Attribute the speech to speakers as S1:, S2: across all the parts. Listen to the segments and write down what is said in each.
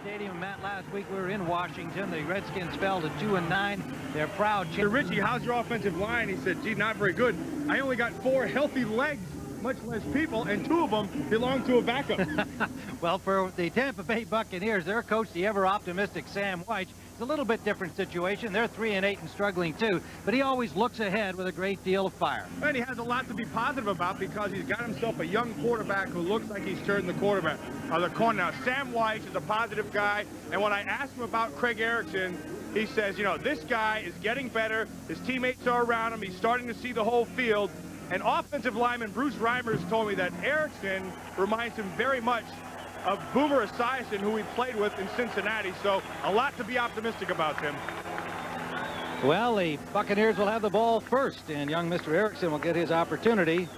S1: Stadium, Matt. Last week we were in Washington. The Redskins fell to 2-9. They're proud.
S2: Richie, how's your offensive line? He said, gee, not very good. I only got 4 healthy legs, much less people, and 2 of them belong to a backup.
S1: Well, for the Tampa Bay Buccaneers, their coach, the ever-optimistic Sam White, it's a little bit different situation. They're 3-8 and struggling too, but he always looks ahead with a great deal of fire.
S2: And he has a lot to be positive about because he's got himself a young quarterback who looks like he's turned the quarterback. The corner now. Sam White is a positive guy, and when I asked him about Craig Erickson, he says, you know, this guy is getting better. His teammates are around him. He's starting to see the whole field. And offensive lineman Bruce Reimers told me that Erickson reminds him very much of Boomer Esiason, who he played with in Cincinnati. So a lot to be optimistic about, Tim.
S1: Well, the Buccaneers will have the ball first, and young Mr. Erickson will get his opportunity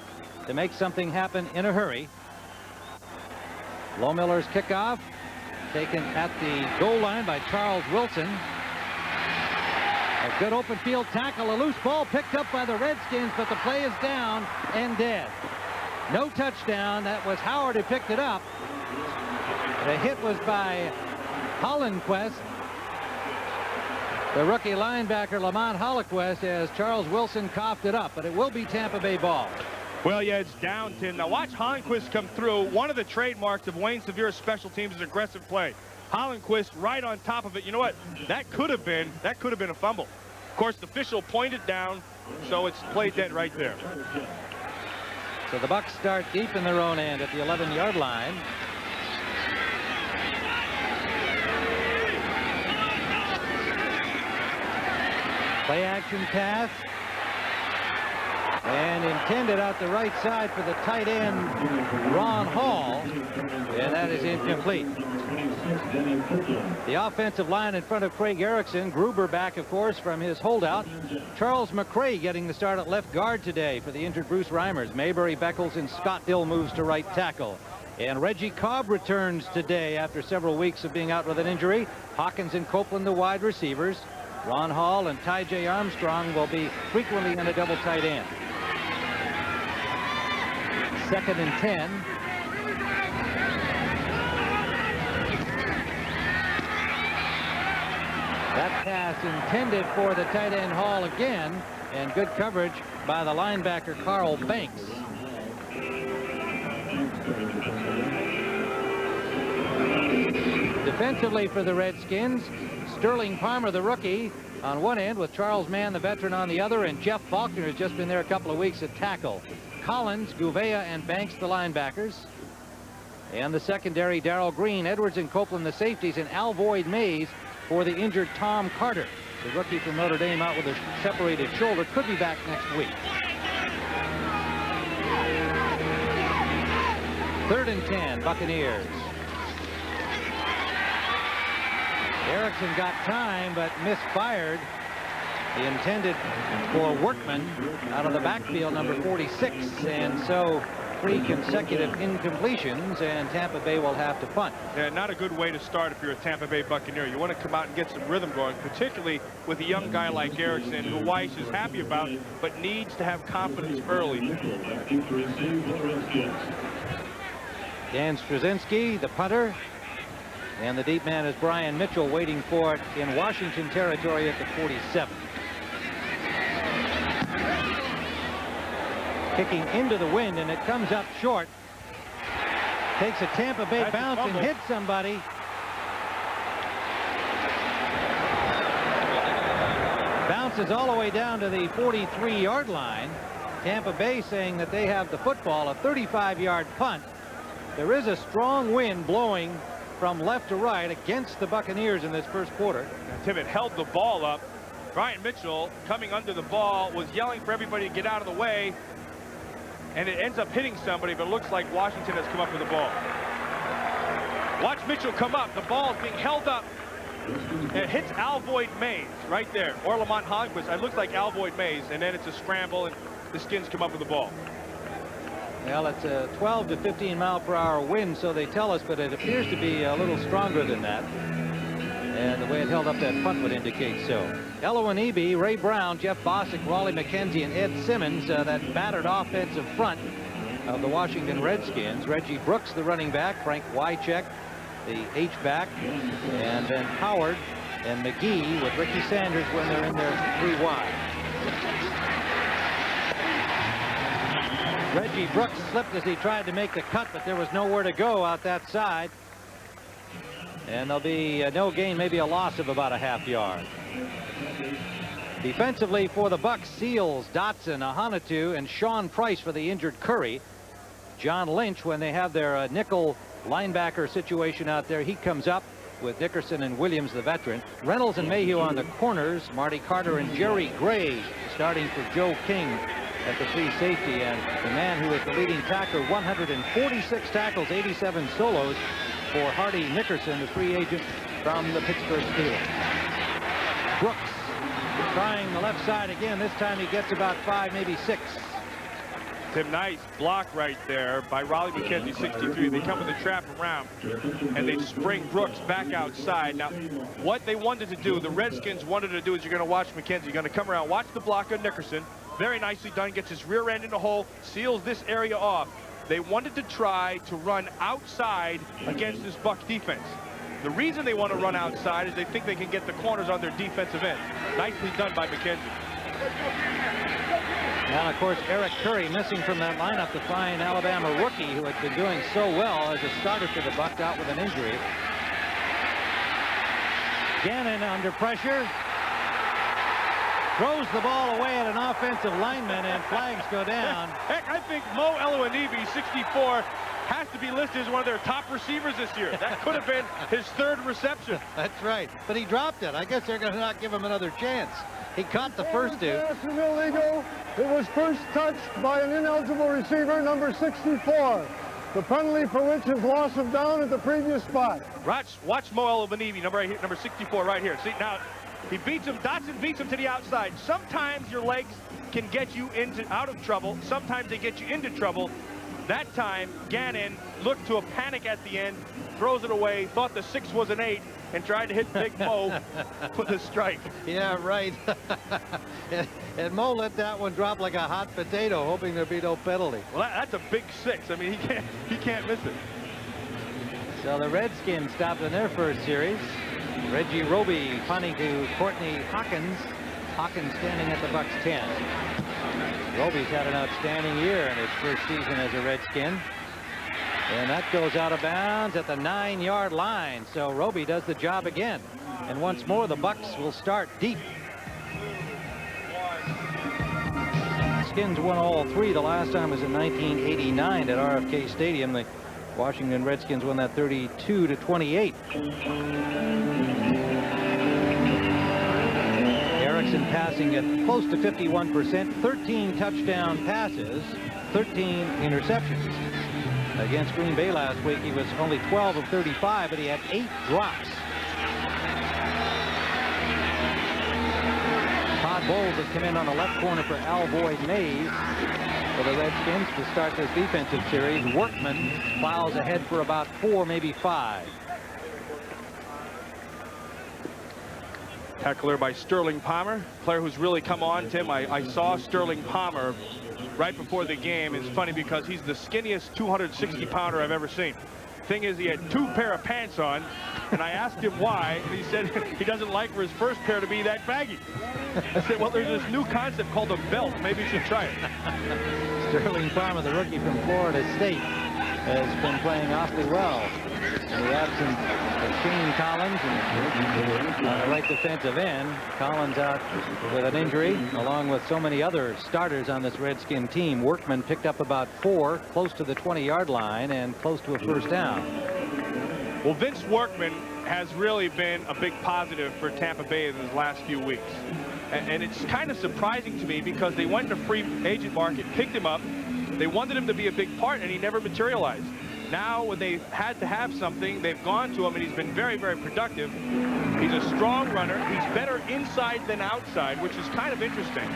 S1: to make something happen in a hurry. Lohmiller's kickoff taken at the goal line by Charles Wilson. A good open field tackle, a loose ball picked up by the Redskins, but the play is down and dead. No touchdown. That was Howard who picked it up. The hit was by Hollenquist, the rookie linebacker Lamont Hollenquist, as Charles Wilson coughed it up, but it will be Tampa Bay ball.
S2: Well, yeah, it's down, Tim. Now watch Hollenquist come through. One of the trademarks of Wayne Severe's special teams is aggressive play. Hollenquist right on top of it. You know what? That could have been a fumble. Of course, the official pointed down, so it's play dead right there.
S1: So the Bucs start deep in their own end at the 11-yard line. Play action pass. And intended out the right side for the tight end, Ron Hall. And that is incomplete. The offensive line in front of Craig Erickson. Gruber back, of course, from his holdout. Charles McRae getting the start at left guard today for the injured Bruce Reimers. Mayberry, Beckles, and Scott Hill moves to right tackle. And Reggie Cobb returns today after several weeks of being out with an injury. Hawkins and Copeland, the wide receivers. Ron Hall and Ty J. Armstrong will be frequently in a double tight end. 2nd and 10. That pass intended for the tight end Hall again, and good coverage by the linebacker Carl Banks. Defensively for the Redskins, Sterling Palmer, the rookie, on one end with Charles Mann, the veteran, on the other, and Jeff Faulkner has just been there a couple of weeks at tackle. Collins, Gouveia, and Banks, the linebackers. And the secondary, Darrell Green, Edwards, and Copeland, the safeties, and Alvoid Mays for the injured Tom Carter. The rookie from Notre Dame out with a separated shoulder, could be back next week. 3rd and 10, Buccaneers. Erickson got time, but misfired. He intended for Workman out of the backfield, number 46, and so 3 consecutive incompletions, and Tampa Bay will have to punt.
S2: Yeah, not a good way to start if you're a Tampa Bay Buccaneer. You want to come out and get some rhythm going, particularly with a young guy like Erickson, who Weiss is happy about, but needs to have confidence early.
S1: Dan Straczynski, the punter, and the deep man is Brian Mitchell, waiting for it in Washington territory at the 47. Kicking into the wind, and it comes up short. Takes a Tampa Bay bounce and hits somebody. Bounces all the way down to the 43-yard line. Tampa Bay saying that they have the football, a 35-yard punt. There is a strong wind blowing from left to right against the Buccaneers in this first quarter.
S2: Tim, it held the ball up. Brian Mitchell, coming under the ball, was yelling for everybody to get out of the way, and it ends up hitting somebody, but it looks like Washington has come up with the ball. Watch Mitchell come up. The ball is being held up. And it hits Alvoid Mays right there, or Lamont Hollenquist. It looks like Alvoid Mays, and then it's a scramble, and the Skins come up with the ball.
S1: Well, it's a 12 to 15 mile per hour wind, so they tell us, but it appears to be a little stronger than that. And the way it held up that punt would indicate so. Elwyn Eby, Ray Brown, Jeff Bosick, Raleigh McKenzie, and Ed Simmons, that battered offensive front of the Washington Redskins. Reggie Brooks, the running back, Frank Wycheck, the H-back, and then Howard and McGee with Ricky Sanders when they're in there 3 wide. Reggie Brooks slipped as he tried to make the cut, but there was nowhere to go out that side. And there'll be no gain, maybe a loss of about a ½ yard. Defensively for the Bucs, Seals, Dotson, Ahanotu, and Sean Price for the injured Curry. John Lynch, when they have their nickel linebacker situation out there, he comes up with Dickerson and Williams, the veteran. Reynolds and Mayhew on the corners. Marty Carter and Jerry Gray starting for Joe King at the free safety. And the man who is the leading tackler, 146 tackles, 87 solos for Hardy Nickerson, the free agent from the Pittsburgh Steelers. Brooks trying the left side again. This time he gets about 5, maybe 6.
S2: Tim, nice block right there by Raleigh McKenzie, 63. They come with a trap around, and they spring Brooks back outside. Now, what they wanted to do, the Redskins wanted to do, is you're going to watch McKenzie. You're going to come around, watch the block on Nickerson. Very nicely done. Gets his rear end in the hole, seals this area off. They wanted to try to run outside against this Bucs defense. The reason they want to run outside is they think they can get the corners on their defensive end. Nicely done by McKenzie.
S1: And of course, Eric Curry missing from that lineup, the fine Alabama rookie who had been doing so well as a starter for the Bucs, out with an injury. Gannon under pressure. Throws the ball away at an offensive lineman, and flags go down.
S2: Heck, I think Mo Eluanibi, 64, has to be listed as one of their top receivers this year. That could have been his 3rd reception.
S1: That's right. But he dropped it. I guess they're going to not give him another chance. He caught the first 2.
S3: Illegal. It was first touched by an ineligible receiver, number 64. The penalty for which is loss of down at the previous spot.
S2: Watch Mo Eluanibi, number 64 right here. See, now he beats him. Dotson beats him to the outside. Sometimes your legs can get you out of trouble. Sometimes they get you into trouble. That time, Gannon looked to a panic at the end, throws it away, thought the 6 was an 8, and tried to hit Big Mo with a strike.
S1: Yeah, right. and Mo let that one drop like a hot potato, hoping there'd be no penalty.
S2: Well, that's a big 6. I mean, he can't miss it.
S1: So the Redskins stopped in their first series. Reggie Roby punting to Courtney Hawkins. Hawkins standing at the Bucs 10. Roby's had an outstanding year in his first season as a Redskin. And that goes out of bounds at the 9-yard line. So Roby does the job again. And once more, the Bucs will start deep. Skins won all 3. The last time was in 1989 at RFK Stadium. The Washington Redskins won that 32-28. Erickson passing at close to 51%, 13 touchdown passes, 13 interceptions. Against Green Bay last week, he was only 12 of 35, but he had 8 drops. Todd Bowles has come in on the left corner for Alvoy Mays for the Redskins to start this defensive series. Workman files ahead for about 4, maybe 5.
S2: Tackler by Sterling Palmer, player who's really come on, Tim. I saw Sterling Palmer right before the game. It's funny because he's the skinniest 260-pounder I've ever seen. Thing is, he had 2 pair of pants on, and I asked him why, and he said he doesn't like for his first pair to be that baggy. I said, well, there's this new concept called a belt. Maybe you should try it.
S1: Sterling Palmer, the rookie from Florida State, has been playing awfully well in the absence of Shane Collins and on the right defensive end. Collins out with an injury, along with so many other starters on this Redskin team. Workman picked up about 4, close to the 20-yard line and close to a first down.
S2: Well, Vince Workman has really been a big positive for Tampa Bay in the last few weeks. And it's kind of surprising to me because they went to free agent market, picked him up. They wanted him to be a big part, and he never materialized. Now, when they had to have something, they've gone to him, and he's been very, very productive. He's a strong runner. He's better inside than outside, which is kind of interesting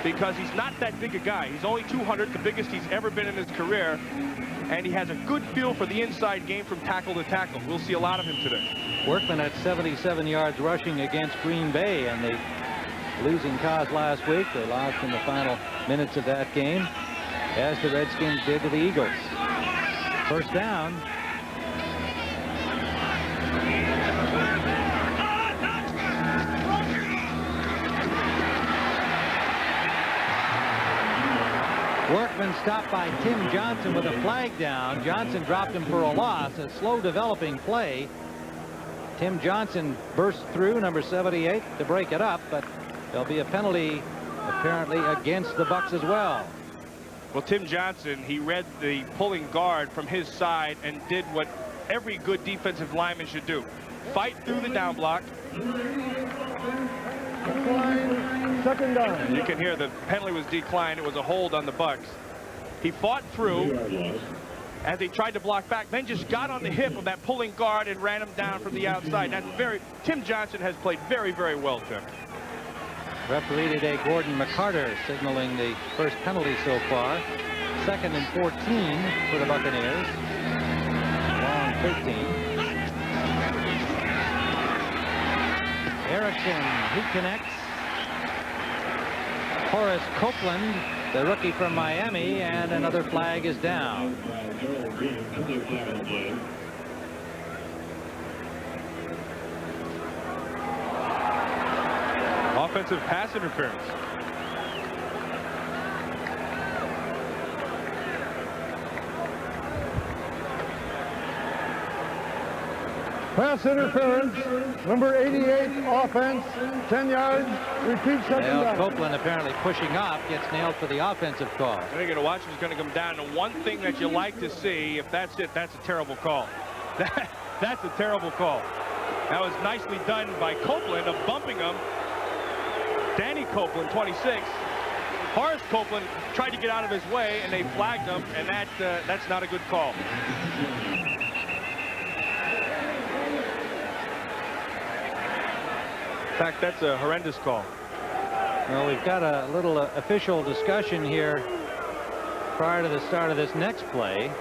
S2: because he's not that big a guy. He's only 200, the biggest he's ever been in his career, and he has a good feel for the inside game from tackle to tackle. We'll see a lot of him today.
S1: Workman at 77 yards rushing against Green Bay, and the losing cause last week. They lost in the final minutes of that game, as the Redskins did to the Eagles. First down. Workman stopped by Tim Johnson with a flag down. Johnson dropped him for a loss. A slow developing play. Tim Johnson burst through, number 78, to break it up, but there'll be a penalty apparently against the Bucs as well.
S2: Well, Tim Johnson, he read the pulling guard from his side and did what every good defensive lineman should do. Fight through the down block.
S3: Second down.
S2: You can hear the penalty was declined. It was a hold on the Bucs. He fought through as he tried to block back, then just got on the hip of that pulling guard and ran him down from the outside. That's Tim Johnson has played very, very well, Tim.
S1: Referee today, Gordon McCarter, signaling the first penalty so far. 2nd and 14 for the Buccaneers. Long 13. Erickson, he connects. Horace Copeland, the rookie from Miami, and another flag is down.
S2: Offensive pass interference.
S3: Pass interference, number 88, offense, 10 yards, repeat second down.
S1: Copeland apparently pushing up, gets nailed for the offensive call.
S2: You're going to watch who's going to come down. And one thing that you like to see, if that's it, that's a terrible call. That's a terrible call. That was nicely done by Copeland of bumping him. Danny Copeland, 26. Horace Copeland tried to get out of his way, and they flagged him, and that's not a good call. In fact, that's a horrendous call.
S1: Well, we've got a little official discussion here prior to the start of this next play.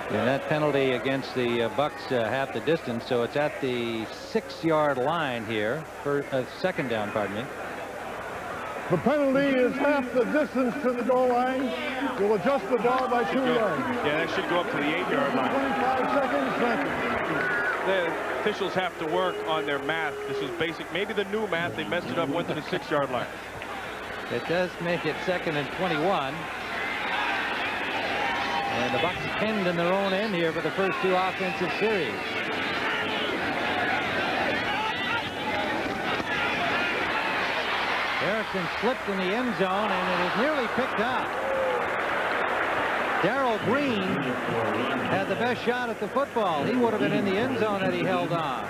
S1: And that penalty against the Bucs half the distance, so it's at the 6-yard line here for second down, pardon me.
S3: The penalty is half the distance to the goal line. You'll adjust the ball by 2 yards.
S2: Yeah, that should go up to the 8-yard line.
S3: 25 seconds, thank you.
S2: The officials have to work on their math. This is basic. Maybe the new math, they messed it up, went to the 6-yard line.
S1: It does make it 2nd and 21. And the Bucs pinned in their own end here for the first 2 offensive series. Erickson slipped in the end zone, and it is nearly picked up. Darrell Green had the best shot at the football. He would have been in the end zone had he held on.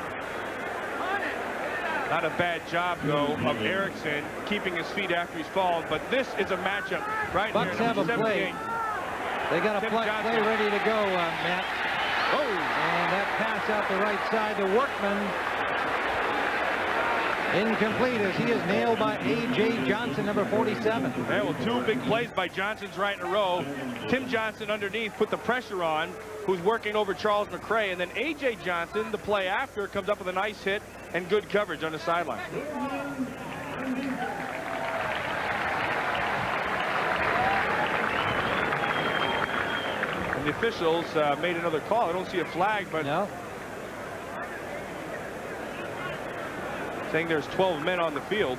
S2: Not a bad job, though, of Erickson keeping his feet after he's fallen. But this is a matchup right
S1: Bucs
S2: here.
S1: have a play. They got a play ready to go, Matt. Oh, and that pass out the right side to Workman. Incomplete as he is nailed by A.J. Johnson, number 47.
S2: Yeah, well, 2 big plays by Johnson's right in a row. Tim Johnson underneath put the pressure on, who's working over Charles McCray. And then A.J. Johnson, the play after, comes up with a nice hit and good coverage on the sideline. The officials made another call. I don't see a flag, but
S1: no.
S2: Saying there's 12 men on the field.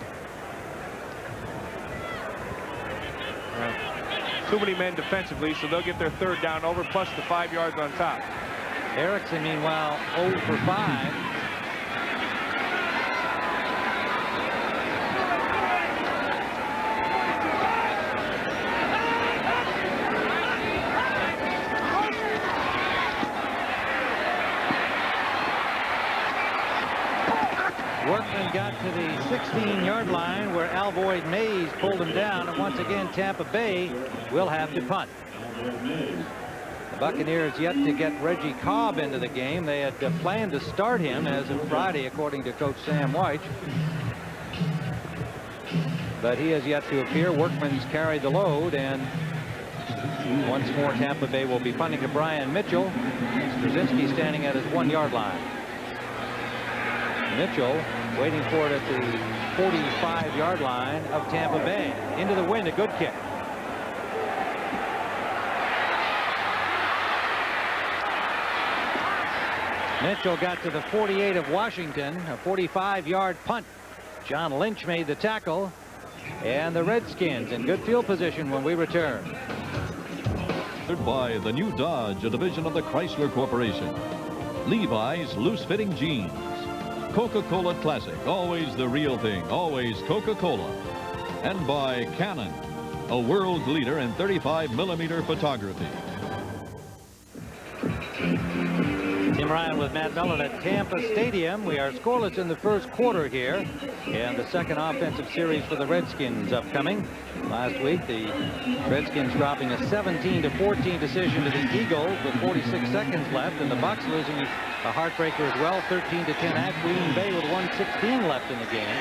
S2: Too many men defensively, so they'll get their 3rd down over, plus the 5 yards on top.
S1: Erickson, meanwhile, 0 for 5. Workman got to the 16-yard line where Alvoid Mays pulled him down, and once again Tampa Bay will have to punt. The Buccaneers yet to get Reggie Cobb into the game. They had planned to start him as of Friday, according to Coach Sam White. But he has yet to appear. Workman's carried the load, and once more Tampa Bay will be punting to Brian Mitchell. Straczynski standing at his 1-yard line. Mitchell waiting for it at the 45-yard line of Tampa Bay. Into the wind, a good kick. Mitchell got to the 48 of Washington, a 45-yard punt. John Lynch made the tackle, and the Redskins in good field position when we return.
S4: By the new Dodge, a division of the Chrysler Corporation. Levi's loose-fitting jeans. Coca-Cola Classic, always the real thing, always Coca-Cola. And by Canon, a world leader in 35mm photography.
S1: Tim Ryan with Matt Millen at Tampa Stadium. We are scoreless in the first quarter here, and the second offensive series for the Redskins upcoming. Last week, the Redskins dropping a 17-14 decision to the Eagles with 46 seconds left, and the Bucs losing a heartbreaker as well, 13-10 at Green Bay with 1:16 left in the game.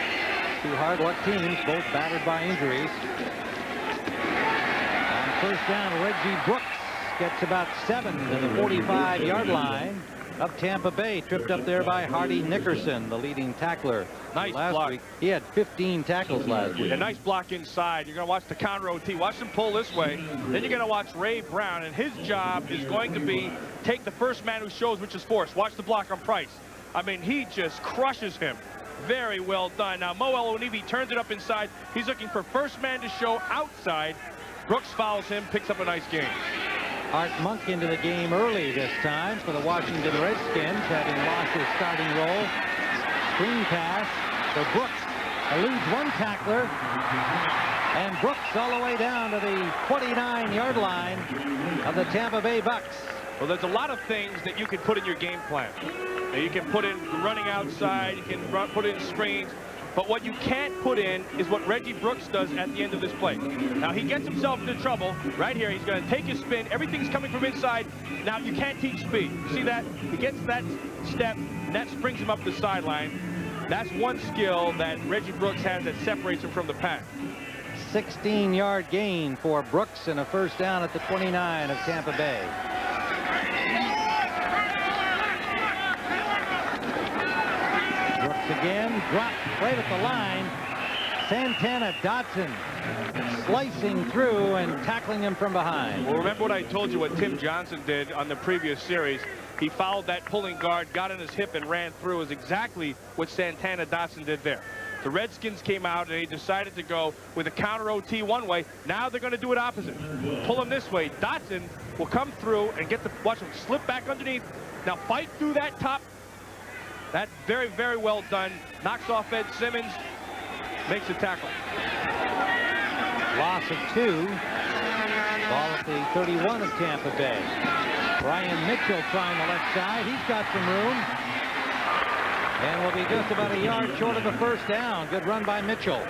S1: Two hard-luck teams, both battered by injuries. On first down, Reggie Brooks gets about 7 to the 45-yard line of Tampa Bay, tripped up there by Hardy Nickerson, the leading tackler.
S2: Nice
S1: last
S2: block.
S1: week. He had 15 tackles last week.
S2: A nice block inside. You're going to watch the counter OT. Watch him pull this way. Then you're going to watch Ray Brown, and his job is going to be take the first man who shows, which is Force. Watch the block on Price. I mean, he just crushes him. Very well done. Now, Mo Elonivi turns it up inside. He's looking for first man to show outside. Brooks fouls him, picks up a nice gain.
S1: Art Monk into the game early this time for the Washington Redskins, having lost his starting role. Screen pass for Brooks. Eludes one tackler. And Brooks all the way down to the 29-yard line of the Tampa Bay Bucks.
S2: Well, there's a lot of things that you can put in your game plan. Now, you can put in running outside. You can put in screens. But what you can't put in is what Reggie Brooks does at the end of this play. Now, he gets himself into trouble right here. He's going to take his spin. Everything's coming from inside. Now, you can't teach speed. You see that? He gets that step, and that springs him up the sideline. That's one skill that Reggie Brooks has that separates him from the pack.
S1: 16-yard gain for Brooks and a first down at the 29 of Tampa Bay. Again, dropped right at the line. Santana Dotson slicing through and tackling him from behind.
S2: Well, remember what I told you, what Tim Johnson did on the previous series. He fouled that pulling guard, got in his hip, and ran through. Is exactly what Santana Dotson did there. The Redskins came out and they decided to go with a counter OT one way. Now they're going to do it opposite. Pull him this way. Dotson will come through and get the, watch him slip back underneath. Now fight through that top. That very, very well done. Knocks off Ed Simmons. Makes a tackle.
S1: Loss of 2. Ball at the 31 of Tampa Bay. Brian Mitchell trying the left side. He's got some room. And will be just about a yard short of a first down. Good run by Mitchell.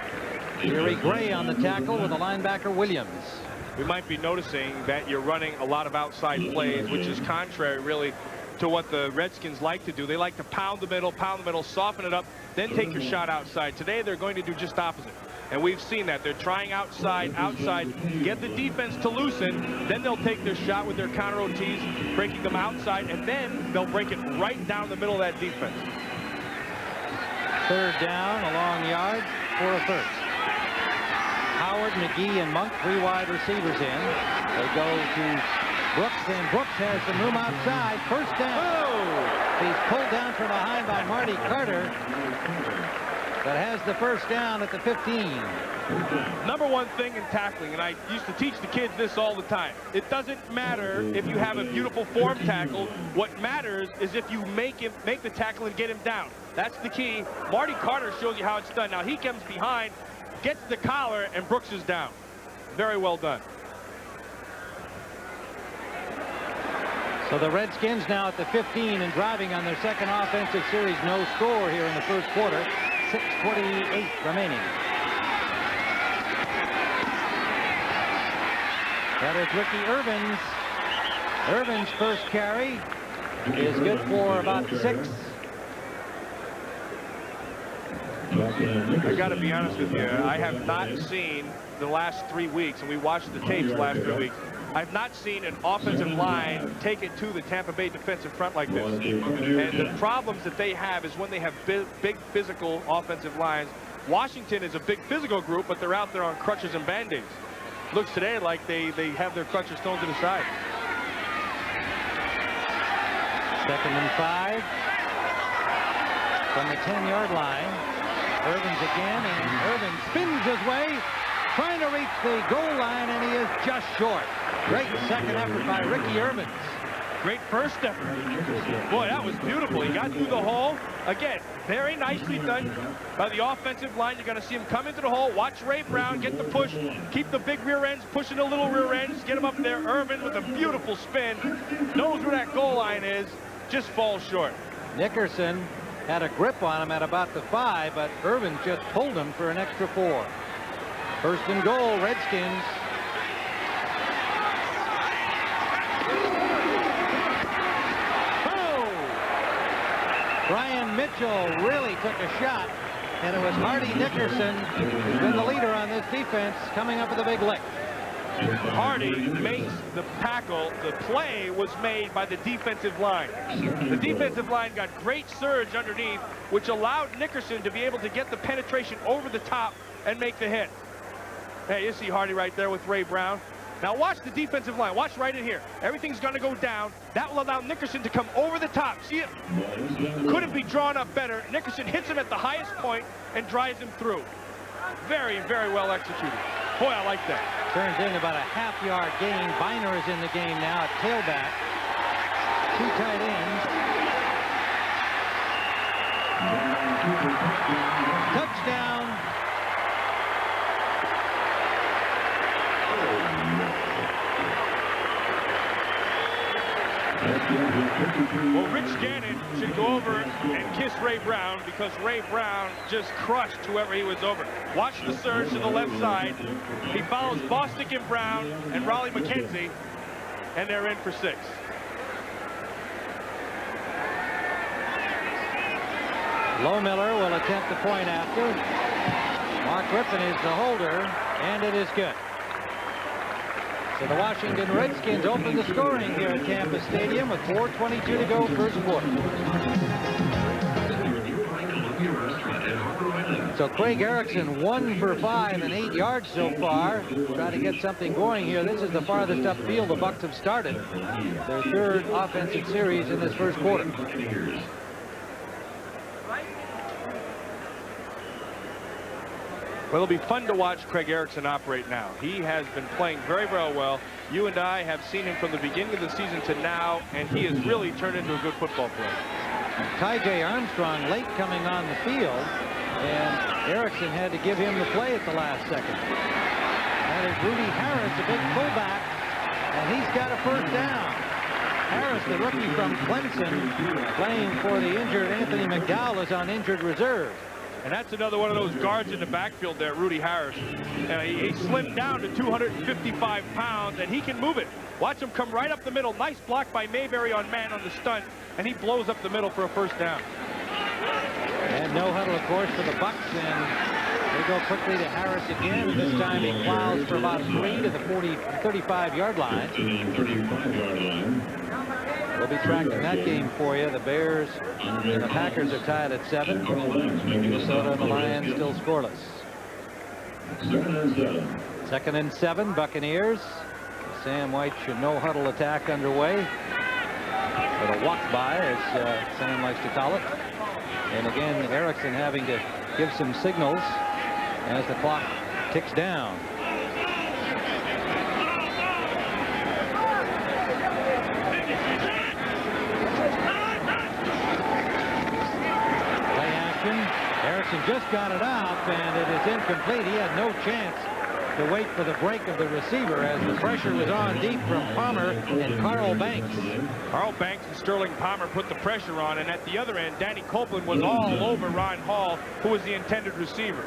S1: Jerry Gray on the tackle with the linebacker Williams.
S2: We might be noticing that you're running a lot of outside plays, which is contrary, really, to what the Redskins like to do. They like to pound the middle, soften it up, then take your shot outside. Today, they're going to do just opposite. And we've seen that. They're trying outside, get the defense to loosen, then they'll take their shot with their counter OTs, breaking them outside, and then they'll break it right down the middle of that defense.
S1: Third down, a long yard for a first. Howard, McGee, and Monk, 3 wide receivers in. They go to Brooks, and Brooks has some room outside. First down. Oh! He's pulled down from behind by Marty Carter. That has the first down at the 15.
S2: Number one thing in tackling, and I used to teach the kids this all the time. It doesn't matter if you have a beautiful form tackle. What matters is if you make the tackle and get him down. That's the key. Marty Carter shows you how it's done. Now he comes behind, gets the collar, and Brooks is down. Very well done.
S1: So the Redskins now at the 15 and driving on their second offensive series. No score here in the first quarter. 6:28 remaining. That is Ricky Irvin's. Irvin's first carry is good for about 6.
S2: I got to be honest with you. I have not seen the last 3 weeks, and we watched the tapes the last 3 weeks. I've not seen an offensive line take it to the Tampa Bay defensive front like this. And the problems that they have is when they have big physical offensive lines. Washington is a big physical group, but they're out there on crutches and band-aids. Looks today like they have their crutches thrown to the side.
S1: 2nd and 5 from the 10-yard line. Irvins again, and Irvins spins his way, trying to reach the goal line, and he is just short. Great second effort by Ricky Irvins.
S2: Great first effort. Boy, that was beautiful. He got through the hole. Again, very nicely done by the offensive line. You're going to see him come into the hole. Watch Ray Brown get the push. Keep the big rear ends, pushing the little rear ends. Get him up there. Irvin with a beautiful spin. Knows where that goal line is. Just falls short.
S1: Nickerson had a grip on him at about the 5, but Irvin just pulled him for an extra 4. 1st and goal, Redskins. Brian Mitchell really took a shot, and it was Hardy Nickerson who's been the leader on this defense, coming up with a big lick.
S2: Hardy makes the tackle. The play was made by the defensive line. The defensive line got great surge underneath, which allowed Nickerson to be able to get the penetration over the top and make the hit. Hey, you see Hardy right there with Ray Brown. Now watch the defensive line. Watch right in here. Everything's going to go down. That will allow Nickerson to come over the top. See it? Couldn't be drawn up better. Nickerson hits him at the highest point and drives him through. Very, very well executed. Boy, I like that.
S1: Turns in about a half-yard gain. Biner is in the game now at tailback. 2 tight ends. Touchdown.
S2: Well, Rich Gannon should go over and kiss Ray Brown, because Ray Brown just crushed whoever he was over. Watch the surge to the left side. He follows Bostic and Brown and Raleigh McKenzie, and they're in for 6.
S1: Lohmiller will attempt the point after. Mark Griffin is the holder, and it is good. So the Washington Redskins open the scoring here at Tampa Stadium with 4:22 to go, first quarter. So Craig Erickson 1 for 5 and 8 yards so far. Try to get something going here. This is the farthest upfield the Bucs have started. Their 3rd offensive series in this first quarter.
S2: Well, it'll be fun to watch Craig Erickson operate now. He has been playing very, very well. You and I have seen him from the beginning of the season to now, and he has really turned into a good football player.
S1: Ty J. Armstrong late coming on the field, and Erickson had to give him the play at the last second. That is Rudy Harris, a big fullback, and he's got a 1st down. Harris, the rookie from Clemson, playing for the injured Anthony McDowell, is on injured reserve.
S2: And that's another one of those guards in the backfield there, Rudy Harris. He slimmed down to 255 pounds, and he can move it. Watch him come right up the middle. Nice block by Mayberry on man on the stunt, and he blows up the middle for a 1st down.
S1: And no huddle, of course, for the Bucs, and they go quickly to Harris again. And this time he plows for about 3 to the 35-yard line. We'll be tracking that game for you. The Bears and the Packers are tied at 7. Minnesota and the Lions still scoreless. 2nd and 7, Buccaneers. Sam White should no huddle attack underway. Or a walk by, as Sam likes to call it. And again, Erickson having to give some signals as the clock ticks down. Erickson just got it out, and it is incomplete. He had no chance to wait for the break of the receiver as the pressure was on deep from Palmer and Carl Banks.
S2: Carl Banks and Sterling Palmer put the pressure on, and at the other end, Danny Copeland was all over Ron Hall, who was the intended receiver.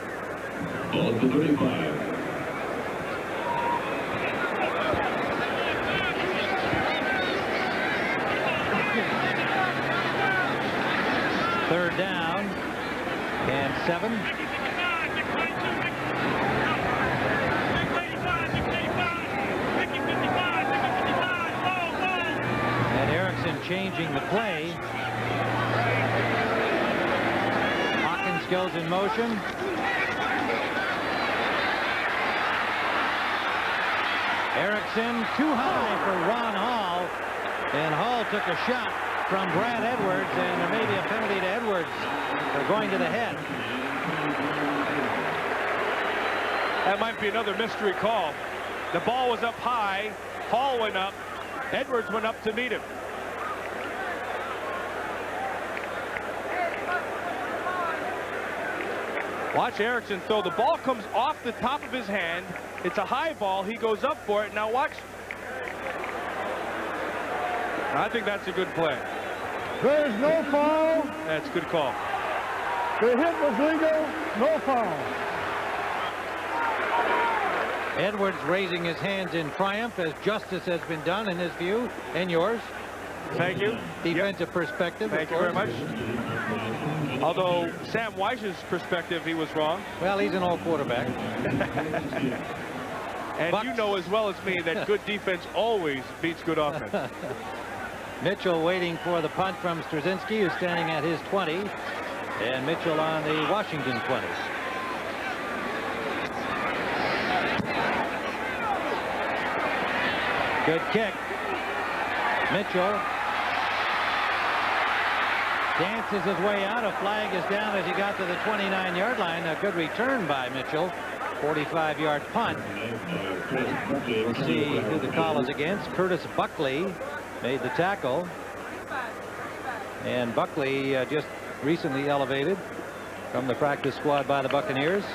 S1: Third down and 7. And Erickson changing the play. Hawkins goes in motion. Erickson too high for Ron Hall, and Hall took a shot from Brad Edwards, and there may be a penalty to Edwards for going to the head.
S2: That might be another mystery call. The ball was up high. Hall went up. Edwards went up to meet him. Watch Erickson throw. The ball comes off the top of his hand. It's a high ball. He goes up for it. Now watch. I think that's a good play.
S3: There's no foul.
S2: That's a good call.
S3: The hit was legal. No foul.
S1: Edwards raising his hands in triumph as justice has been done in his view and yours.
S2: Thank you.
S1: Defensive perspective.
S2: Thank you very much. Although Sam Weish's perspective, he was wrong.
S1: Well, he's an old quarterback.
S2: And
S1: Bucks.
S2: you know as well as me that good defense always beats good offense.
S1: Mitchell waiting for the punt from Straczynski, who's standing at his 20. And Mitchell on the Washington 20. Good kick. Mitchell dances his way out. A flag is down as he got to the 29-yard line. A good return by Mitchell. 45-yard punt. We'll see who the call is against. Curtis Buckley made the tackle. And Buckley just recently elevated from the practice squad by the Buccaneers.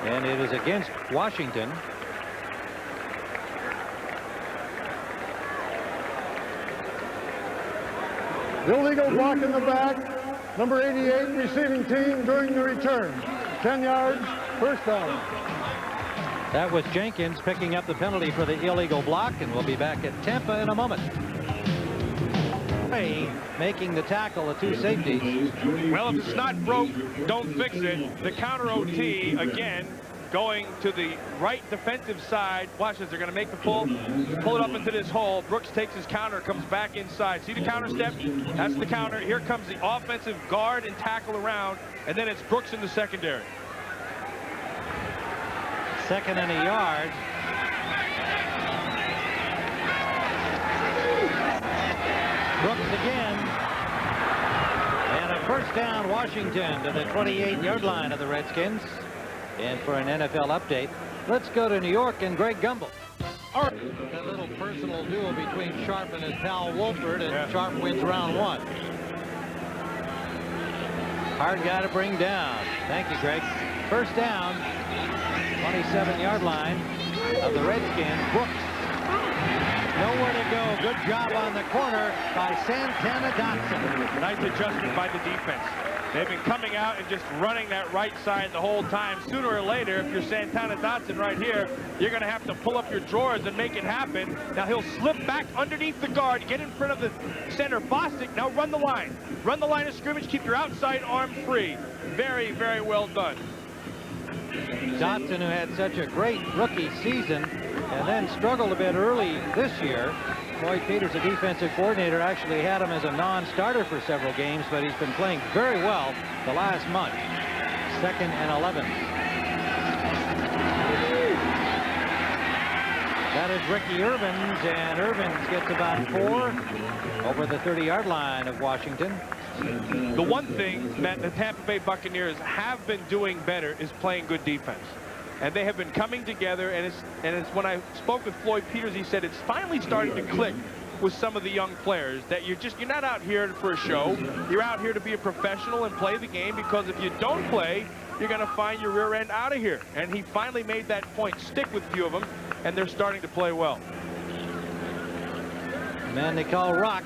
S1: And it is against Washington.
S3: Illegal block in the back. Number 88 receiving team during the return. 10 yards, first down.
S1: That was Jenkins picking up the penalty for the illegal block, and we'll be back at Tampa in a moment. Making the tackle, the two safeties.
S2: Well, if it's not broke, don't fix it. The counter OT again going to the right defensive side. Watch this, they're going to make the pull it up into this hole. Brooks takes his counter, comes back inside. See the counter step? That's the counter. Here comes the offensive guard and tackle around, and then it's Brooks in the secondary.
S1: Second and a yard. Brooks again. And a first down, Washington, to the 28-yard line of the Redskins. And for an NFL update, let's go to New York and Greg Gumbel. All right. That little personal duel between Sharp and his pal Wolford, and Sharp wins round one. Hard guy to bring down. Thank you, Greg. First down, 27-yard line of the Redskins. Brooks. Nowhere to go. Good job on the corner by Santana Dotson.
S2: Nice adjustment by the defense. They've been coming out and just running that right side the whole time. Sooner or later, if you're Santana Dotson right here, you're going to have to pull up your drawers and make it happen. Now he'll slip back underneath the guard, get in front of the center. Bostic, now run the line. Run the line of scrimmage, keep your outside arm free. Very, very well done.
S1: Dotson, who had such a great rookie season and then struggled a bit early this year. Floyd Peters, the defensive coordinator, actually had him as a non-starter for several games, but he's been playing very well the last month. Second and 11. That is Ricky Irvins, and Irvins gets about 4 over the 30-yard line of Washington.
S2: The one thing that the Tampa Bay Buccaneers have been doing better is playing good defense. And they have been coming together, and it's when I spoke with Floyd Peters, he said it's finally starting to click with some of the young players that you're not out here for a show. You're out here to be a professional and play the game, because if you don't play, you're going to find your rear end out of here. And he finally made that point stick with a few of them, and they're starting to play well.
S1: The man they call Rock.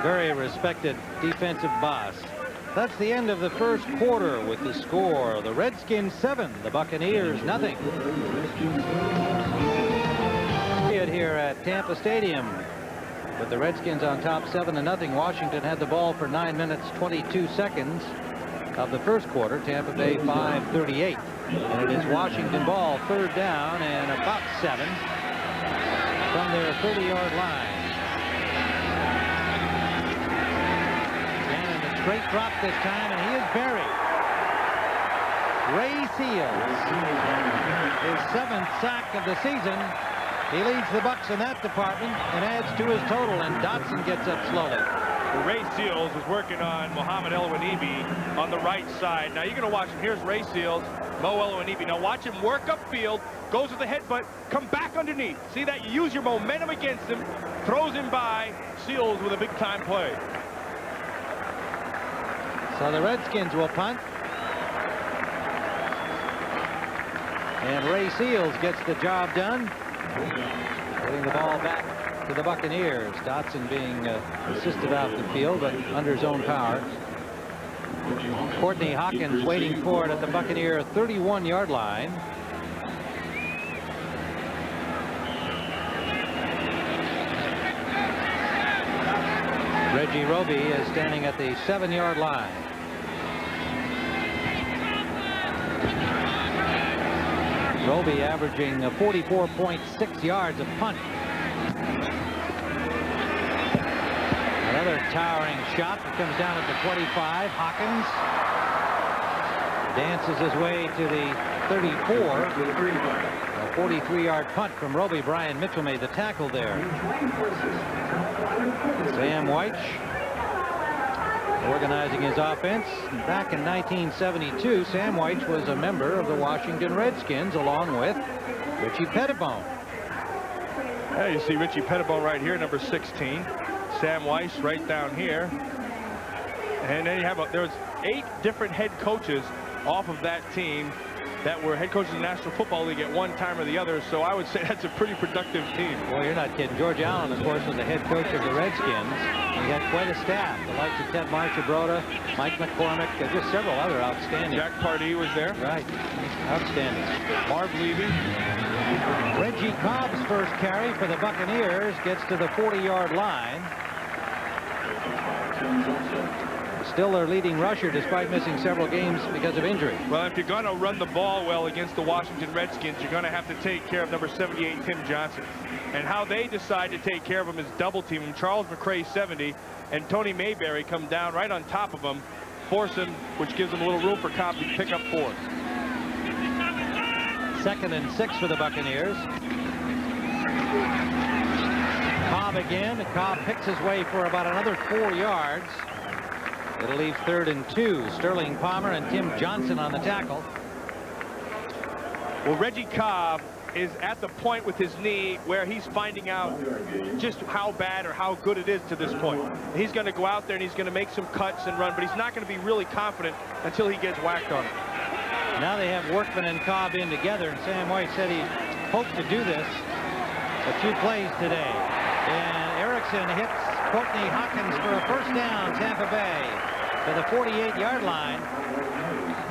S1: Very respected defensive boss. That's the end of the first quarter with the score. The Redskins 7, the Buccaneers nothing. Here at Tampa Stadium with the Redskins on top 7-0. Washington had the ball for 9 minutes 22 seconds of the first quarter. Tampa Bay 5:38. And it is Washington ball, third down and about 7 from their 30-yard line. Straight drop this time, and he is buried. Ray Seals, his 7th sack of the season, He leads the Bucs in that department and adds to his total, and Dotson gets up slowly.
S2: Well, Ray Seals is working on Muhammad El-Wanibi on the right side. Now you're going to watch him. Here's Ray Seals, Mo El-Wanibi. Now watch him work upfield, goes with the headbutt, come back underneath. See that? You use your momentum against him, throws him by. Seals with a big-time play.
S1: So the Redskins will punt. And Ray Seals gets the job done, putting the ball back to the Buccaneers. Dotson being assisted out the field, but under his own power. Courtney Hawkins waiting for it at the Buccaneer 31-yard line. Reggie Roby is standing at the 7-yard line. Roby averaging 44.6 yards a punt. Another towering shot that comes down at the 25. Hawkins dances his way to the 34. A 43-yard punt from Roby. Brian Mitchell made the tackle there. Sam White organizing his offense. Back in 1972, Sam White was a member of the Washington Redskins along with Richie Pettibone.
S2: Yeah, you see Richie Pettibone right here, number 16. Sam Weiss right down here. And then you have there was 8 different head coaches off of that team that were head coaches in the National Football League at one time or the other. So I would say that's a pretty productive team.
S1: Well, you're not kidding. George Allen, of course, was the head coach of the Redskins. He had quite a staff. The likes of Ted Marchibroda, Mike McCormick, just several other outstanding.
S2: Jack Pardee was there.
S1: Right. Outstanding.
S2: Marv Levy.
S1: Reggie Cobb's first carry for the Buccaneers gets to the 40-yard line. Still their leading rusher despite missing several games because of injury.
S2: Well, if you're going to run the ball well against the Washington Redskins, you're going to have to take care of number 78, Tim Johnson. And how they decide to take care of him is double team him. Charles McCray, 70, and Tony Mayberry come down right on top of him, force him, which gives him a little room for Cobb to pick up 4.
S1: 2nd and 6 for the Buccaneers. Cobb again. Cobb picks his way for about another 4 yards. It'll leave 3rd and 2. Sterling Palmer and Tim Johnson on the tackle.
S2: Well, Reggie Cobb is at the point with his knee where he's finding out just how bad or how good it is to this point. He's going to go out there and he's going to make some cuts and run, but he's not going to be really confident until he gets whacked on it.
S1: Now they have Workman and Cobb in together, and Sam White said he hoped to do this a few plays today. And Erickson hits Courtney Hawkins for a first down, Tampa Bay, to the 48-yard line.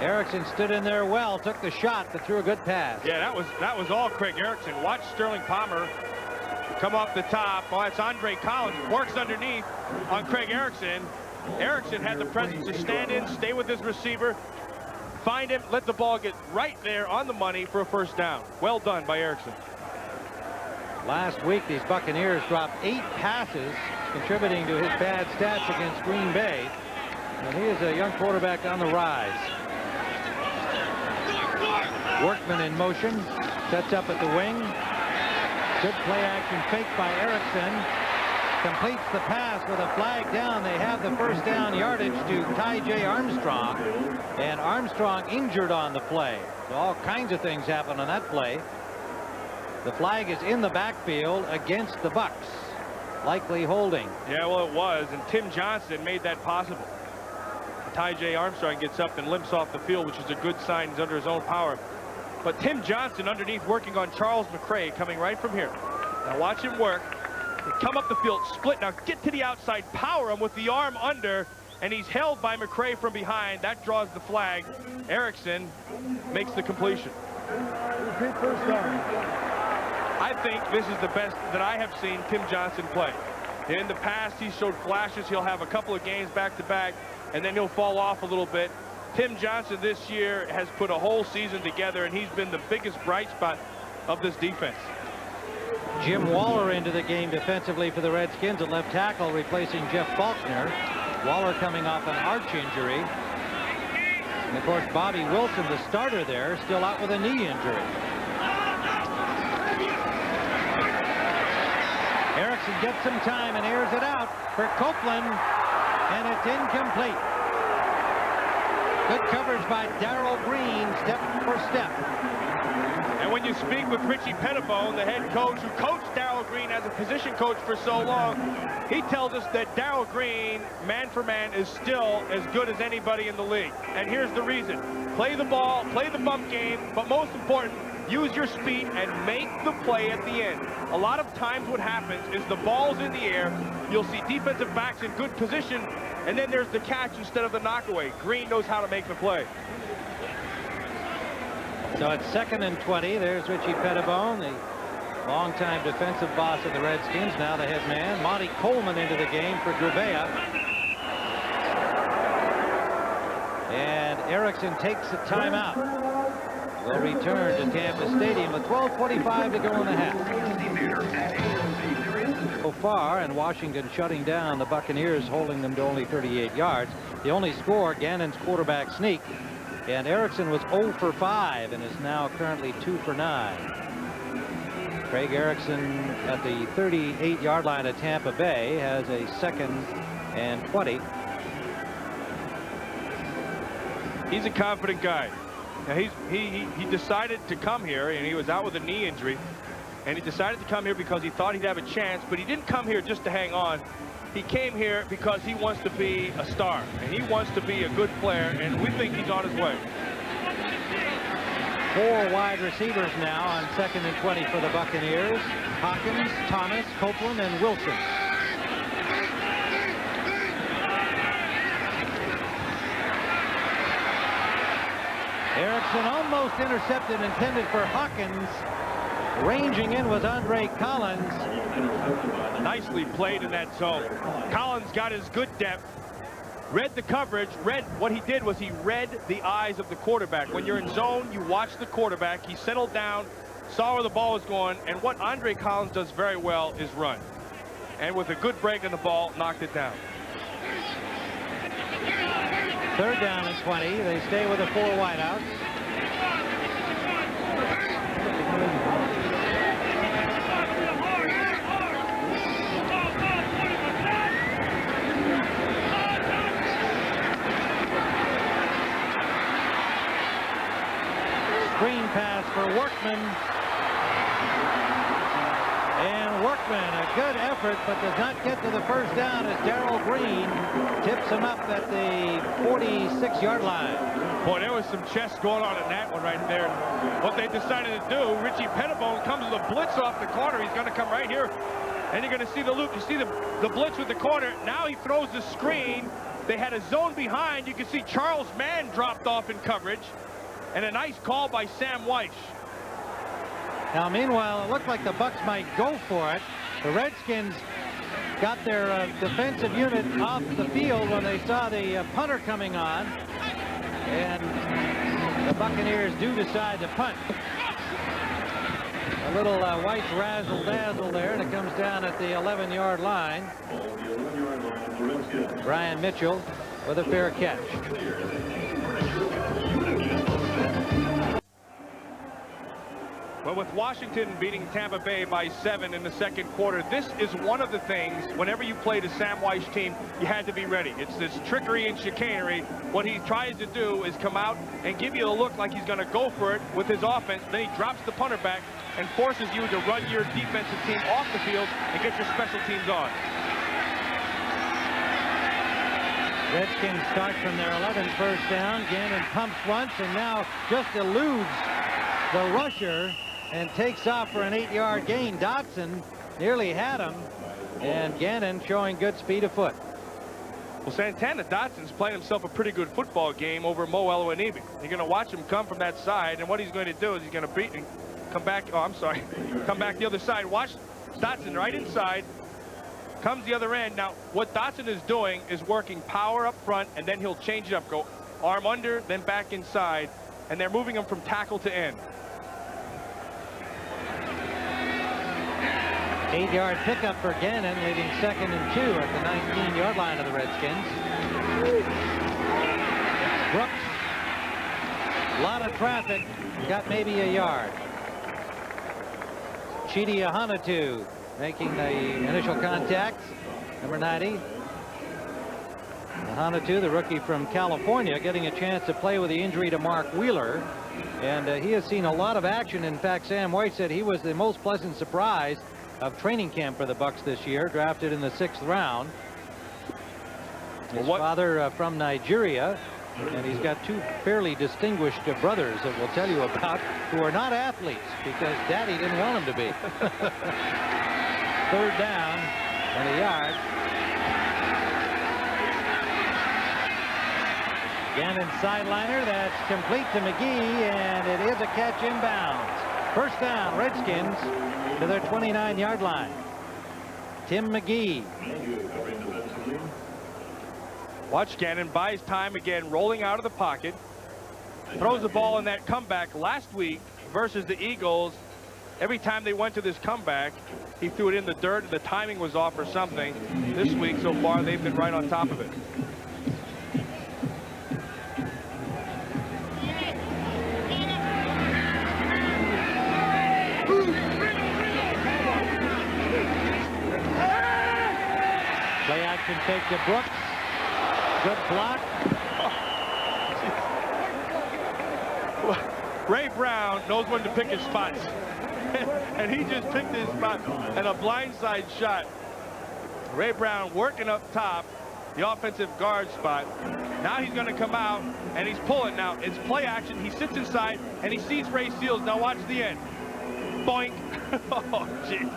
S1: Erickson stood in there well, took the shot, but threw a good pass.
S2: Yeah, that was all Craig Erickson. Watch Sterling Palmer come off the top. Oh, that's Andre Collins. Works underneath on Craig Erickson. Erickson had the presence to stand in, stay with his receiver, find him, let the ball get right there on the money for a first down. Well done by Erickson.
S1: Last week, these Buccaneers dropped 8 passes, contributing to his bad stats against Green Bay. And he is a young quarterback on the rise. Workman in motion, sets up at the wing. Good play action fake by Erickson. Completes the pass with a flag down. They have the first down yardage to Ty J. Armstrong. And Armstrong injured on the play. So all kinds of things happen on that play. The flag is in the backfield against the Bucs. Likely holding.
S2: Yeah, well, it was. And Tim Johnson made that possible. Ty J. Armstrong gets up and limps off the field, which is a good sign. He's under his own power. But Tim Johnson underneath working on Charles McCray coming right from here. Now watch him work. They come up the field, split. Now get to the outside, power him with the arm under, and he's held by McCray from behind. That draws the flag. Erickson makes the completion.
S3: Repeat first down.
S2: I think this is the best that I have seen Tim Johnson play. In the past, he showed flashes. He'll have a couple of games back-to-back, and then he'll fall off a little bit. Tim Johnson this year has put a whole season together, and he's been the biggest bright spot of this defense.
S1: Jim Waller into the game defensively for the Redskins at left tackle, replacing Jeff Faulkner. Waller coming off an arch injury. And of course, Bobby Wilson, the starter there, still out with a knee injury. Erickson gets some time and airs it out for Copeland, and it's incomplete. Good coverage by Darrell Green, step for step.
S2: And when you speak with Richie Pettibone, the head coach who coached Darrell Green as a position coach for so long, he tells us that Darrell Green, man for man, is still as good as anybody in the league. And here's the reason. Play the ball, play the bump game, but most important, use your speed and make the play at the end. A lot of times what happens is the ball's in the air, you'll see defensive backs in good position, and then there's the catch instead of the knockaway. Green knows how to make the play.
S1: So it's 2nd and 20. There's Richie Pettibone, the longtime defensive boss of the Redskins, now the head man. Monty Coleman into the game for Gouveia. And Erickson takes a timeout. Will return to Tampa Stadium with 12:45 to go in the half. So far, and Washington shutting down the Buccaneers, holding them to only 38 yards. The only score, Gannon's quarterback sneak. And Erickson was 0 for 5 and is now currently 2 for 9. Craig Erickson at the 38-yard line at Tampa Bay has a 2nd and 20.
S2: He's a confident guy. Now he decided to come here, and he was out with a knee injury, and he decided to come here because he thought he'd have a chance, but he didn't come here just to hang on. He came here because he wants to be a star, and he wants to be a good player, and we think he's on his way.
S1: 4 wide receivers now on 2nd and 20 for the Buccaneers. Hawkins, Thomas, Copeland, and Wilson. Erickson almost intercepted, intended for Hawkins. Ranging in was Andre Collins.
S2: Nicely played in that zone. Collins got his good depth, read the coverage, what he did was he read the eyes of the quarterback. When you're in zone, you watch the quarterback. He settled down, saw where the ball was going, and what Andre Collins does very well is run. And with a good break on the ball, knocked it down.
S1: 3rd down and 20. They stay with the 4 wideouts. Screen pass for Workman. And Workman, a good effort, but does not get to the 1st down as Darrell Green tips him up at the 46-yard line.
S2: Boy, there was some chest going on in that one right there. What they decided to do, Richie Pettibone comes with a blitz off the corner. He's going to come right here, and you're going to see the loop. You see the blitz with the corner. Now he throws the screen. They had a zone behind. You can see Charles Mann dropped off in coverage. And a nice call by Sam Weiss.
S1: Now, meanwhile, it looked like the Bucs might go for it. The Redskins got their defensive unit off the field when they saw the punter coming on. And the Buccaneers do decide to punt. A little white razzle-dazzle there, and it comes down at the 11-yard line. Brian Mitchell with a fair catch.
S2: Well, with Washington beating Tampa Bay by 7 in the 2nd quarter, this is one of the things, whenever you played a Sam Weiss team, you had to be ready. It's this trickery and chicanery. What he tries to do is come out and give you a look like he's going to go for it with his offense. Then he drops the punter back and forces you to run your defensive team off the field and get your special teams on.
S1: Redskins start from their 11th 1st down. Gannon pumps once and now just eludes the rusher and takes off for an 8-yard gain. Dotson nearly had him, and Gannon showing good speed of foot.
S2: Well, Santana Dotson's playing himself a pretty good football game over Mo Eluanibi. You're going to watch him come from that side, and what he's going to do is he's going to beat and come back. Oh, I'm sorry. Come back the other side. Watch Dotson right inside. Comes the other end. Now, what Dotson is doing is working power up front, and then he'll change it up. Go arm under, then back inside, and they're moving him from tackle to end.
S1: 8-yard pickup for Gannon, leaving 2nd and 2 at the 19-yard line of the Redskins. Brooks, a lot of traffic, got maybe a yard. Chidi Ahanatu making the initial contact. Number 90. Hanatu, the rookie from California, getting a chance to play with the injury to Mark Wheeler. And he has seen a lot of action. In fact, Sam White said he was the most pleasant surprise of training camp for the Bucs this year, drafted in the 6th round. His father from Nigeria, and he's got 2 fairly distinguished brothers that we'll tell you about, who are not athletes because Daddy didn't want them to be. 3rd down and a yard. Gannon sideliner, that's complete to McGee, and it is a catch inbounds. 1st down, Redskins to their 29-yard line. Tim McGee.
S2: Watch Gannon buys time again, rolling out of the pocket. Throws the ball in that comeback last week versus the Eagles. Every time they went to this comeback, he threw it in the dirt. The timing was off or something. This week so far, they've been right on top of it.
S1: Play action fake to Brooks. Good block.
S2: Ray Brown knows when to pick his spots. And he just picked his spot and a blindside shot. Ray Brown working up top, the offensive guard spot. Now he's going to come out and he's pulling. Now it's play action. He sits inside and he sees Ray Seals. Now watch the end. Boink. Oh, gee.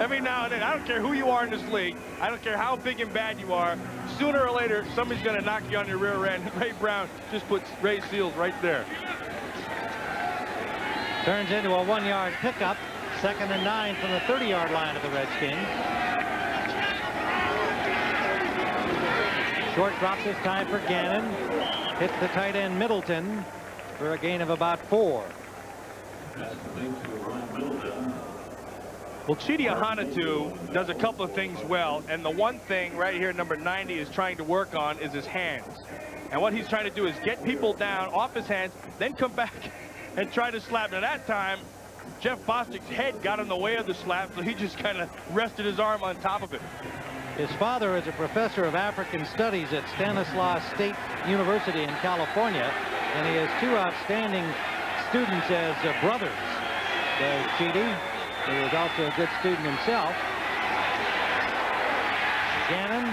S2: Every now and then, I don't care who you are in this league. I don't care how big and bad you are. Sooner or later, somebody's going to knock you on your rear end. Ray Brown just puts Ray Seals right there.
S1: Turns into a 1-yard pickup. 2nd and 9 from the 30-yard line of the Redskins. Short drop this time for Gannon. Hits the tight end Middleton for a gain of about 4.
S2: Well, Chidi Hanatu does a couple of things well, and the one thing right here, number 90, is trying to work on is his hands. And what he's trying to do is get people down off his hands, then come back and try to slap. Now that time, Jeff Bostic's head got in the way of the slap, so he just kind of rested his arm on top of it.
S1: His father is a professor of African studies at Stanislaus State University in California, and he has 2 outstanding students as brothers. Chidi, who was also a good student himself. Gannon,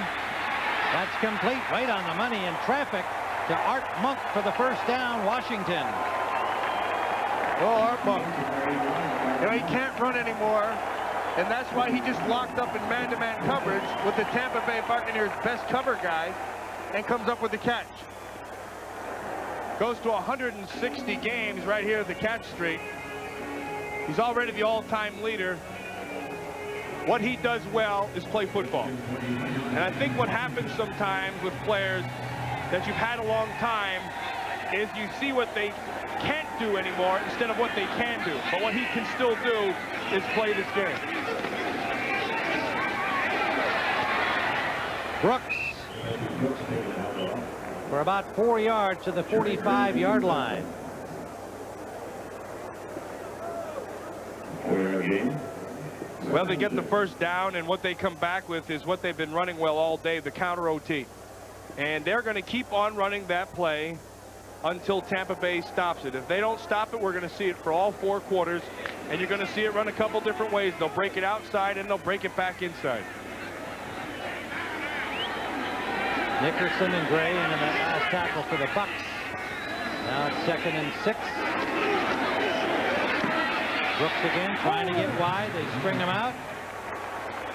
S1: that's complete, right on the money in traffic to Art Monk for the 1st down, Washington.
S5: Oh, Art Monk. You know, he can't run anymore, and that's why he just locked up in man-to-man coverage with the Tampa Bay Buccaneers' best cover guy and comes up with the catch.
S2: Goes to 160 games right here at the catch streak. He's already the all-time leader. What he does well is play football. And I think what happens sometimes with players that you've had a long time is you see what they can't do anymore instead of what they can do. But what he can still do is play this game.
S1: Brooks for about 4 yards to the 45-yard line.
S2: Well, they get the 1st down, and what they come back with is what they've been running well all day, the counter OT. And they're going to keep on running that play until Tampa Bay stops it. If they don't stop it, we're going to see it for all 4 quarters, and you're going to see it run a couple different ways. They'll break it outside, and they'll break it back inside.
S1: Nickerson and Gray in that last tackle for the Bucs. Now it's 2nd and 6. Brooks again trying to get wide. They string him out.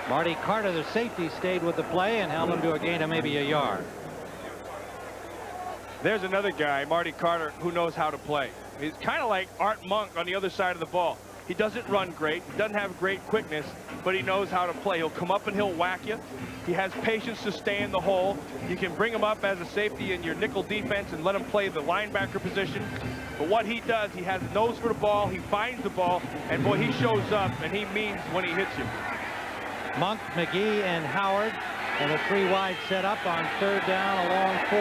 S1: Marty Carter, the safety, stayed with the play and held him to a gain of maybe a yard.
S2: There's another guy, Marty Carter, who knows how to play. He's kind of like Art Monk on the other side of the ball. He doesn't run great, he doesn't have great quickness, but he knows how to play. He'll come up and he'll whack you. He has patience to stay in the hole. You can bring him up as a safety in your nickel defense and let him play the linebacker position. But what he does, he has nose for the ball, he finds the ball, and boy, he shows up and he means when he hits you.
S1: Monk, McGee, and Howard, and a 3-wide setup on 3rd down along 4.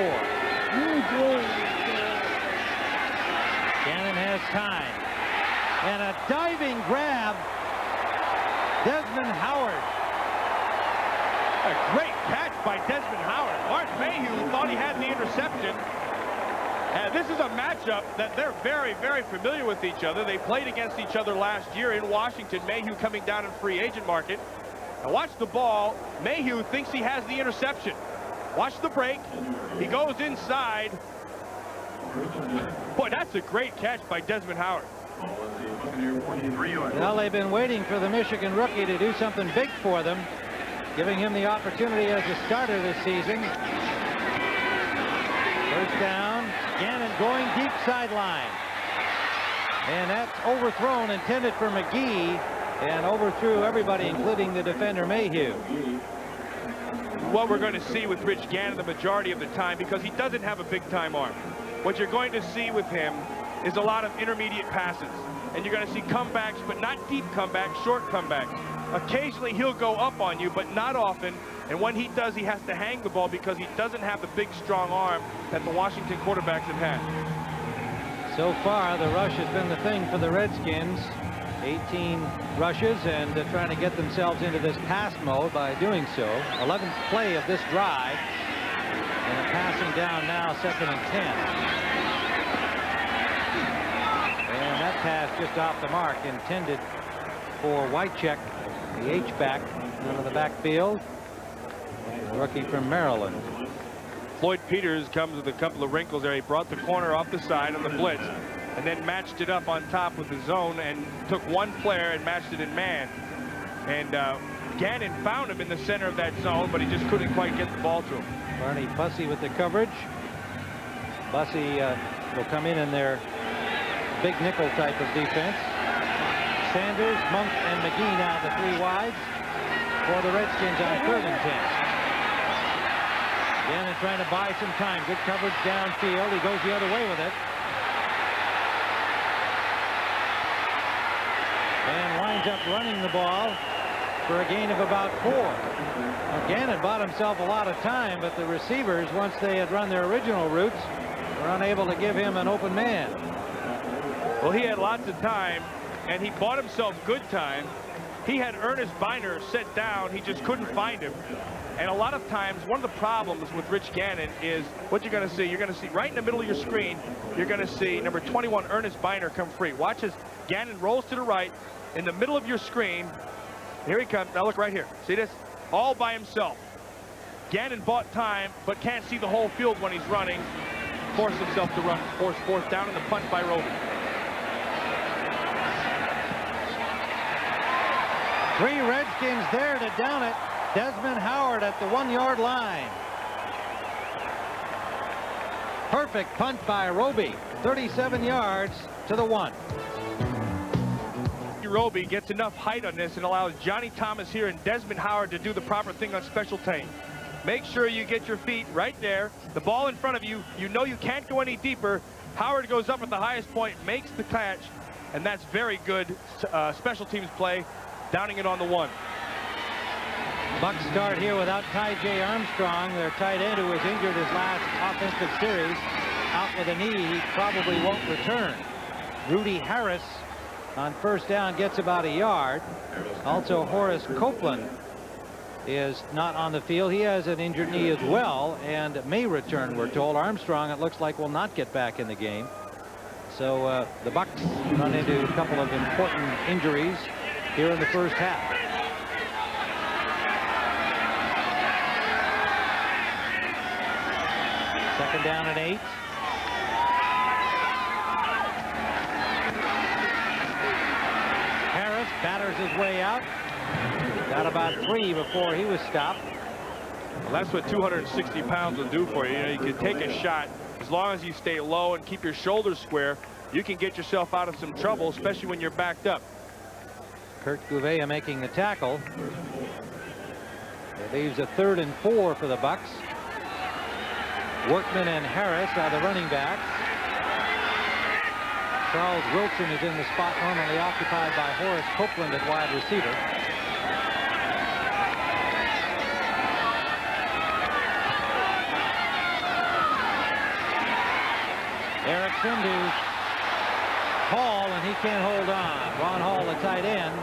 S1: Gannon has time. And a diving grab Desmond Howard.
S2: A great catch by Desmond Howard. Art Mayhew thought he had the interception. And this is a matchup that they're very, very familiar with each other. They played against each other last year in Washington. Mayhew coming down in free agent market. Now watch the ball. Mayhew thinks he has the interception. Watch the break. He goes inside. Boy, that's a great catch by Desmond Howard.
S1: Well, they've been waiting for the Michigan rookie to do something big for them, giving him the opportunity as a starter this season. First down. Gannon going deep sideline. And that's overthrown, intended for McGee, and overthrew everybody, including the defender Mayhew.
S2: What we're going to see with Rich Gannon the majority of the time, because he doesn't have a big-time arm. What you're going to see with him is a lot of intermediate passes. And you're going to see comebacks, but not deep comebacks, short comebacks. Occasionally he'll go up on you, but not often. And when he does, he has to hang the ball because he doesn't have the big, strong arm that the Washington quarterbacks have had.
S1: So far, the rush has been the thing for the Redskins. 18 rushes and trying to get themselves into this pass mode by doing so. 11th play of this drive. And a passing down now, 2nd and 10. And that pass just off the mark, intended for Wycheck, the H-back, out of the backfield. Rookie from Maryland.
S2: Floyd Peters comes with a couple of wrinkles there. He brought the corner off the side on the blitz and then matched it up on top with the zone and took one player and matched it in man. And Gannon found him in the center of that zone, but he just couldn't quite get the ball to him.
S1: Barney Bussey with the coverage. Bussey will come in their big nickel type of defense. Sanders, Monk, and McGee now the 3 wides for the Redskins on 3rd and 10. Gannon trying to buy some time. Good coverage downfield. He goes the other way with it. And winds up running the ball for a gain of about 4. Now, Gannon bought himself a lot of time, but the receivers, once they had run their original routes, were unable to give him an open man.
S2: Well, he had lots of time, and he bought himself good time. He had Ernest Biner set down. He just couldn't find him. And a lot of times, one of the problems with Rich Gannon is what you're going to see. You're going to see right in the middle of your screen, you're going to see number 21, Ernest Biner, come free. Watch as Gannon rolls to the right in the middle of your screen. Here he comes. Now look right here. See this? All by himself. Gannon bought time, but can't see the whole field when he's running. Forced himself to run. Fourth down in the punt by Roby.
S1: 3 Redskins there to down it. Desmond Howard at the 1-yard line. Perfect punt by Roby. 37 yards to the 1.
S2: Roby gets enough height on this and allows Johnny Thomas here and Desmond Howard to do the proper thing on special teams. Make sure you get your feet right there. The ball in front of you. You know you can't go any deeper. Howard goes up at the highest point, makes the catch, and that's very good special teams play, downing it on the 1.
S1: Bucks start here without Ty J. Armstrong, their tight end, who was injured his last offensive series. Out with a knee, he probably won't return. Rudy Harris on first down gets about a yard. Also, Horace Copeland is not on the field. He has an injured knee as well and may return, we're told. Armstrong, it looks like, will not get back in the game. So the Bucks run into a couple of important injuries here in the first half. Second down and 8. Harris batters his way out. Got about 3 before he was stopped.
S2: Well, that's what 260 pounds will do for you. You know, you can take a shot. As long as you stay low and keep your shoulders square, you can get yourself out of some trouble, especially when you're backed up.
S1: Kurt Gouveia making the tackle. It leaves a 3rd and 4 for the Bucks. Workman and Harris are the running backs. Charles Wilson is in the spot normally occupied by Horace Copeland at wide receiver. Erickson to Hall, and he can't hold on. Ron Hall, the tight end.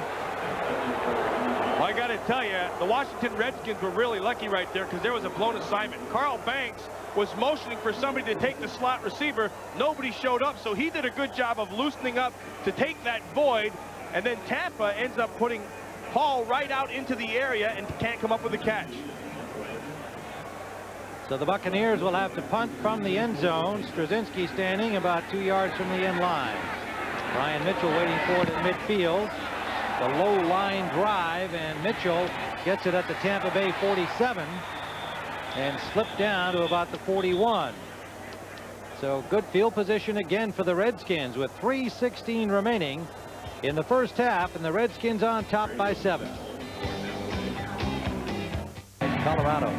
S2: got to tell you, the Washington Redskins were really lucky right there because there was a blown assignment. Carl Banks was motioning for somebody to take the slot receiver. Nobody showed up, so he did a good job of loosening up to take that void. And then Tampa ends up putting Hall right out into the area and can't come up with a catch.
S1: So the Buccaneers will have to punt from the end zone. Straczynski standing about 2 yards from the end line. Ryan Mitchell waiting for it at midfield. The low line drive, and Mitchell gets it at the Tampa Bay 47 and slipped down to about the 41. So good field position again for the Redskins with 3:16 remaining in the first half, and the Redskins on top by 7. Colorado.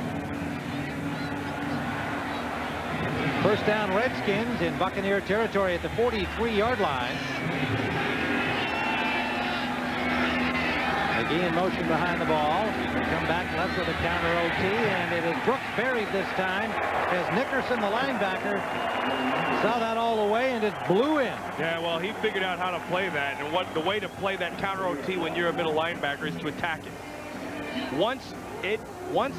S1: First down, Redskins in Buccaneer territory at the 43-yard line. McGee in motion behind the ball. They come back left with a counter OT, and it is Brooks buried this time as Nickerson, the linebacker, saw that all the way and just blew in.
S2: Yeah, well, he figured out how to play that, and the way to play that counter OT when you're a middle linebacker is to attack it. Once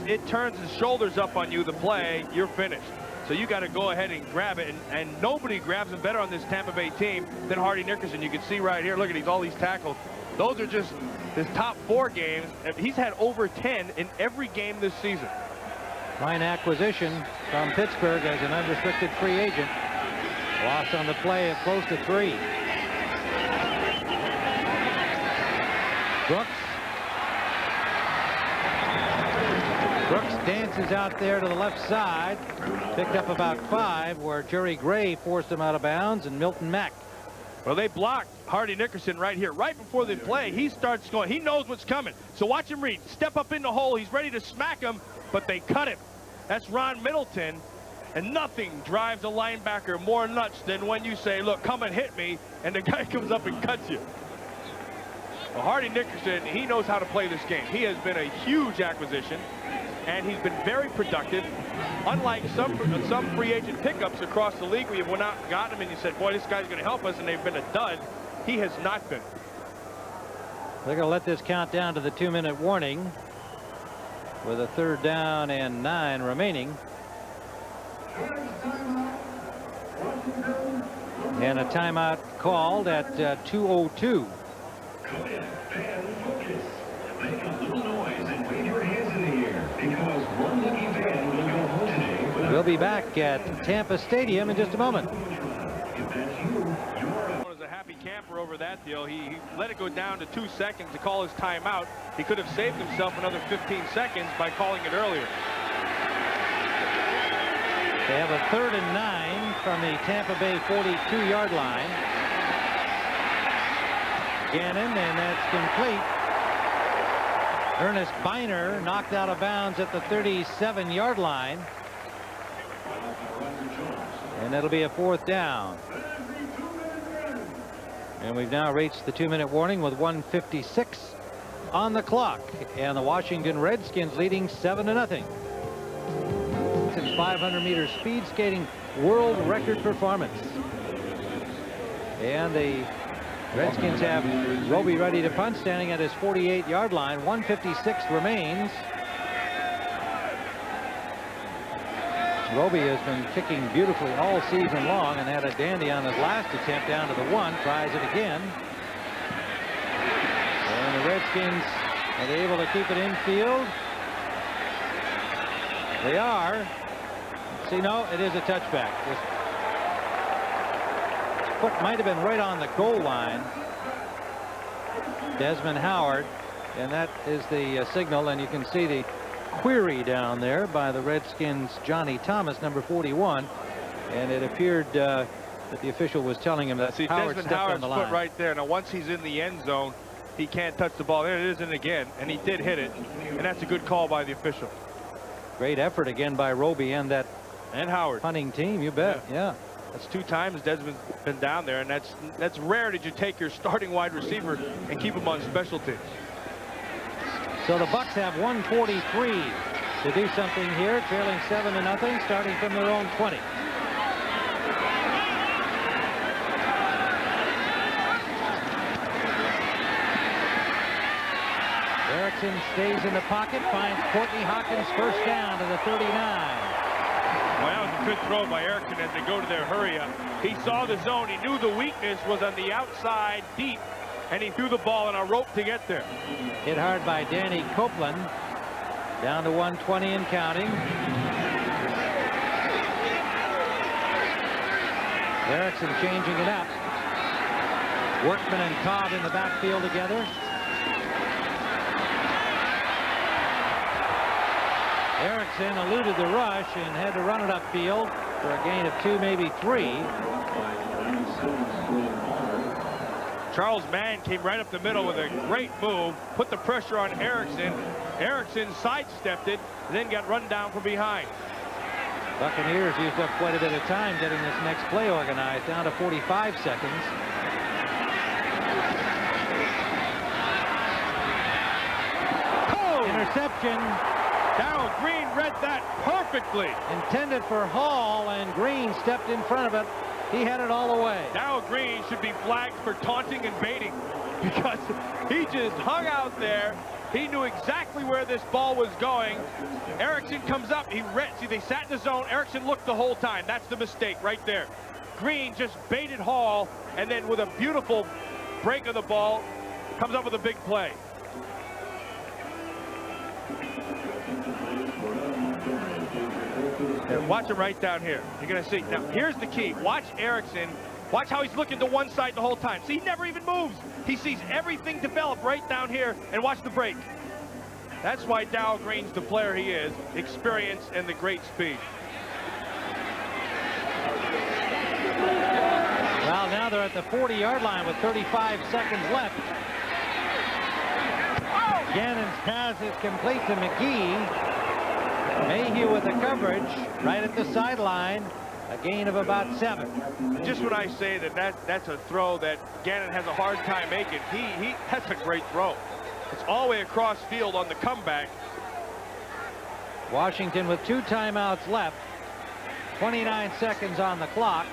S2: it turns its shoulders up on you, the play, you're finished. So you got to go ahead and grab it, and nobody grabs him better on this Tampa Bay team than Hardy Nickerson. You can see right here, look at all these tackles. Those are just his top 4 games. He's had over 10 in every game this season.
S1: Fine acquisition from Pittsburgh as an unrestricted free agent. Loss on the play of close to 3. Brooks dances out there to the left side. Picked up about 5, where Jerry Gray forced him out of bounds, and Milton Mack.
S2: Well, they blocked Hardy Nickerson right here. Right before the play, he starts going. He knows what's coming. So watch him read. Step up in the hole. He's ready to smack him, but they cut him. That's Ron Middleton. And nothing drives a linebacker more nuts than when you say, look, come and hit me, and the guy comes up and cuts you. Well, Hardy Nickerson, he knows how to play this game. He has been a huge acquisition, and he's been very productive. Unlike some free agent pickups across the league where you went out and got him and you said, boy, this guy's going to help us, and they've been a dud, he has not been.
S1: They're going to let this count down to the 2-minute warning with a 3rd down and 9 remaining. And a timeout called at 2:02.
S6: Make a little noise and wave your hands in the air because one lucky fan will go home today.
S1: We'll be back at Tampa Stadium in just a moment.
S2: Was a happy camper over that deal. He let it go down to 2 seconds to call his timeout. He could have saved himself another 15 seconds by calling it earlier.
S1: They have a 3rd and 9 from the Tampa Bay 42-yard line. Gannon, and that's complete. Ernest Biner knocked out of bounds at the 37-yard line. And it'll be a 4th down. And we've now reached the 2-minute warning with 1:56 on the clock. And the Washington Redskins leading 7-0. 500-meter speed skating world record performance. And the Redskins have Roby ready to punt, standing at his 48-yard line. 1:56 remains. Roby has been kicking beautifully all season long and had a dandy on his last attempt down to the 1. Tries it again. And the Redskins are they able to keep it infield? They are. See, no, it is a touchback. His foot might have been right on the goal line. Desmond Howard, and that is the signal, and you can see the query down there by the Redskins' Johnny Thomas, number 41, and it appeared that the official was telling him that Howard
S2: Desmond
S5: stepped
S2: Howard's
S5: on the line.
S2: foot right there. Now, once he's in the end zone, he can't touch the ball. There it is, and again, and he did hit it, and that's a good call by the official.
S1: Great effort again by Roby and that
S2: Howard
S1: punting team, you bet. Yeah.
S2: That's 2 times Desmond's been down there, and that's rare that you take your starting wide receiver and keep him on special teams.
S1: So the Bucs have 1:43 to do something here, trailing 7-0, starting from their own 20. Erickson stays in the pocket, finds Courtney Hawkins first down to the 39.
S2: Well, that was a good throw by Erickson as they go to their hurry up. He saw the zone. He knew the weakness was on the outside deep, and he threw the ball on a rope to get there.
S1: Hit hard by Danny Copeland. Down to 120 and counting. Erickson changing it up. Workman and Cobb in the backfield together. Erickson eluded the rush and had to run it upfield for a gain of 2, maybe 3.
S2: Charles Mann came right up the middle with a great move, put the pressure on Erickson. Erickson sidestepped it, then got run down from behind.
S1: Buccaneers used up quite a bit of time getting this next play organized, down to 45 seconds. Oh! Interception.
S2: Darrell Green read that perfectly.
S1: Intended for Hall, and Green stepped in front of it. He had it all the way.
S2: Darrell Green should be flagged for taunting and baiting because he just hung out there. He knew exactly where this ball was going. Erickson comes up. He read. See, they sat in the zone. Erickson looked the whole time. That's the mistake right there. Green just baited Hall, and then with a beautiful break of the ball, comes up with a big play. And watch him right down here. You're going to see. Now, here's the key. Watch Erickson. Watch how he's looking to one side the whole time. See, he never even moves. He sees everything develop right down here, and watch the break. That's why Darrell Green's the player he is. Experience and the great speed.
S1: Well, now they're at the 40-yard line with 35 seconds left. Gannon's pass is complete to McGee. Mayhew with the coverage right at the sideline. A gain of about 7.
S2: Just when I say that's a throw that Gannon has a hard time making, that's a great throw. It's all the way across field on the comeback.
S1: Washington with 2 timeouts left. 29 seconds on the clock.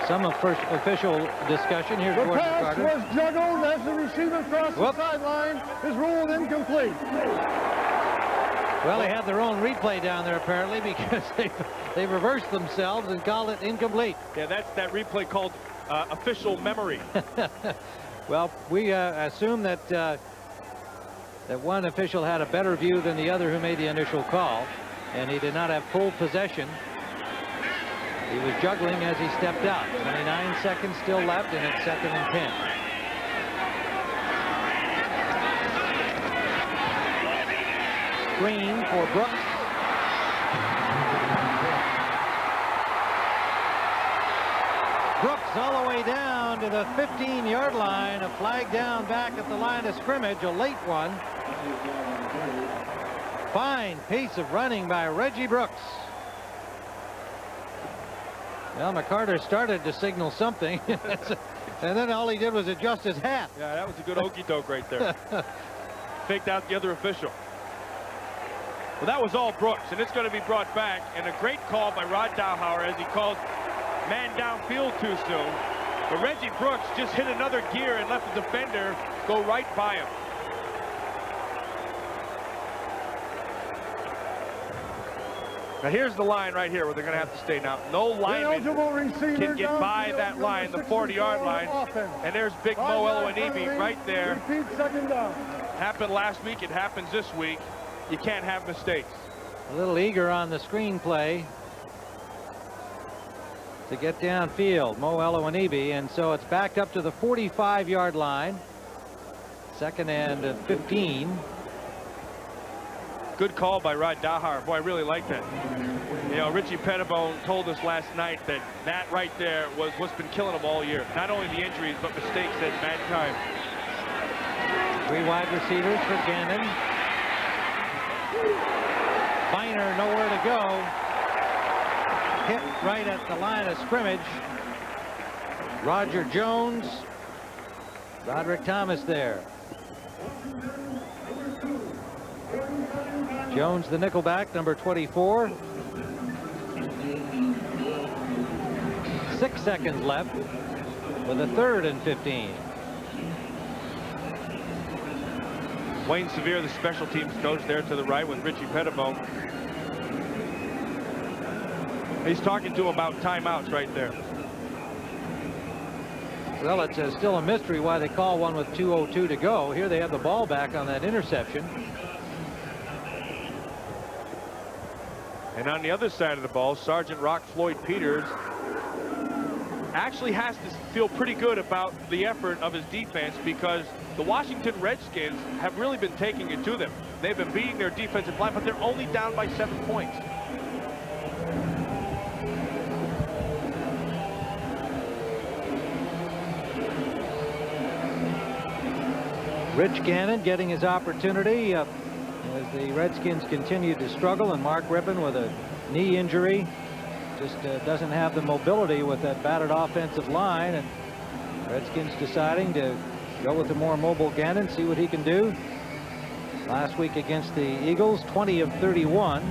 S1: Some of first official discussion. Here's
S3: The
S1: Gordon
S3: pass
S1: Carter.
S3: was juggled as the receiver crossed the sideline. Is ruled incomplete.
S1: Well, they had their own replay down there apparently because they reversed themselves and called it incomplete.
S2: Yeah, that's that replay called official memory.
S1: Well, we assume that that one official had a better view than the other who made the initial call, and he did not have full possession. He was juggling as he stepped out. 29 seconds still left, and it's 2nd and 10. Screen for Brooks. Brooks all the way down to the 15-yard line. A flag down back at the line of scrimmage, a late one. Fine piece of running by Reggie Brooks. Well, McCarter started to signal something, and then all he did was adjust his hat.
S2: Yeah, that was a good okey doke right there. Faked out the other official. Well, that was all Brooks, and it's going to be brought back. And a great call by Rod Dowhauer as he calls man downfield too soon. But Reggie Brooks just hit another gear and let the defender go right by him. Now here's the line right here where they're going to have to stay. Now, no lineman can get by that line, the 40-yard line. And there's big Mo Elwanibi right there.
S3: Repeat, 2nd down.
S2: Happened last week. It happens this week. You can't have mistakes.
S1: A little eager on the screenplay to get downfield, Mo Elwanibi, and so it's back up to the 45-yard line. 2nd and 15.
S2: Good call by Rod Dowhauer. Boy, I really like that. You know, Richie Pettibone told us last night that right there was what's been killing him all year. Not only the injuries, but mistakes at bad time.
S1: 3 wide receivers for Gannon. Finer nowhere to go. Hit right at the line of scrimmage. Roger Jones. Roderick Thomas there. Jones, the nickelback, number 24. 6 seconds left with a 3rd and 15.
S5: Wayne Sevier, the special teams coach, there to the right with Richie Pettibone. He's talking to him about timeouts right there.
S1: Well, it's still a mystery why they call one with 2:02 to go. Here they have the ball back on that interception.
S5: And on the other side of the ball, Sergeant Rock Floyd Peters actually has to feel pretty good about the effort of his defense, because the Washington Redskins have really been taking it to them. They've been beating their defensive line, but they're only down by 7 points.
S1: Rich Gannon getting his opportunity as the Redskins continue to struggle, and Mark Rippon with a knee injury just doesn't have the mobility with that battered offensive line, and Redskins deciding to go with the more mobile Gannon, see what he can do. Last week against the Eagles, 20 of 31.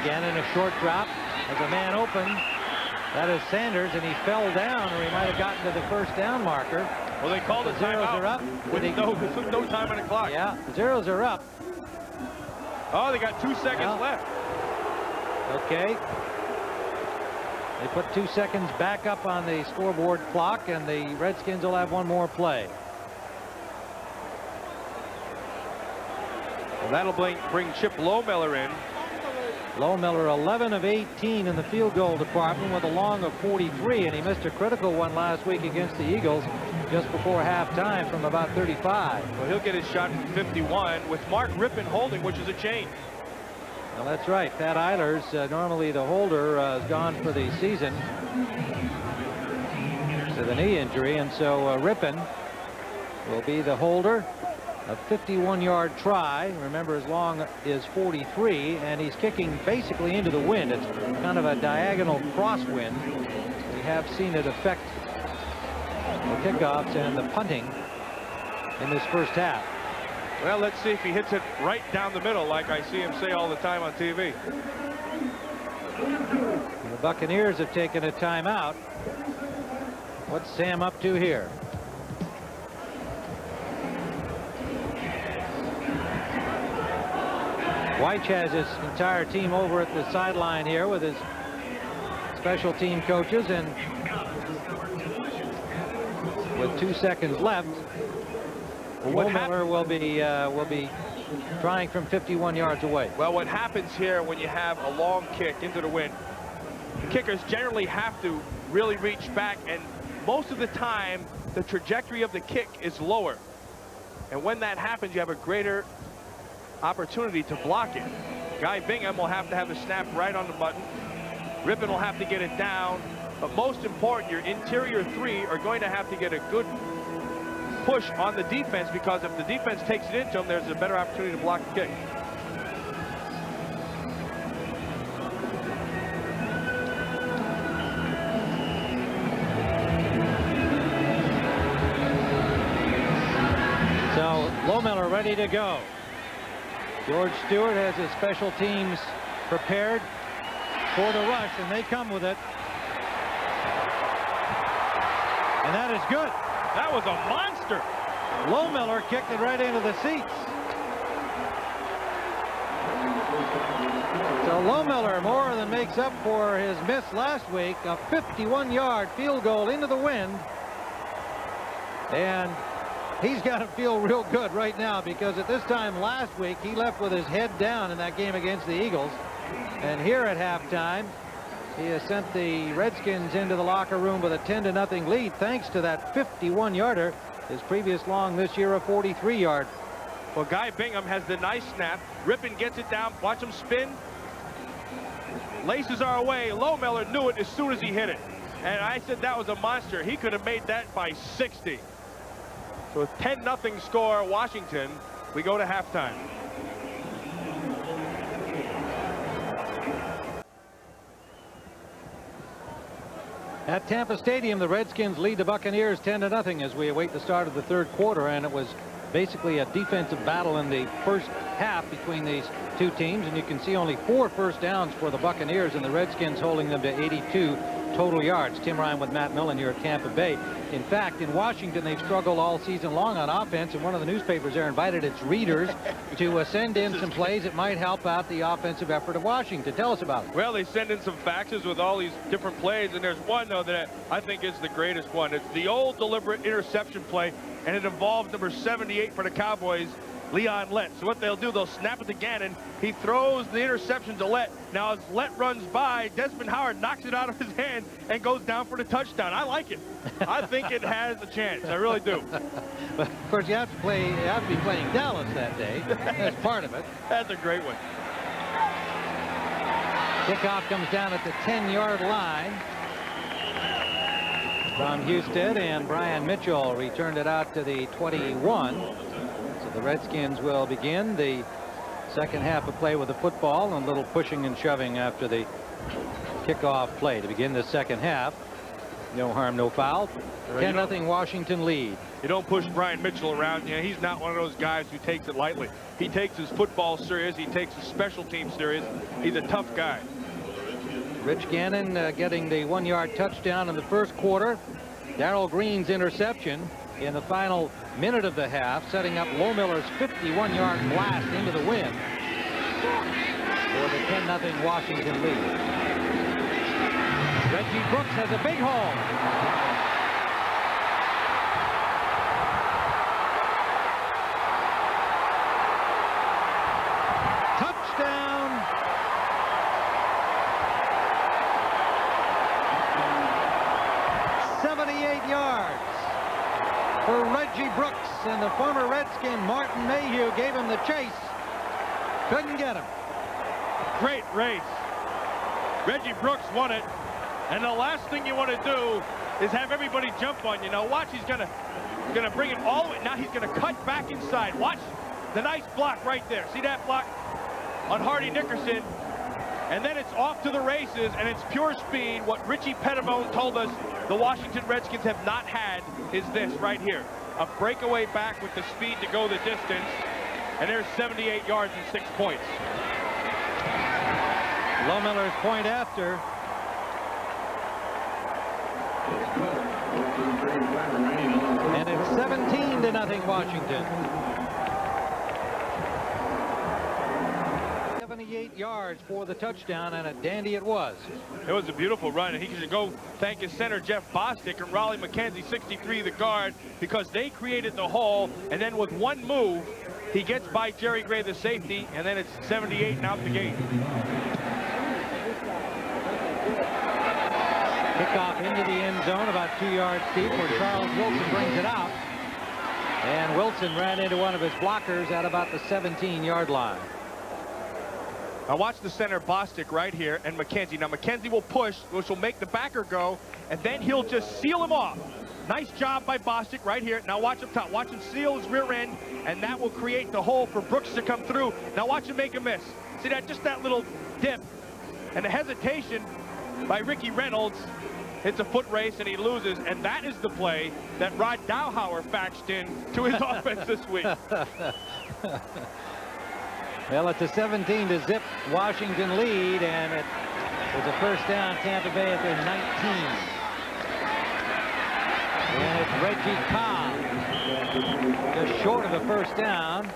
S1: Gannon a short drop as a man open. That is Sanders, and he fell down, or he might have gotten to the first down marker.
S5: Well, they called the
S1: zeros
S5: timeout
S1: are up.
S5: with no time on the clock.
S1: Yeah, the zeros are up.
S5: Oh, they got 2 seconds left.
S1: Okay. They put 2 seconds back up on the scoreboard clock, and the Redskins will have one more play.
S5: Well, that'll bring Chip Lohmiller in.
S1: Lohmiller 11 of 18 in the field goal department with a long of 43, and he missed a critical one last week against the Eagles just before halftime from about 35.
S5: Well, he'll get his shot from 51 with Mark Rippon holding, which is a change.
S1: Well, that's right. Pat Eilers, normally the holder, is gone for the season with a knee injury, and so Rippon will be the holder. A 51-yard try. Remember, his long is 43, and he's kicking basically into the wind. It's kind of a diagonal crosswind. We have seen it affect the kickoffs and the punting in this first half.
S5: Well, let's see if he hits it right down the middle, like I see him say all the time on TV.
S1: The Buccaneers have taken a timeout. What's Sam up to here? White has his entire team over at the sideline here with his special team coaches, and with 2 seconds left, Miller will be trying from 51 yards away.
S5: Well, what happens here when you have a long kick into the wind, the kickers generally have to really reach back, and most of the time the trajectory of the kick is lower, and when that happens you have a greater opportunity to block it. Guy Bingham will have to have the snap right on the button. Rippon will have to get it down, but most important, your interior three are going to have to get a good push on the defense, because if the defense takes it into them, there's a better opportunity to block the kick.
S1: So Lohmiller ready to go. George Stewart has his special teams prepared for the rush, and they come with it. And that is good.
S5: That was a monster.
S1: Lohmiller kicked it right into the seats. So Lohmiller more than makes up for his miss last week. A 51-yard field goal into the wind. And he's got to feel real good right now, because at this time last week he left with his head down in that game against the Eagles, and here at halftime he has sent the Redskins into the locker room with a 10-0 lead thanks to that 51-yarder. His previous long this year, a 43-yard.
S5: Well, Guy Bingham has the nice snap. Rippon gets it down. Watch him spin. Laces are away. Lohmiller knew it as soon as he hit it, and I said that was a monster. He could have made that by 60. So a 10-0 score, Washington. We go to halftime.
S1: At Tampa Stadium, the Redskins lead the Buccaneers 10-0 as we await the start of the third quarter, and it was basically a defensive battle in the first half between these two teams, and you can see only 4 first downs for the Buccaneers and the Redskins holding them to 82 total yards. Tim Ryan with Matt Millen here at Tampa Bay. In fact, in Washington, they've struggled all season long on offense, and one of the newspapers there invited its readers to send in some plays that might help out the offensive effort of Washington. Tell us about it.
S5: Well, they send in some faxes with all these different plays, and there's one, though, that I think is the greatest one. It's the old deliberate interception play, and it involves number 78 for the Cowboys, Leon Lett. So what they'll do, they'll snap it to Gannon. He throws the interception to Lett. Now as Lett runs by, Desmond Howard knocks it out of his hand and goes down for the touchdown. I like it. I think it has a chance. I really do.
S1: But of course, you have to be playing Dallas that day. That's part of it.
S5: That's a great one.
S1: Kickoff comes down at the 10-yard line from Houston, and Brian Mitchell returned it out to the 21. So the Redskins will begin the second half of play with the football and a little pushing and shoving after the kickoff play to begin the second half. No harm, no foul. 10-0 Washington lead.
S5: You don't push Brian Mitchell around. You know, he's not one of those guys who takes it lightly. He takes his football serious. He takes his special team serious. He's a tough guy.
S1: Rich Gannon getting the 1-yard touchdown in the first quarter. Darrell Green's interception in the final minute of the half, setting up Lohmiller's 51-yard blast into the wind for the 10-0 Washington lead. Reggie Brooks has a big hole. Touchdown. Yards for Reggie Brooks, and the former Redskin Martin Mayhew gave him the chase. Couldn't get him.
S5: Great race. Reggie Brooks won it, and the last thing you want to do is have everybody jump on you. Now watch, he's gonna bring it all the way. Now he's gonna cut back inside. Watch the nice block right there. See that block on Hardy Nickerson? And then it's off to the races, and it's pure speed. What Richie Pettibone told us the Washington Redskins have not had is this right here. A breakaway back with the speed to go the distance. And there's 78 yards and 6 points.
S1: Lohmiller's point after. And it's 17-0 Washington. 78 yards for the touchdown, and a dandy it was.
S5: It was a beautiful run, and he should go thank his center, Jeff Bostic, and Raleigh McKenzie, 63, the guard, because they created the hole, and then with one move, he gets by Jerry Gray, the safety, and then it's 78 and out the gate.
S1: Kickoff into the end zone, about 2 yards deep, where Charles Wilson brings it out. And Wilson ran into one of his blockers at about the 17-yard line.
S5: Now watch the center, Bostic, right here, and McKenzie. Now McKenzie will push, which will make the backer go, and then he'll just seal him off. Nice job by Bostic right here. Now watch him top. Watch him seal his rear end, and that will create the hole for Brooks to come through. Now watch him make a miss. See that? Just that little dip. And the hesitation by Ricky Reynolds. It's a foot race, and he loses. And that is the play that Rod Dowhauer faxed in to his offense this week.
S1: Well, it's a 17-0 Washington lead, and it was a first down, Tampa Bay at their 19. And it's Reggie Cobb, just short of the first down.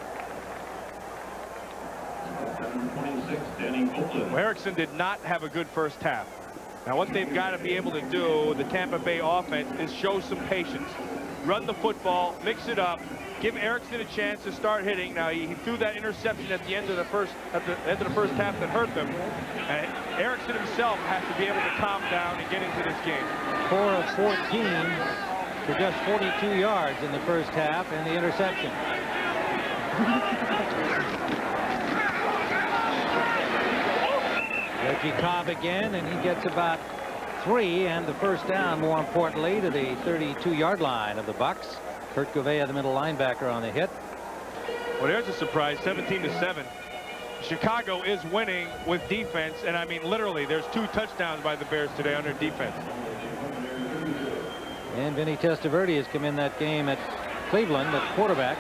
S5: Erickson did not have a good first half. Now what they've got to be able to do, the Tampa Bay offense, is show some patience. Run the football, mix it up, give Erickson a chance to start hitting. Now he threw that interception at the end of the first half that hurt them. And Erickson himself has to be able to calm down and get into this game.
S1: 4 of 14 for just 42 yards in the first half, and the interception. Reggie Cobb again, and he gets about 3, and the first down, more importantly, to the 32-yard line of the Bucs. Kurt Gouveia, the middle linebacker, on the hit.
S5: Well, there's a surprise, 17-7. Chicago is winning with defense, and I mean literally, there's 2 touchdowns by the Bears today under defense.
S1: And Vinny Testaverde has come in that game at Cleveland at quarterback.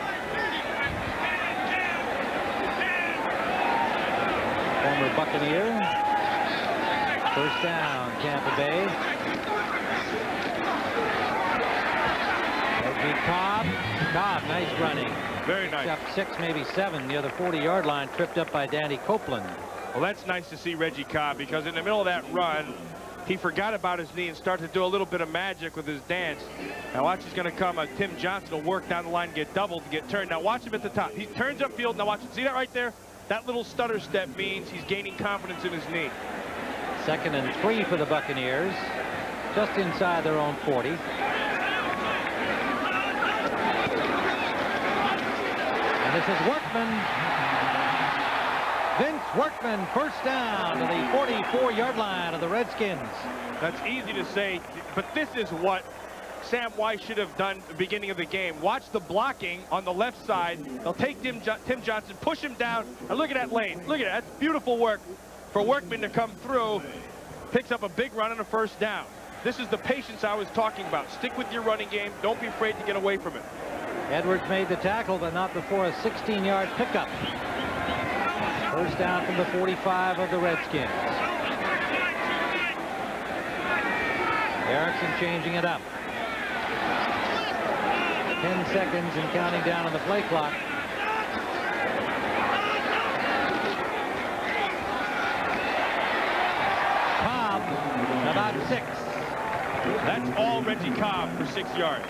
S1: Former Buccaneer. First down, Tampa Bay. Reggie Cobb. Cobb, nice running.
S2: Very nice.
S1: Up 6, maybe 7 near the 40-yard line, tripped up by Danny Copeland.
S2: Well, that's nice to see Reggie Cobb, because in the middle of that run, he forgot about his knee and started to do a little bit of magic with his dance. Now watch, he's going to come. Tim Johnson will work down the line, get doubled, get turned. Now watch him at the top. He turns upfield. Now watch him. See that right there? That little stutter step means he's gaining confidence in his knee.
S1: 2nd and 3 for the Buccaneers, just inside their own 40. And this is Workman. Vince Workman, first down to the 44-yard line of the Redskins.
S2: That's easy to say, but this is what Sam Weiss should have done at the beginning of the game. Watch the blocking on the left side. They'll take Tim Johnson, push him down, and look at that lane. Look at that. That's beautiful work for Workman to come through. Picks up a big run and a first down. This is the patience I was talking about. Stick with your running game. Don't be afraid to get away from it.
S1: Edwards made the tackle, but not before a 16-yard pickup. First down from the 45 of the Redskins. Erickson changing it up. 10 seconds and counting down on the play clock. Cobb, about 6.
S2: That's all Reggie Cobb for 6 yards.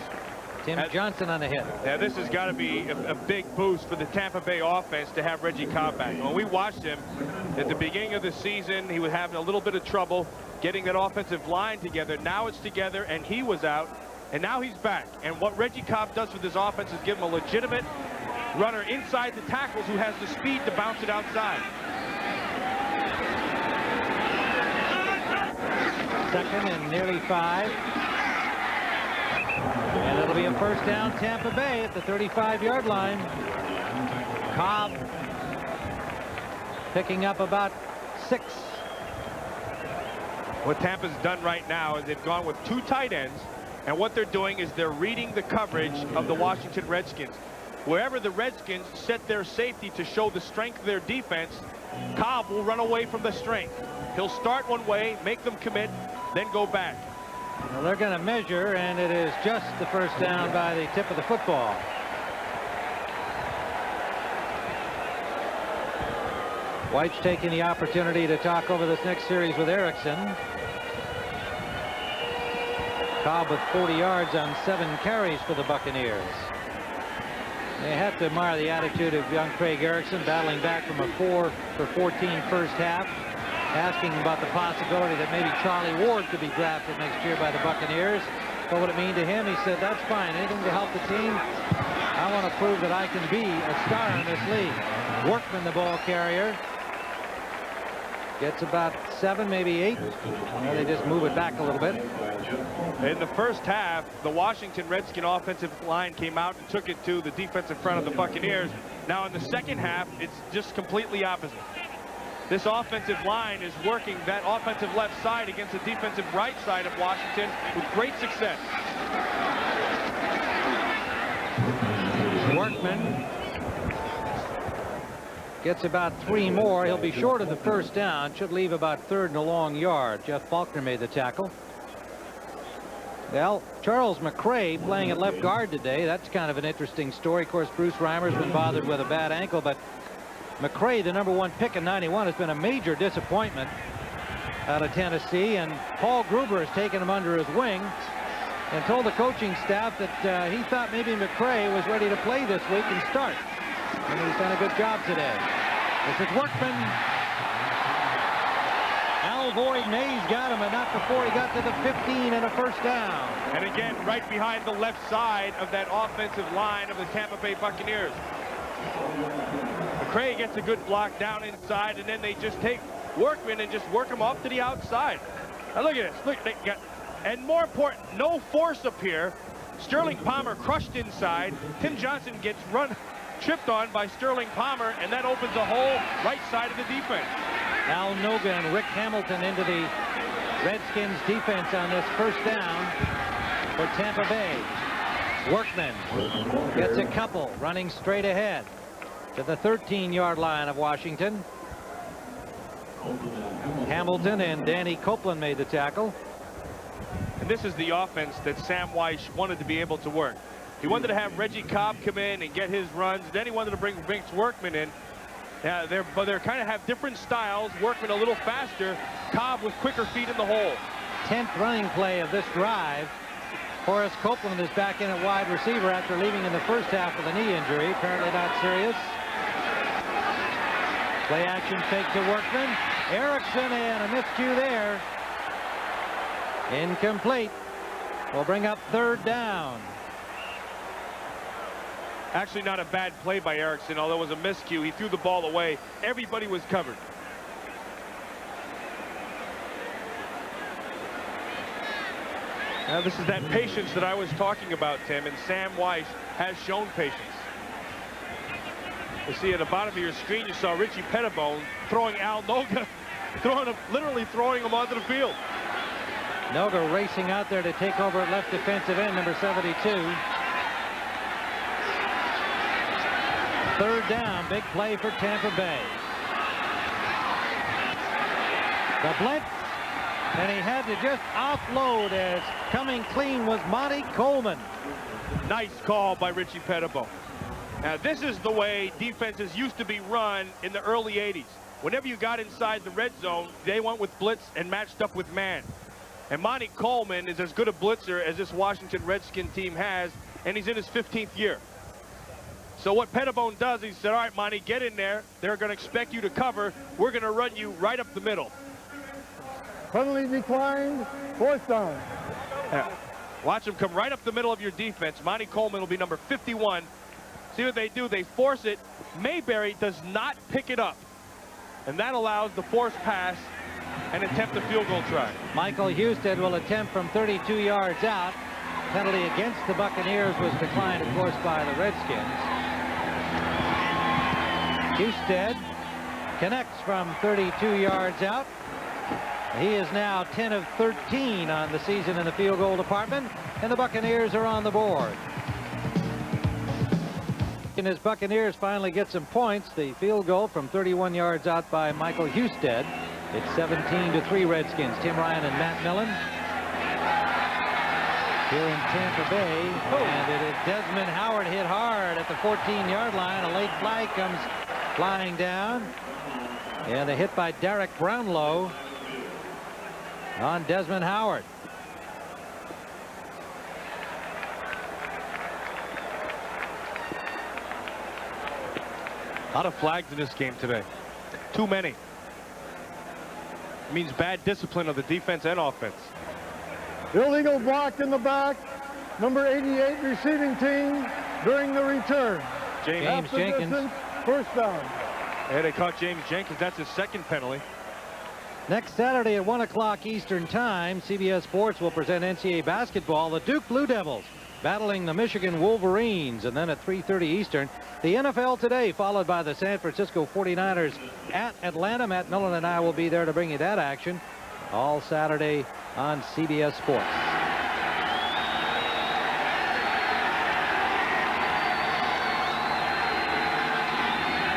S1: Tim Johnson on the hit.
S2: Yeah, this has got to be a big boost for the Tampa Bay offense to have Reggie Cobb back. When we watched him at the beginning of the season, he was having a little bit of trouble getting that offensive line together. Now it's together, and he was out, and now he's back. And what Reggie Cobb does with his offense is give him a legitimate runner inside the tackles who has the speed to bounce it outside.
S1: 2nd and nearly 5. And it'll be a first down, Tampa Bay at the 35-yard line. Cobb picking up about 6.
S2: What Tampa's done right now is they've gone with 2 tight ends, and what they're doing is they're reading the coverage of the Washington Redskins. Wherever the Redskins set their safety to show the strength of their defense, Cobb will run away from the strength. He'll start one way, make them commit, then go back.
S1: Well, they're going to measure, and it is just the first down by the tip of the football. White's taking the opportunity to talk over this next series with Erickson. Cobb with 40 yards on 7 carries for the Buccaneers. They have to admire the attitude of young Craig Erickson, battling back from a 4-for-14 first half. Asking about the possibility that maybe Charlie Ward could be drafted next year by the Buccaneers. What would it mean to him? He said, that's fine. Anything to help the team. I want to prove that I can be a star in this league. Workman, the ball carrier. Gets about 7, maybe 8. Well, they just move it back a little bit.
S2: In the first half, the Washington Redskin offensive line came out and took it to the defensive front of the Buccaneers. Now in the second half, it's just completely opposite. This offensive line is working that offensive left side against the defensive right side of Washington with great success.
S1: Workman gets about 3 more. He'll be short of the first down. Should leave about 3rd and a long yard. Jeff Faulkner made the tackle. Well, Charles McCray playing at left guard today. That's kind of an interesting story. Of course, Bruce Reimer's been bothered with a bad ankle, but McCray, the #1 pick in '91, has been a major disappointment out of Tennessee, and Paul Gruber has taken him under his wing and told the coaching staff that he thought maybe McCray was ready to play this week and start. And he's done a good job today. This is Workman. Alvoid Mays got him, but not before he got to the 15 and a first down.
S2: And again, right behind the left side of that offensive line of the Tampa Bay Buccaneers. McCray gets a good block down inside, and then they just take Workman and just work him off to the outside. Now look at this. Look, they got, and more important, no force up here. Sterling Palmer crushed inside. Tim Johnson gets tripped on by Sterling Palmer, and that opens a hole right side of the defense.
S1: Al Noga and Rick Hamilton into the Redskins defense on this first down. for Tampa Bay. Workman gets a couple, running straight ahead to the 13-yard line of Washington. Hamilton and Danny Copeland made the tackle.
S5: And this is the offense that Sam Weish wanted to be able to work. He wanted to have Reggie Cobb come in and get his runs. Then he wanted to bring Vince Workman in. But they're kind of have different styles. Workman a little faster. Cobb with quicker feet in the hole.
S1: 10th running play of this drive. Horace Copeland is back in at wide receiver after leaving in the first half with a knee injury. Apparently not serious. Play action fake to Workman. Erickson and a miscue there. Incomplete. Will bring up 3rd down.
S5: Actually not a bad play by Erickson, although it was a miscue. He threw the ball away. Everybody was covered. Now this is that patience that I was talking about, Tim, and Sam Weish has shown patience. You see at the bottom of your screen, you saw Richie Pettibone throwing Al Noga, literally throwing him onto the field.
S1: Noga racing out there to take over at left defensive end, number 72. 3rd down, big play for Tampa Bay. The blitz, and he had to just offload as coming clean was Monty Coleman.
S5: Nice call by Richie Pettibone. Now this is the way defenses used to be run in the early 80s. Whenever you got inside the red zone, they went with blitz and matched up with man. And Monty Coleman is as good a blitzer as this Washington Redskin team has, and he's in his 15th year. So what Pettibone does, he said, all right, Monty, get in there. They're going to expect you to cover. We're going to run you right up the middle.
S3: Penalty declined. 4th down.
S5: Yeah. Watch him come right up the middle of your defense. Monty Coleman will be number 51. See what they do. They force it. Mayberry does not pick it up. And that allows the forced pass and attempt a field goal try.
S1: Michael Husted will attempt from 32 yards out. Penalty against the Buccaneers was declined, of course, by the Redskins. Husted connects from 32 yards out. He is now 10 of 13 on the season in the field goal department, and the Buccaneers are on the board. And as Buccaneers finally get some points, the field goal from 31 yards out by Michael Husted. It's 17-3 Redskins. Tim Ryan and Matt Millen here in Tampa Bay. And it is Desmond Howard hit hard at the 14-yard line. A late flag comes flying down. And a hit by Derek Brownlow on Desmond Howard.
S5: A lot of flags in this game today. Too many. It means bad discipline of the defense and offense.
S3: Illegal block in the back. Number 88 receiving team during the return.
S1: James Jenkins.
S3: Distance, 1st down.
S5: Yeah, they caught James Jenkins. That's his 2nd penalty.
S1: Next Saturday at 1 o'clock Eastern Time, CBS Sports will present NCAA basketball. The Duke Blue Devils battling the Michigan Wolverines. And then at 3:30 Eastern, the NFL Today, followed by the San Francisco 49ers at Atlanta. Matt Millen and I will be there to bring you that action all Saturday on CBS Sports.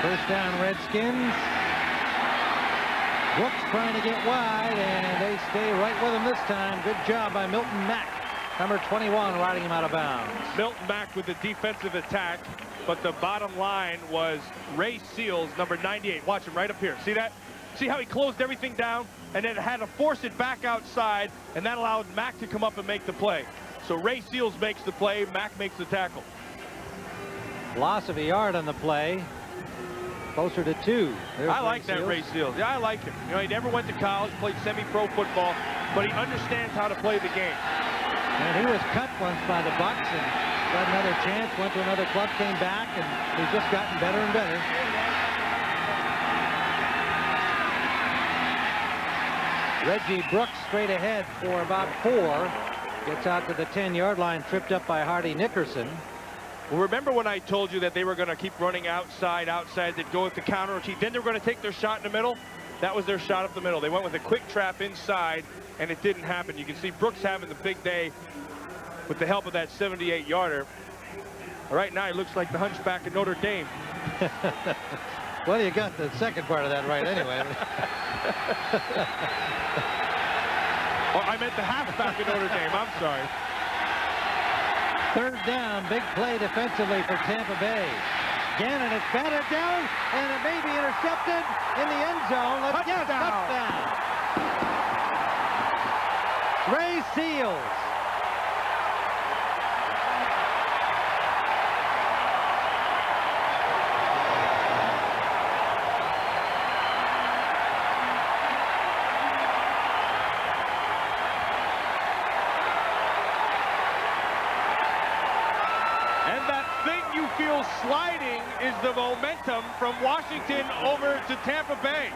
S1: First down, Redskins. Brooks trying to get wide, and they stay right with him this time. Good job by Milton Mack, number 21, riding him out of bounds.
S5: Milton Mack with the defensive attack, but the bottom line was Ray Seals, number 98. Watch him right up here. See that? See how he closed everything down and then had to force it back outside, and that allowed Mack to come up and make the play. So Ray Seals makes the play, Mack makes the tackle.
S1: Loss of a yard on the play. Closer to 2.
S5: I like that Ray Seals. Yeah, I like him. You know, he never went to college, played semi-pro football, but he understands how to play the game.
S1: And he was cut once by the Bucs and got another chance, went to another club, came back, and he's just gotten better and better. Reggie Brooks straight ahead for about 4. Gets out to the 10-yard line, tripped up by Hardy Nickerson.
S5: Well, remember when I told you that they were going to keep running outside, they'd go with the counter routine, then they were going to take their shot in the middle? That was their shot up the middle. They went with a quick trap inside, and it didn't happen. You can see Brooks having the big day.
S2: with the help of that 78-yarder. Right now, he looks like the hunchback of Notre Dame.
S1: Well, you got the second part of that right anyway.
S2: Oh, I meant the halfback of Notre Dame. I'm sorry.
S1: Third down, big play defensively for Tampa Bay. Gannon is batted down, and it may be intercepted in the end zone. Touchdown. Ray Seals.
S2: Sliding is the momentum from Washington over to Tampa Bay.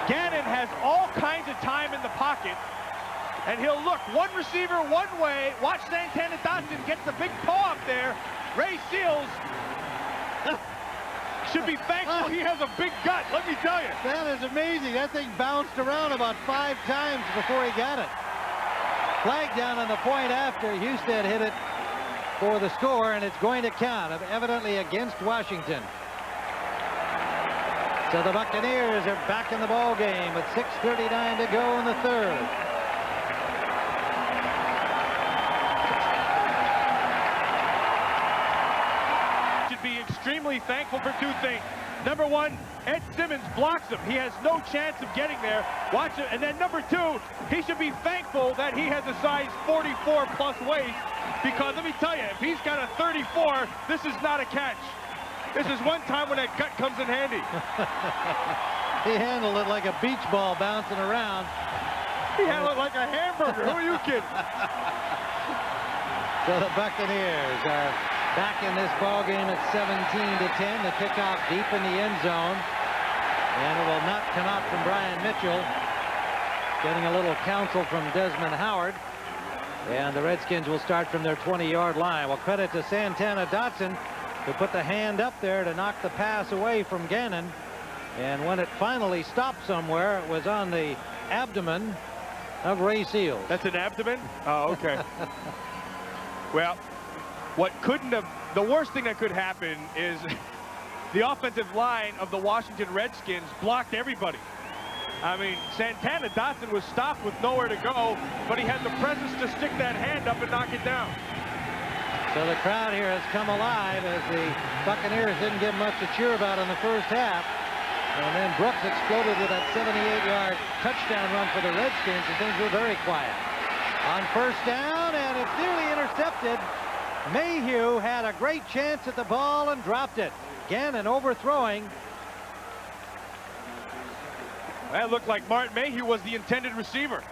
S2: Gannon has all kinds of time in the pocket, and he'll look one receiver one way. Watch Santana Dotson gets the big paw up there. Ray Seals should be thankful he has a big gut, let me tell you.
S1: That is amazing. That thing bounced around about 5 times before he got it. Flag down on the point after. Houston hit it for the score, and it's going to count, evidently against Washington. So the Buccaneers are back in the ball game with 6:39 to go in the third.
S2: Should be extremely thankful for 2 things. Number 1, Ed Simmons blocks him. He has no chance of getting there. Watch it. And then number 2, he should be thankful that he has a size 44 plus waist. Because let me tell you, if he's got a 34, this is not a catch. This is one time when that gut comes in handy.
S1: He handled it like a beach ball bouncing around.
S2: He handled it like a hamburger. Who are you kidding?
S1: So the Buccaneers are back in this ball game at 17-10. The kickoff deep in the end zone. And it will not come out from Brian Mitchell. Getting a little counsel from Desmond Howard. And the Redskins will start from their 20-yard line. Well, credit to Santana Dotson, who put the hand up there to knock the pass away from Gannon. And when it finally stopped somewhere, it was on the abdomen of Ray Seals.
S2: That's an abdomen? Oh, okay. Well, the worst thing that could happen is the offensive line of the Washington Redskins blocked everybody. I mean, Santana Dotson was stopped with nowhere to go, but he had the presence to stick that hand up and knock it down.
S1: So the crowd here has come alive as the Buccaneers didn't get much to cheer about in the first half. And then Brooks exploded with that 78-yard touchdown run for the Redskins, and things were very quiet. On first down, and it's nearly intercepted. Mayhew had a great chance at the ball and dropped it. Gannon overthrowing.
S2: That looked like Martin Mayhew was the intended receiver.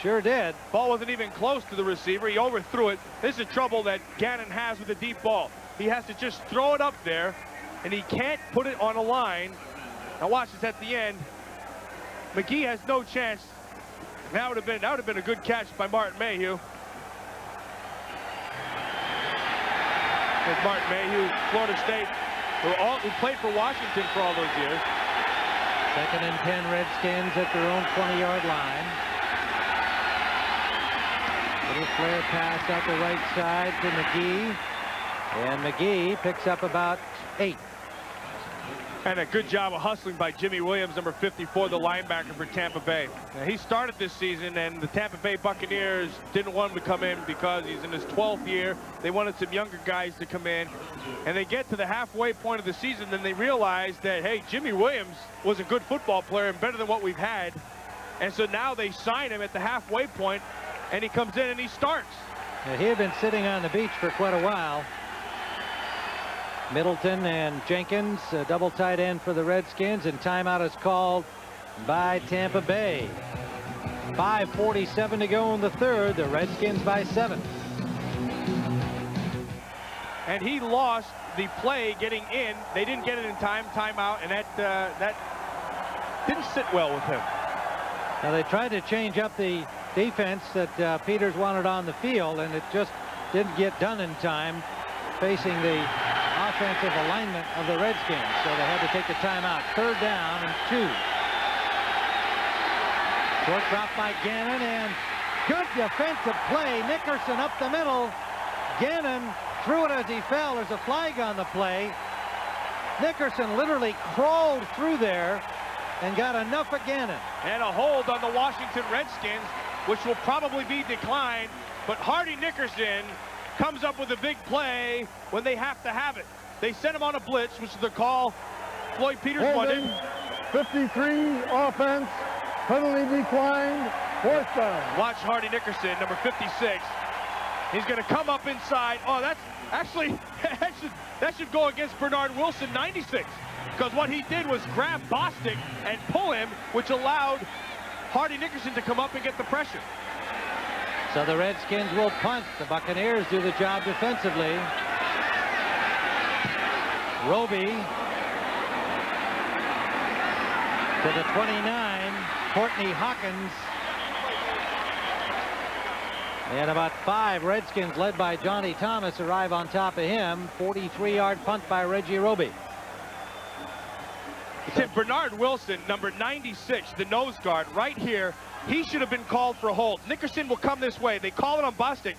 S1: Sure did.
S2: Ball wasn't even close to the receiver. He overthrew it. This is the trouble that Gannon has with the deep ball. He has to just throw it up there, and he can't put it on a line. Now watch this at the end. McGee has no chance. That would have been a good catch by Martin Mayhew. There's Martin Mayhew, Florida State, who played for Washington for all those years.
S1: 2nd and 10 Redskins at their own 20-yard line. Little flare pass out the right side to McGee. And McGee picks up about 8.
S2: And a good job of hustling by Jimmy Williams, number 54, the linebacker for Tampa Bay. Now, he started this season, and the Tampa Bay Buccaneers didn't want him to come in because he's in his 12th year. They wanted some younger guys to come in. And they get to the halfway point of the season, and they realize that, hey, Jimmy Williams was a good football player and better than what we've had. And so now they sign him at the halfway point, and he comes in and he starts.
S1: Now, he had been sitting on the beach for quite a while. Middleton and Jenkins, a double tight end for the Redskins, and timeout is called by Tampa Bay. 5:47 to go in the third. The Redskins by 7.
S2: And he lost the play getting in. They didn't get it in time, timeout, and that didn't sit well with him.
S1: Now they tried to change up the defense that Peters wanted on the field, and it just didn't get done in time, facing the offensive alignment of the Redskins. So they had to take the timeout. 3rd down and 2. Short drop by Gannon, and Good defensive play. Nickerson up the middle. Gannon threw it as he fell. There's a flag on the play. Nickerson literally crawled through there and got enough of Gannon.
S5: And a hold on the Washington Redskins, which will probably be declined. But Hardy Nickerson comes up with a big play when they have to have it. They sent him on a blitz, which is the call Floyd Peters wanted.
S3: 53 offense, penalty declined, 4th down.
S5: Watch Hardy Nickerson, number 56. He's going to come up inside. Oh, that's actually, that should go against Bernard Wilson, 96. Because what he did was grab Bostic and pull him, which allowed Hardy Nickerson to come up and get the pressure.
S1: So the Redskins will punt. The Buccaneers do the job defensively. Roby to the 29, Courtney Hawkins. And about 5 Redskins, led by Johnny Thomas, arrive on top of him. 43-yard punt by Reggie Roby.
S5: Bernard Wilson, number 96, the nose guard, right here. He should have been called for a hold. Nickerson will come this way. They call it on Bostic.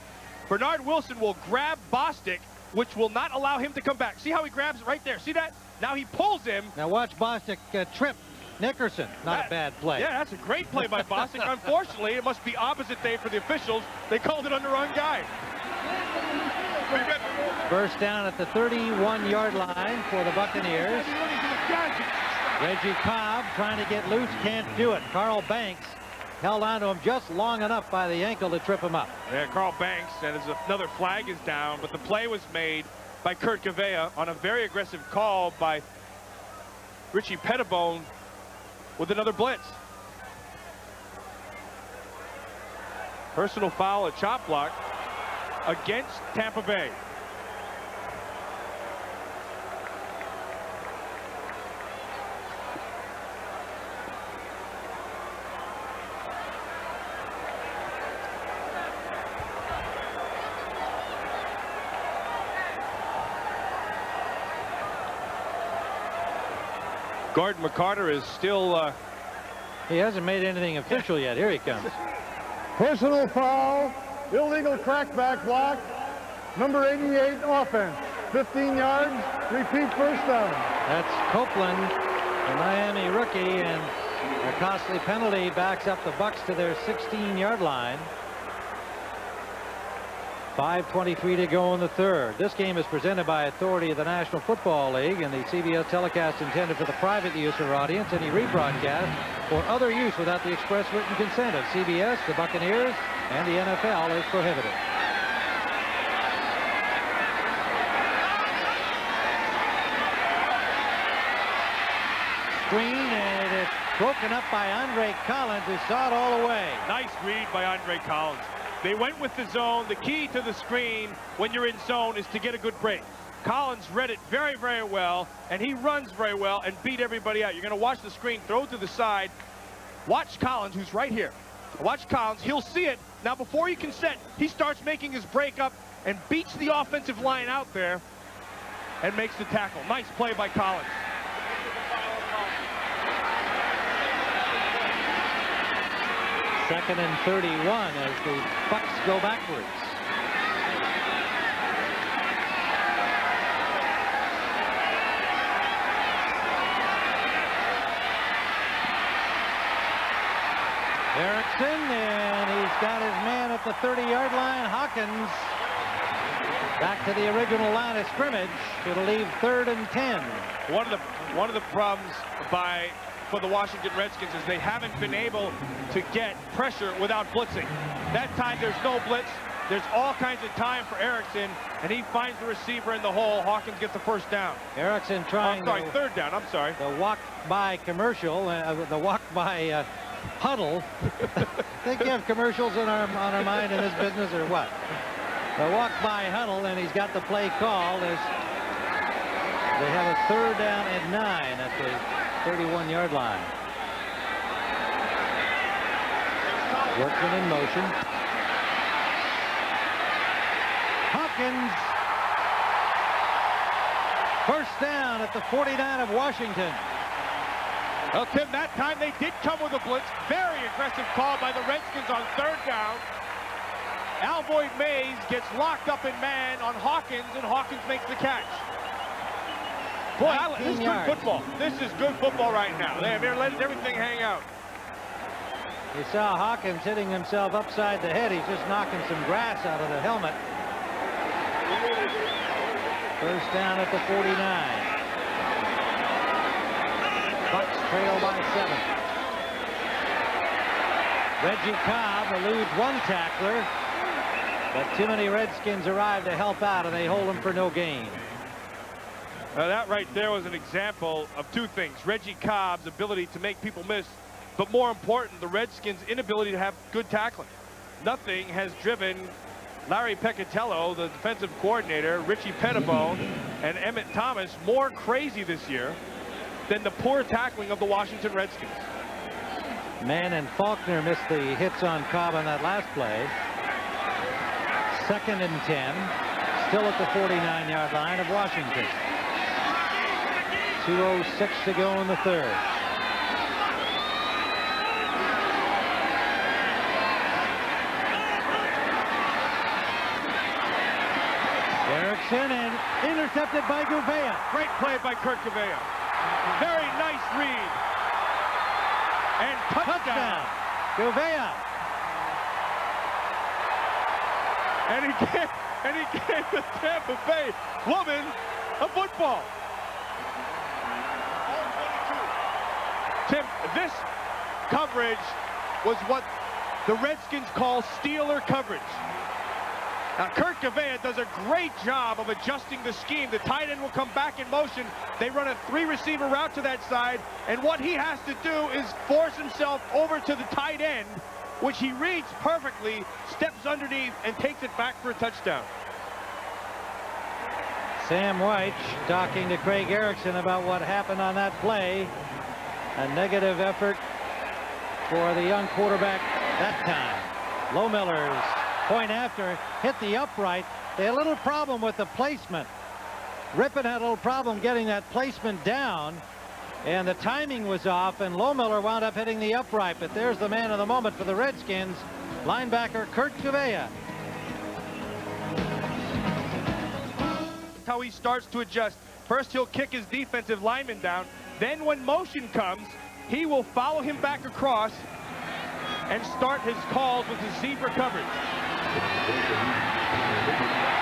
S5: Bernard Wilson will grab Bostic, which will not allow him to come back. See how he grabs it right there? See that? Now he pulls him.
S1: Now watch Bostic trip Nickerson. Not a bad play.
S5: Yeah, that's a great play by Bostic. Unfortunately, it must be opposite day for the officials. They called it on the wrong guy.
S1: First down at the 31-yard line for the Buccaneers. Reggie Cobb trying to get loose, can't do it. Carl Banks held on to him just long enough by the ankle to trip him up.
S5: Yeah, Carl Banks, and another flag is down, but the play was made by Kurt Gavea on a very aggressive call by Richie Pettibone with another blitz. Personal foul, a chop block against Tampa Bay. Gordon McCarter is still...
S1: He hasn't made anything official yet. Here he comes.
S3: Personal foul, illegal crackback block, number 88 offense. 15 yards, repeat first down.
S1: That's Copeland, the Miami rookie, and a costly penalty backs up the Bucs to their 16-yard line. 5:23 to go in the third. This game is presented by authority of the National Football League, and the CBS telecast intended for the private use of our audience. Any rebroadcast or other use without the express written consent of CBS, the Buccaneers, and the NFL is prohibited. Screen, and it's broken up by Andre Collins, who saw it all the way.
S5: Nice read by Andre Collins. They went with the zone. The key to the screen when you're in zone is to get a good break. Collins read it very, very well, and he runs very well and beat everybody out. You're going to watch the screen, throw to the side. Watch Collins, who's right here. Watch Collins. He'll see it. Now, before he can set, he starts making his break up and beats the offensive line out there and makes the tackle. Nice play by Collins.
S1: Second and 31 as the Bucs go backwards. Erickson, and he's got his man at the 30-yard line. Hawkins back to the original line of scrimmage. It'll leave 3rd and 10.
S5: One of the problems for the Washington Redskins is they haven't been able to get pressure without blitzing. That time there's no blitz. There's all kinds of time for Erickson, and he finds the receiver in the hole. Hawkins gets the first down.
S1: Erickson trying
S5: third down. I'm sorry.
S1: The walk-by commercial, the walk-by huddle. Think you have commercials on our mind in this business or what? The walk-by huddle, and he's got the play called as they have a 3rd down and 9 at the 31-yard line. Workman in motion. Hopkins. First down at the 49 of Washington.
S5: Well, Tim, that time they did come with a blitz. Very aggressive call by the Redskins on 3rd down.
S2: Alvoid Mays gets locked up in man on Hawkins, and Hawkins makes the catch. Boy, this is good football. This is good football right now. They're letting everything hang out.
S1: You saw Hawkins hitting himself upside the head. He's just knocking some grass out of the helmet. First down at the 49. Bucks trail by 7. Reggie Cobb eludes one tackler, but too many Redskins arrive to help out, and they hold him for no gain.
S2: Now that right there was an example of two things. Reggie Cobb's ability to make people miss, but more important, the Redskins' inability to have good tackling. Nothing has driven Larry Peccatello, the defensive coordinator, Richie Pettibone, and Emmett Thomas more crazy this year than the poor tackling of the Washington Redskins.
S1: Mann and Faulkner missed the hits on Cobb on that last play. 2nd and 10, still at the 49-yard line of Washington. 2:06 to go in the third. Erickson, and intercepted by Gouveia.
S2: Great play by Kurt Gouveia. Very nice read. And touchdown.
S1: Gouveia.
S2: And he gave the Tampa Bay woman a football. Tim, this coverage was what the Redskins call Steeler coverage. Now, Kurt Gouveia does a great job of adjusting the scheme. The tight end will come back in motion. They run a 3-receiver route to that side, and what he has to do is force himself over to the tight end, which he reads perfectly, steps underneath, and takes it back for a touchdown.
S1: Sam White talking to Craig Erickson about what happened on that play. A negative effort for the young quarterback that time. Lohmiller's point after hit the upright. They had a little problem with the placement. Rippon had a little problem getting that placement down, and the timing was off, and Lohmiller wound up hitting the upright. But there's the man of the moment for the Redskins, linebacker Kurt Gouveia.
S2: How he starts to adjust. First, he'll kick his defensive lineman down. Then when motion comes, he will follow him back across and start his calls with his zebra coverage.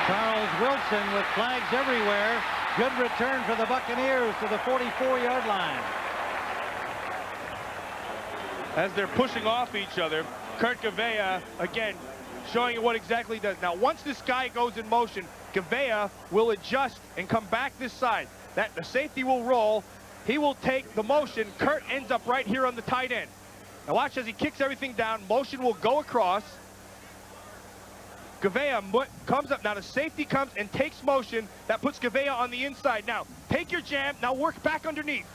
S1: Charles Wilson with flags everywhere. Good return for the Buccaneers to the 44-yard line.
S2: As they're pushing off each other, Kurt Gouveia, again, showing you what exactly he does. Now, once this guy goes in motion, Gouveia will adjust and come back this side. The safety will roll. He will take the motion. Kurt ends up right here on the tight end. Now watch as he kicks everything down. Motion will go across. Gouveia comes up. Now the safety comes and takes motion. That puts Gouveia on the inside. Now take your jam. Now work back underneath.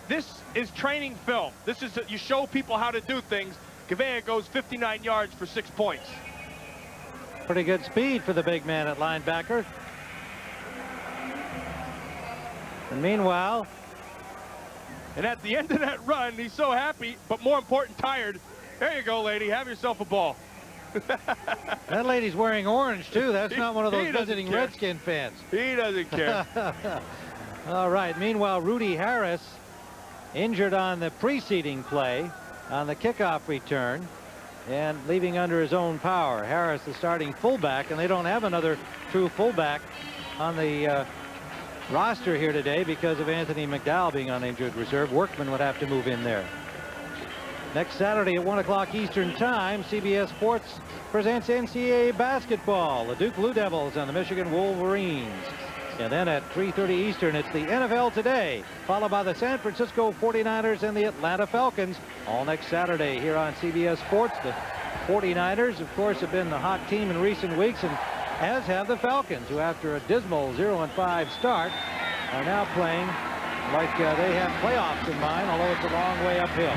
S2: This is training film. This is you show people how to do things. Gouveia goes 59 yards for 6 points.
S1: Pretty good speed for the big man at linebacker. And meanwhile,
S2: and at the end of that run, he's so happy, but more important, tired. There you go, lady. Have yourself a ball.
S1: That lady's wearing orange, too. That's not one of those visiting
S2: care.
S1: Redskin fans.
S2: He doesn't care.
S1: All right. Meanwhile, Rudy Harris injured on the preceding play on the kickoff return and leaving under his own power. Harris, the starting fullback, and they don't have another true fullback on the roster here today because of Anthony McDowell being on injured reserve. Workman would have to move in there. Next Saturday at 1 o'clock Eastern Time, CBS Sports presents NCAA basketball. The Duke Blue Devils and the Michigan Wolverines. And then at 3:30 Eastern, it's the NFL Today, followed by the San Francisco 49ers and the Atlanta Falcons, all next Saturday here on CBS Sports. The 49ers, of course, have been the hot team in recent weeks, and as have the Falcons, who after a dismal 0-5 start are now playing like they have playoffs in mind, although it's a long way uphill.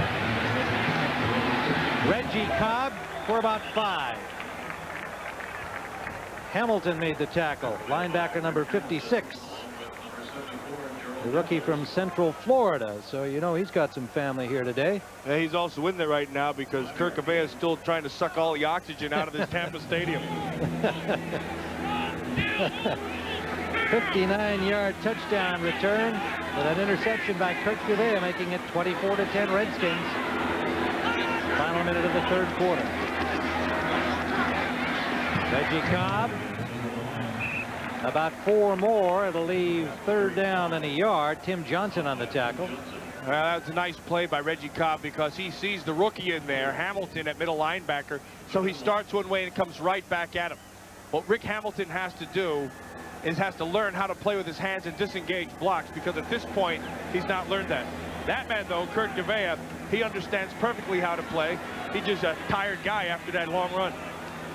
S1: Reggie Cobb for about 5. Hamilton made the tackle, linebacker number 56. the rookie from Central Florida. So, you know, he's got some family here today.
S5: Yeah, he's also in there right now because Kurt Gavea is still trying to suck all the oxygen out of this Tampa stadium.
S1: 59-yard touchdown return with an interception by Kurt Gavea, making it 24-10 Redskins. Final minute of the third quarter. Reggie Cobb. About 4 more. It'll leave third down and a yard. Tim Johnson on the tackle.
S5: Well, that's a nice play by Reggie Cobb because he sees the rookie in there, Hamilton, at middle linebacker. So he starts one way and comes right back at him. What Rick Hamilton has to do is has to learn how to play with his hands and disengage blocks, because at this point he's not learned that. That man, though, Kurt Gavea, he understands perfectly how to play. He's just a tired guy after that long run.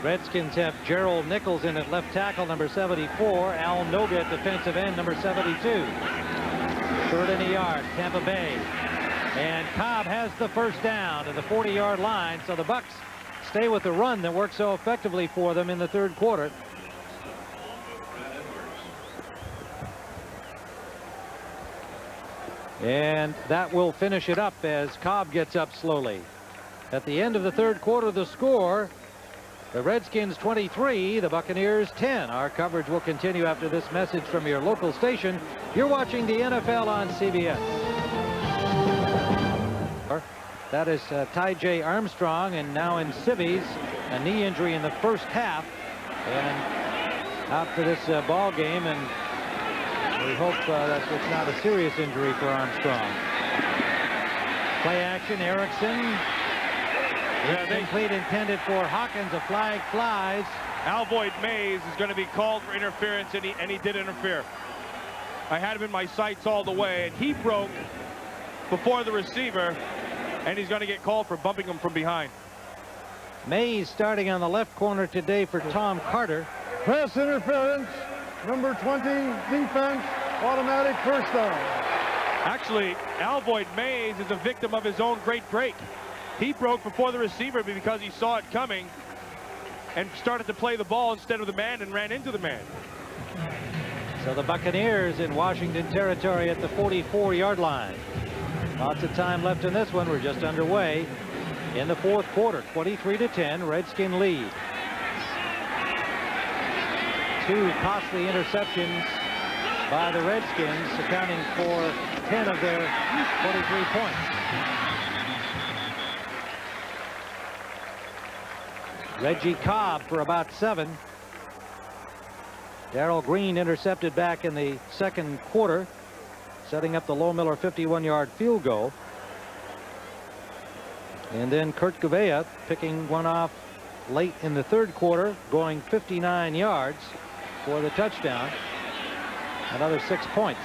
S1: Redskins have Gerald Nichols in at left tackle, number 74. Al Noga at defensive end, number 72. Third and a yard, Tampa Bay. And Cobb has the first down to the 40-yard line. So the Bucs stay with the run that worked so effectively for them in the third quarter. And that will finish it up as Cobb gets up slowly. At the end of the third quarter, the score, the Redskins 23, the Buccaneers 10. Our coverage will continue after this message from your local station. You're watching the NFL on CBS. That is Ty J. Armstrong, and now in civvies, a knee injury in the first half, and out for this ball game, and we hope that it's not a serious injury for Armstrong. Play action, Erickson. Incomplete, intended for Hawkins. A flag flies.
S5: Alvoid Mays is going to be called for interference, and he did interfere. I had him in my sights all the way, and he broke before the receiver, and he's going to get called for bumping him from behind.
S1: Mays starting on the left corner today for Tom Carter.
S3: Pass interference, number 20, defense, automatic first down.
S5: Actually, Alvoid Mays is a victim of his own great break. He broke before the receiver because he saw it coming and started to play the ball instead of the man and ran into the man.
S1: So the Buccaneers in Washington territory at the 44-yard line. Lots of time left in this one. We're just underway in the fourth quarter. 23-10, Redskin lead. 2 costly interceptions by the Redskins, accounting for 10 of their 23 points. Reggie Cobb for about 7. Darrell Green intercepted back in the second quarter, setting up the Low Miller 51-yard field goal. And then Kurt Gavea picking one off late in the third quarter, going 59 yards for the touchdown. Another 6 points.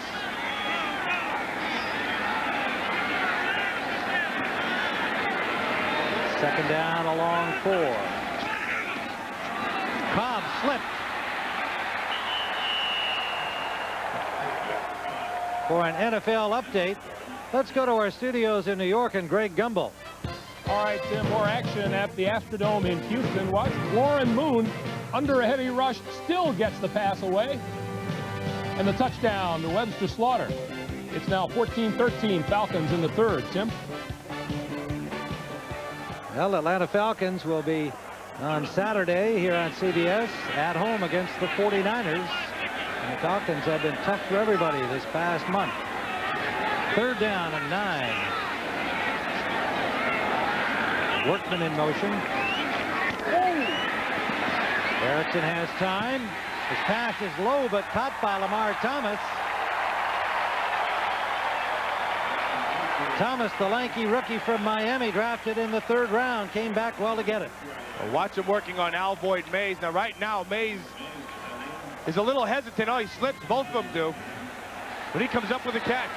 S1: Second down, a long 4. Cobb slipped. For an NFL update, let's go to our studios in New York and Greg Gumbel.
S7: All right, Tim, more action at the Astrodome in Houston. Watch Warren Moon under a heavy rush, still gets the pass away. And the touchdown to Webster Slaughter. It's now 14-13, Falcons in the third. Tim?
S1: Well, Atlanta Falcons will be on Saturday here on CBS at home against the 49ers. And the Falcons have been tough for everybody this past month. Third down and 9. Workman in motion. Erickson has time. His pass is low, but caught by Lamar Thomas. Thomas, the lanky rookie from Miami, drafted in the third round, came back well to get it.
S5: Well, watch him working on Alvoid Mays. Now, right now, Mays is a little hesitant. Oh, he slips. Both of them do. But he comes up with a catch.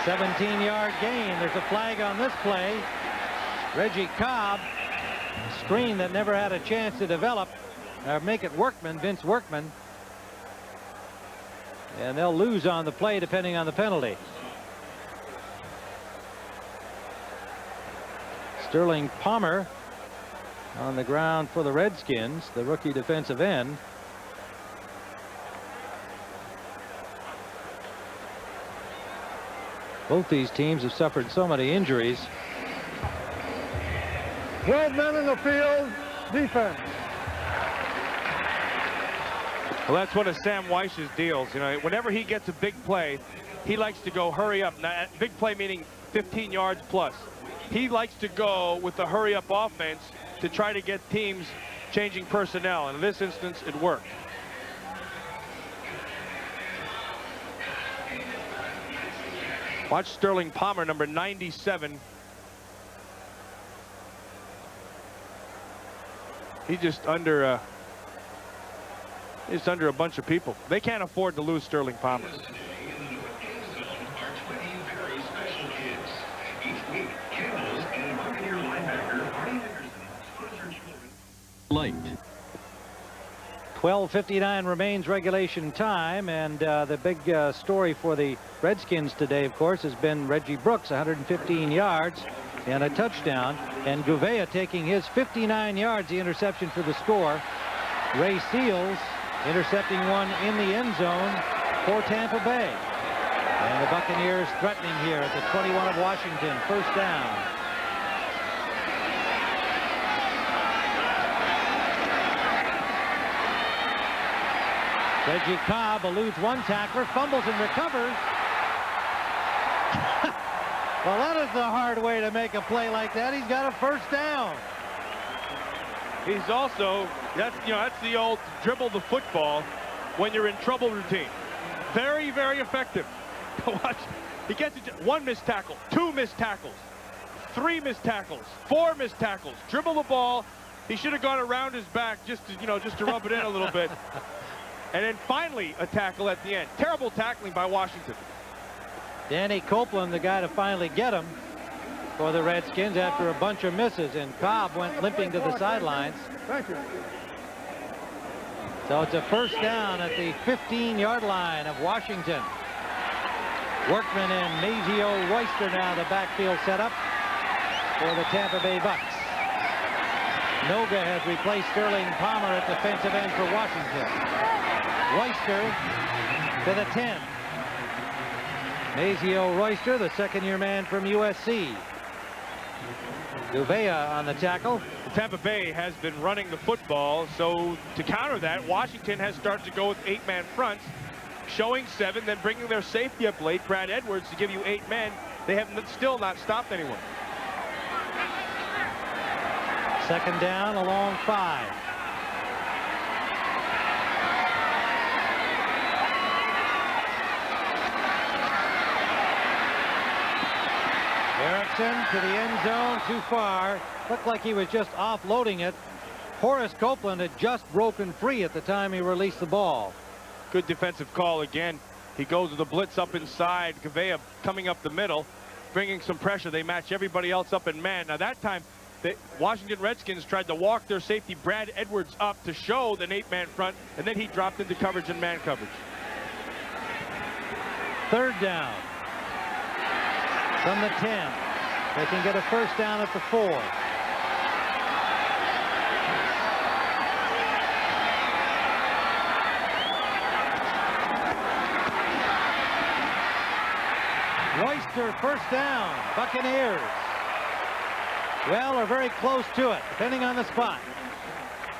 S1: 17-yard gain. There's a flag on this play. Reggie Cobb, screen that never had a chance to develop. Make it Workman, Vince Workman. And they'll lose on the play depending on the penalty. Sterling Palmer on the ground for the Redskins, the rookie defensive end. Both these teams have suffered so many injuries.
S3: 12 men in the field, defense.
S5: Well, that's one of Sam Weich's deals. You know, whenever he gets a big play, he likes to go hurry up. Now, big play meaning 15 yards plus. He likes to go with the hurry up offense to try to get teams changing personnel. And in this instance, it worked. Watch Sterling Palmer, number 97. He's just under a bunch of people. They can't afford to lose Sterling Palmer.
S4: Late.
S1: 12:59 remains regulation time, and the big story for the Redskins today, of course, has been Reggie Brooks, 115 yards and a touchdown, and Gouveia taking his 59 yards, the interception for the score. Ray Seals intercepting one in the end zone for Tampa Bay. And the Buccaneers threatening here at the 21 of Washington, first down. Reggie Cobb eludes one tackler, fumbles and recovers. Well, that is the hard way to make a play like that. He's got a first down.
S5: He's also, that's the old dribble the football when you're in trouble routine. Very, very effective. Watch, he gets it, one missed tackle, two missed tackles, three missed tackles, four missed tackles. Dribble the ball. He should have gone around his back just to rub it in a little bit. And then finally a tackle at the end. Terrible tackling by Washington.
S1: Danny Copeland, the guy to finally get him for the Redskins after a bunch of misses, and Cobb went limping to the sidelines.
S3: Thank you.
S1: So it's a first down at the 15-yard line of Washington. Workman and Mazio Royster now the backfield setup for the Tampa Bay Bucks. Noga has replaced Sterling Palmer at defensive end for Washington. Royster to the 10. Mazio Royster, the second-year man from USC. Gouveia on the tackle.
S5: Tampa Bay has been running the football, so to counter that, Washington has started to go with 8-man fronts, showing 7, then bringing their safety up late, Brad Edwards, to give you 8 men. They have still not stopped anyone.
S1: Second down along 5. Erickson to the end zone, too far. Looked like he was just offloading it. Horace Copeland had just broken free at the time he released the ball.
S5: Good defensive call again. He goes with the blitz up inside. Gouveia coming up the middle, bringing some pressure. They match everybody else up in man. Now that time, the Washington Redskins tried to walk their safety Brad Edwards up to show an 8-man front, and then he dropped into coverage and man coverage.
S1: Third down from the 10. They can get a first down at the 4. Royster, first down. Buccaneers. Well, are very close to it, depending on the spot.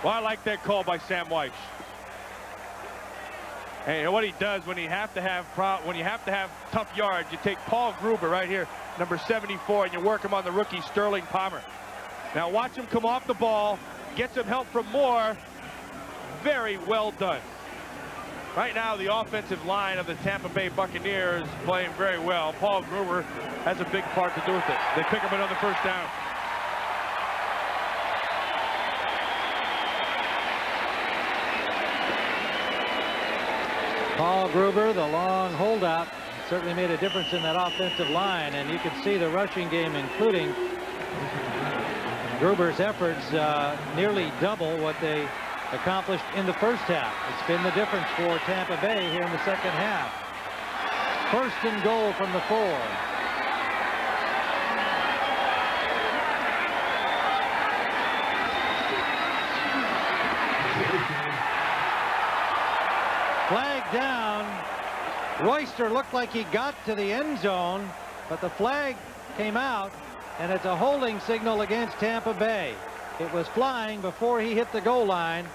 S5: Well, I like that call by Sam Weich. And what he does when you have to have tough yards, you take Paul Gruber right here, number 74, and you work him on the rookie Sterling Palmer. Now watch him come off the ball, get some help from Moore. Very well done. Right now, the offensive line of the Tampa Bay Buccaneers is playing very well. Paul Gruber has a big part to do with it. They pick up another first down.
S1: Paul Gruber, the long holdout, certainly made a difference in that offensive line, and you can see the rushing game, including Gruber's efforts, nearly double what they accomplished in the first half. It's been the difference for Tampa Bay here in the second half. First and goal from the 4. Flag down. Royster looked like he got to the end zone, but the flag came out, and it's a holding signal against Tampa Bay. It was flying before he hit the goal line.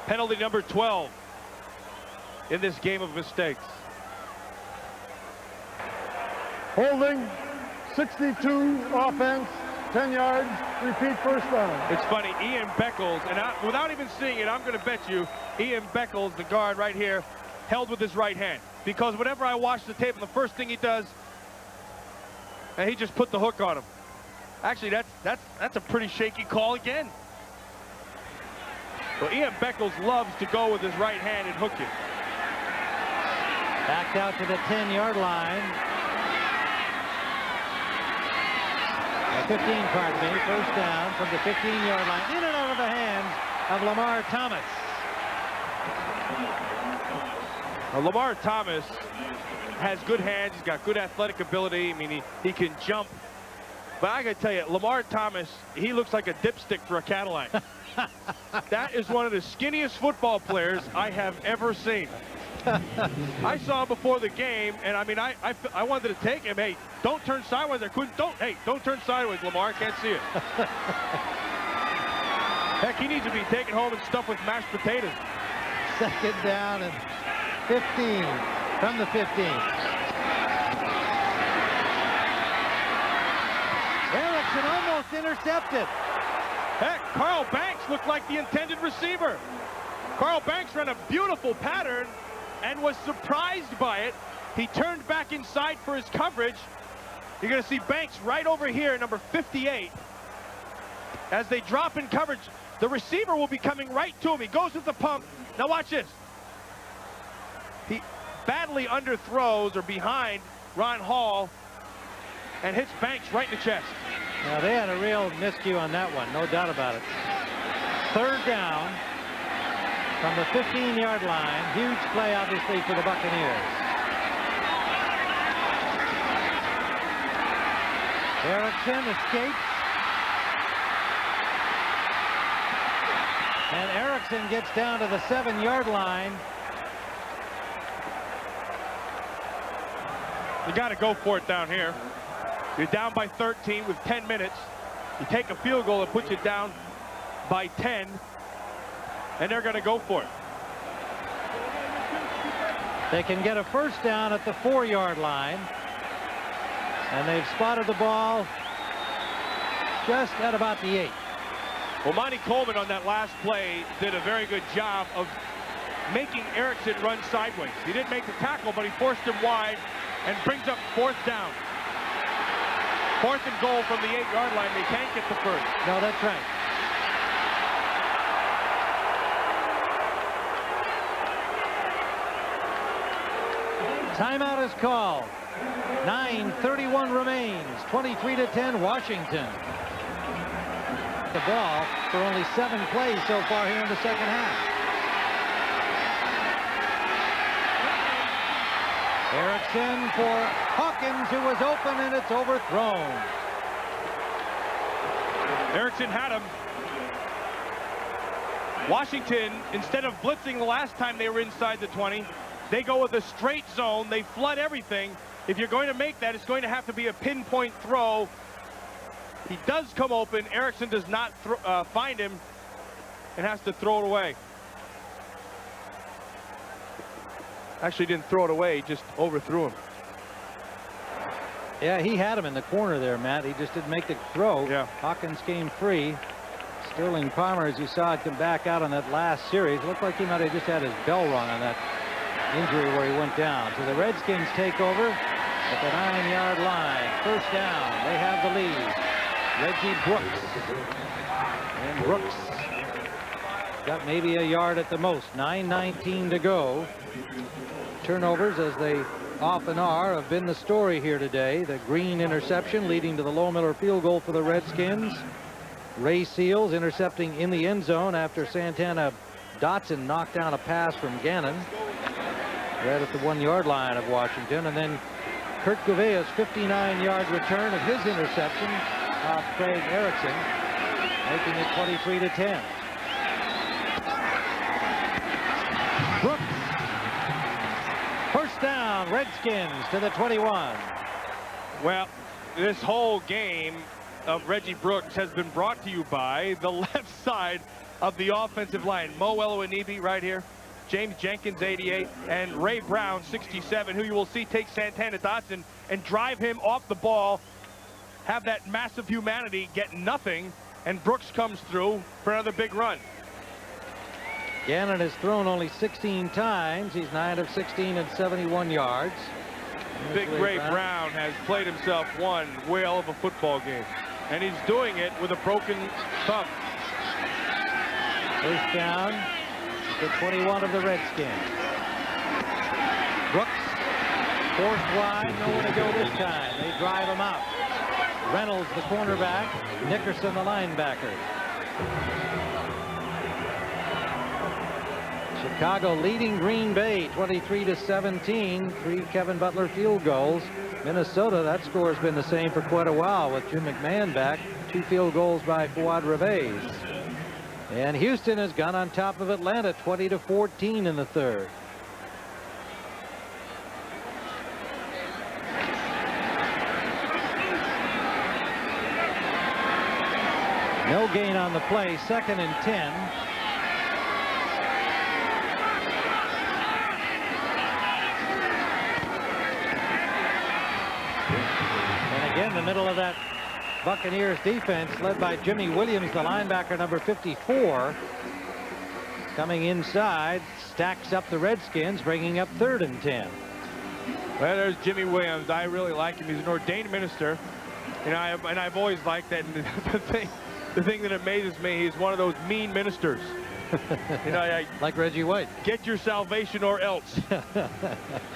S5: Penalty number 12 in this game of mistakes.
S3: Holding, 62 offense, 10 yards, repeat first down.
S5: It's funny, Ian Beckles, and without even seeing it, I'm going to bet you Ian Beckles, the guard right here, held with his right hand. Because whenever I watch the tape, the first thing he does, and he just put the hook on him. Actually, that's a pretty shaky call again. Well, Ian Beckles loves to go with his right hand and hook it.
S1: Backed out to the 10-yard line. 15, pardon me. First down from the 15-yard line. In and out of the hands of Lamar Thomas.
S5: Well, Lamar Thomas has good hands. He's got good athletic ability. I mean, he can jump. But I got to tell you, Lamar Thomas, he looks like a dipstick for a Cadillac. That is one of the skinniest football players I have ever seen. I saw him before the game, and I mean, I wanted to take him. Hey, don't turn sideways. I couldn't. Don't turn sideways, Lamar. I can't see it. Heck, he needs to be taken home and stuffed with mashed potatoes.
S1: Second down and 15 from the 15. Erickson almost intercepted.
S5: Heck, Carl Banks looked like the intended receiver. Carl Banks ran a beautiful pattern and was surprised by it. He turned back inside for his coverage. You're going to see Banks right over here, number 58. As they drop in coverage, the receiver will be coming right to him. He goes with the pump. Now watch this. He badly underthrows or behind Ron Hall and hits Banks right in the chest.
S1: Now they had a real miscue on that one, no doubt about it. Third down from the 15-yard line. Huge play, obviously, for the Buccaneers. Erickson escapes. And Erickson gets down to the 7-yard line.
S5: You got to go for it down here. You're down by 13 with 10 minutes. You take a field goal that puts you down by 10, and they're going to go for it.
S1: They can get a first down at the 4-yard line, and they've spotted the ball just at about the 8.
S5: Well, Monty Coleman on that last play did a very good job of making Erickson run sideways. He didn't make the tackle, but he forced him wide and brings up fourth down. Fourth and goal from the 8-yard line. They can't get the first.
S1: No, that's right. Timeout is called. 9:31 remains. 23-10 Washington. The ball for only 7 plays so far here in the second half. Erickson for Hawkins, who was open, and it's overthrown.
S5: Erickson had him. Washington, instead of blitzing the last time they were inside the 20, they go with a straight zone. They flood everything. If you're going to make that, it's going to have to be a pinpoint throw. He does come open. Erickson does not find him and has to throw it away. Actually didn't throw it away, he just overthrew him.
S1: Yeah, he had him in the corner there, Matt. He just didn't make the throw.
S5: Yeah.
S1: Hawkins came free. Sterling Palmer, as you saw it come back out on that last series, looked like he might have just had his bell rung on that injury where he went down. So the Redskins take over at the 9-yard line. First down. They have the lead. Reggie Brooks. And Brooks got maybe a yard at the most. 9:19 to go. Turnovers, as they often are, have been the story here today. The Green interception leading to the Low Miller field goal for the Redskins. Ray Seals intercepting in the end zone after Santana Dotson knocked down a pass from Gannon right at the 1-yard line of Washington. And then Kurt Gouvea's 59-yard return of his interception off Craig Erickson, making it 23-10. Brooks. First First down, Redskins to the 21.
S5: Well, this whole game of Reggie Brooks has been brought to you by the left side of the offensive line. Mo Eloanibi right here, James Jenkins 88, and Ray Brown 67, who you will see take Santana Dotson and drive him off the ball, have that massive humanity, get nothing, and Brooks comes through for another big run.
S1: Gannon has thrown only 16 times. He's 9 of 16 and 71 yards.
S5: Big Ray Brown has played himself one whale of a football game, and he's doing it with a broken thumb.
S1: First down, the 21 of the Redskins. Brooks forced wide, nowhere to go this time. They drive him out. Reynolds, the cornerback, Nickerson, the linebacker. Chicago leading Green Bay 23-17. 3 Kevin Butler field goals. Minnesota, that score has been the same for quite a while with Jim McMahon back. 2 field goals by Fuad Reves. And Houston has gone on top of Atlanta 20-14 in the third. No gain on the play, 2nd and 10. And again, the middle of that Buccaneers defense led by Jimmy Williams, the linebacker, number 54. Coming inside, stacks up the Redskins, bringing up 3rd and 10.
S5: Well, there's Jimmy Williams. I really like him. He's an ordained minister. You know, I've always liked that. And the thing that amazes me, he's one of those mean ministers. You know,
S1: like Reggie White.
S5: Get your salvation or else.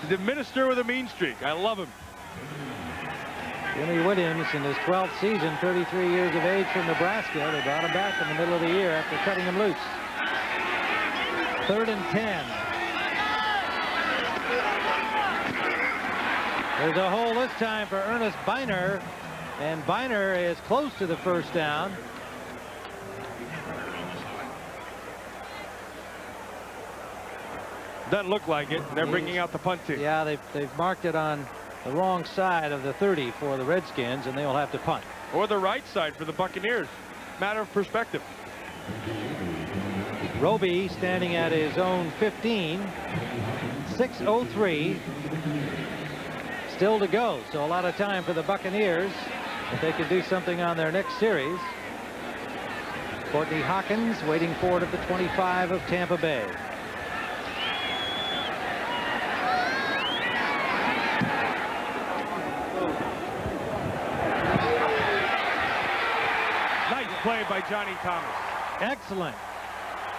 S5: The minister with a mean streak. I love him.
S1: Jimmy Williams in his 12th season, 33 years of age, from Nebraska. They brought him back in the middle of the year after cutting him loose. 3rd and 10. There's a hole this time for Ernest Biner, and Biner is close to the first down.
S5: Doesn't look like it. They're bringing out the punt team.
S1: Yeah, they've marked it on the wrong side of the 30 for the Redskins, and they will have to punt.
S5: Or the right side for the Buccaneers. Matter of perspective.
S1: Roby standing at his own 15. 6:03 still to go, so a lot of time for the Buccaneers if they can do something on their next series. Courtney Hawkins waiting for it at the 25 of Tampa Bay.
S5: Play by Johnny Thomas.
S1: Excellent.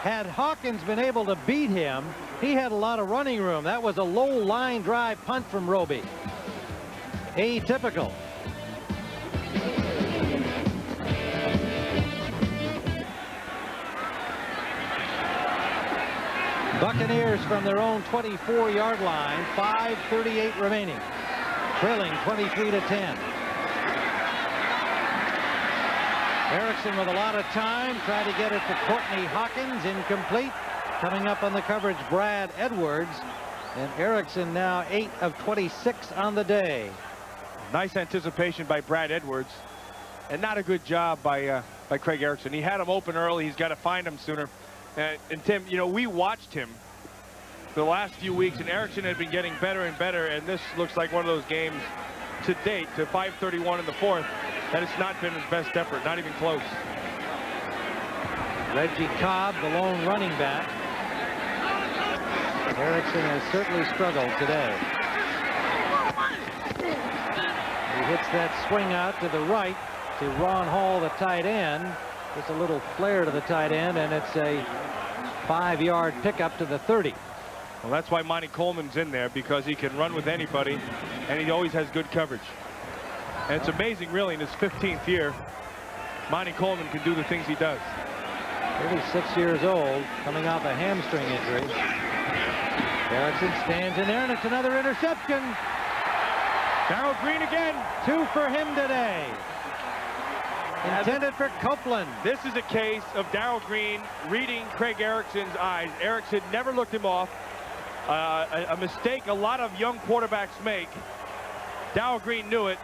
S1: Had Hawkins been able to beat him, he had a lot of running room. That was a low line drive punt from Roby. Atypical. Buccaneers from their own 24-yard line, 5:38 remaining, trailing 23-10. Erickson with a lot of time, tried to get it to Courtney Hawkins, incomplete. Coming up on the coverage, Brad Edwards, and Erickson now 8 of 26 on the day.
S5: Nice anticipation by Brad Edwards, and not a good job by Craig Erickson. He had him open early. He's got to find him sooner. And Tim, you know, we watched him the last few weeks, and Erickson had been getting better and better, and this looks like one of those games to date, to 5:31 in the fourth, that it's not been his best effort, not even close.
S1: Reggie Cobb, the lone running back. Erickson has certainly struggled today. He hits that swing out to the right to Ron Hall, the tight end. Just a little flare to the tight end, and it's a 5-yard pickup to the 30.
S5: Well, that's why Monty Coleman's in there, because he can run with anybody, and he always has good coverage. And it's amazing, really, in his 15th year, Monty Coleman can do the things he does.
S1: 36 years old, coming off a hamstring injury. Erickson stands in there, and it's another interception.
S5: Darrell Green again.
S1: 2 for him today. Intended for Copeland.
S5: This is a case of Darrell Green reading Craig Erickson's eyes. Erickson never looked him off.
S2: a mistake a lot of young quarterbacks make. Darrell Green knew it.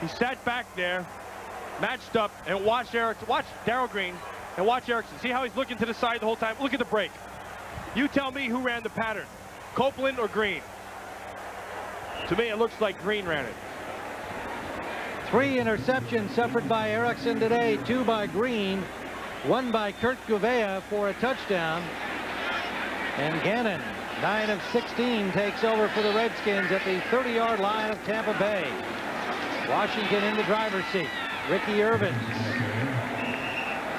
S2: He sat back there, matched up, and watched Darrell Green and watch Erickson. See how he's looking to the side the whole time? Look at the break. You tell me who ran the pattern, Copeland or Green? To me, it looks like Green ran it.
S1: 3 interceptions suffered by Erickson today, 2 by Green, 1 by Kurt Gouveia for a touchdown. And Gannon, 9 of 16, takes over for the Redskins at the 30-yard line of Tampa Bay. Washington in the driver's seat. Ricky Irvins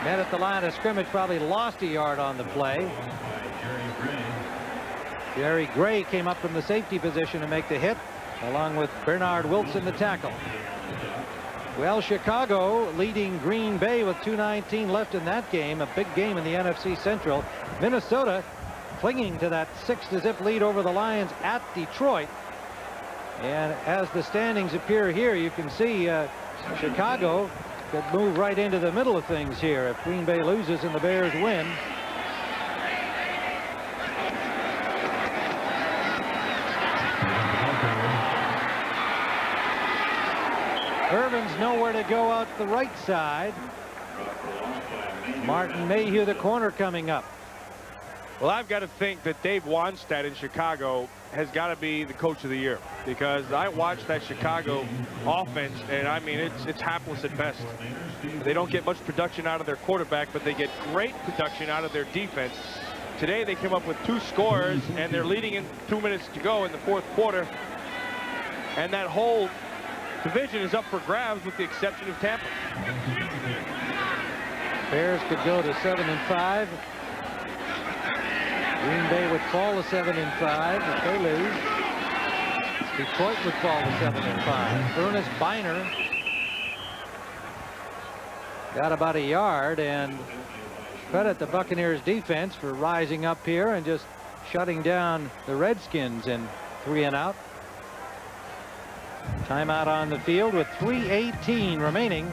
S1: met at the line of scrimmage, probably lost a yard on the play. Jerry Gray came up from the safety position to make the hit, along with Bernard Wilson, the tackle. Well, Chicago leading Green Bay with 2:19 left in that game, a big game in the NFC Central. Minnesota clinging to that 6-0 lead over the Lions at Detroit. And as the standings appear here, you can see Chicago could move right into the middle of things here if Green Bay loses and the Bears win. Irvin's nowhere to go out the right side. Martin Mayhew, the corner, coming up.
S2: Well, I've got to think that Dave Wanstead in Chicago has got to be the coach of the year, because I watched that Chicago offense, and I mean, it's hapless at best. They don't get much production out of their quarterback, but they get great production out of their defense. Today they came up with 2 scores, and they're leading in 2 minutes to go in the 4th quarter. And that whole division is up for grabs with the exception of Tampa.
S1: Bears could go to 7-5. Green Bay would fall to 7-5 if they lose. Detroit would fall to 7-5. Ernest Biner got about a yard, and credit the Buccaneers defense for rising up here and just shutting down the Redskins in 3 and out. Timeout on the field with 3:18 remaining.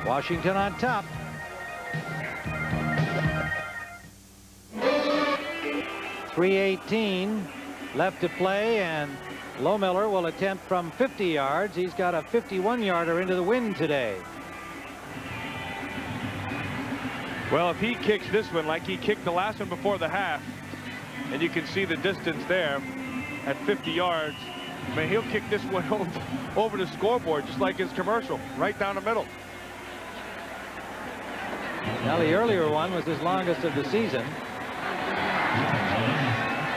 S1: Washington on top. .318 left to play, and Lohmiller will attempt from 50 yards. He's got a 51-yarder into the wind today.
S2: Well, if he kicks this one like he kicked the last one before the half, and you can see the distance there at 50 yards, I mean, he'll kick this one over the scoreboard just like his commercial, right down the middle.
S1: Now, the earlier one was his longest of the season.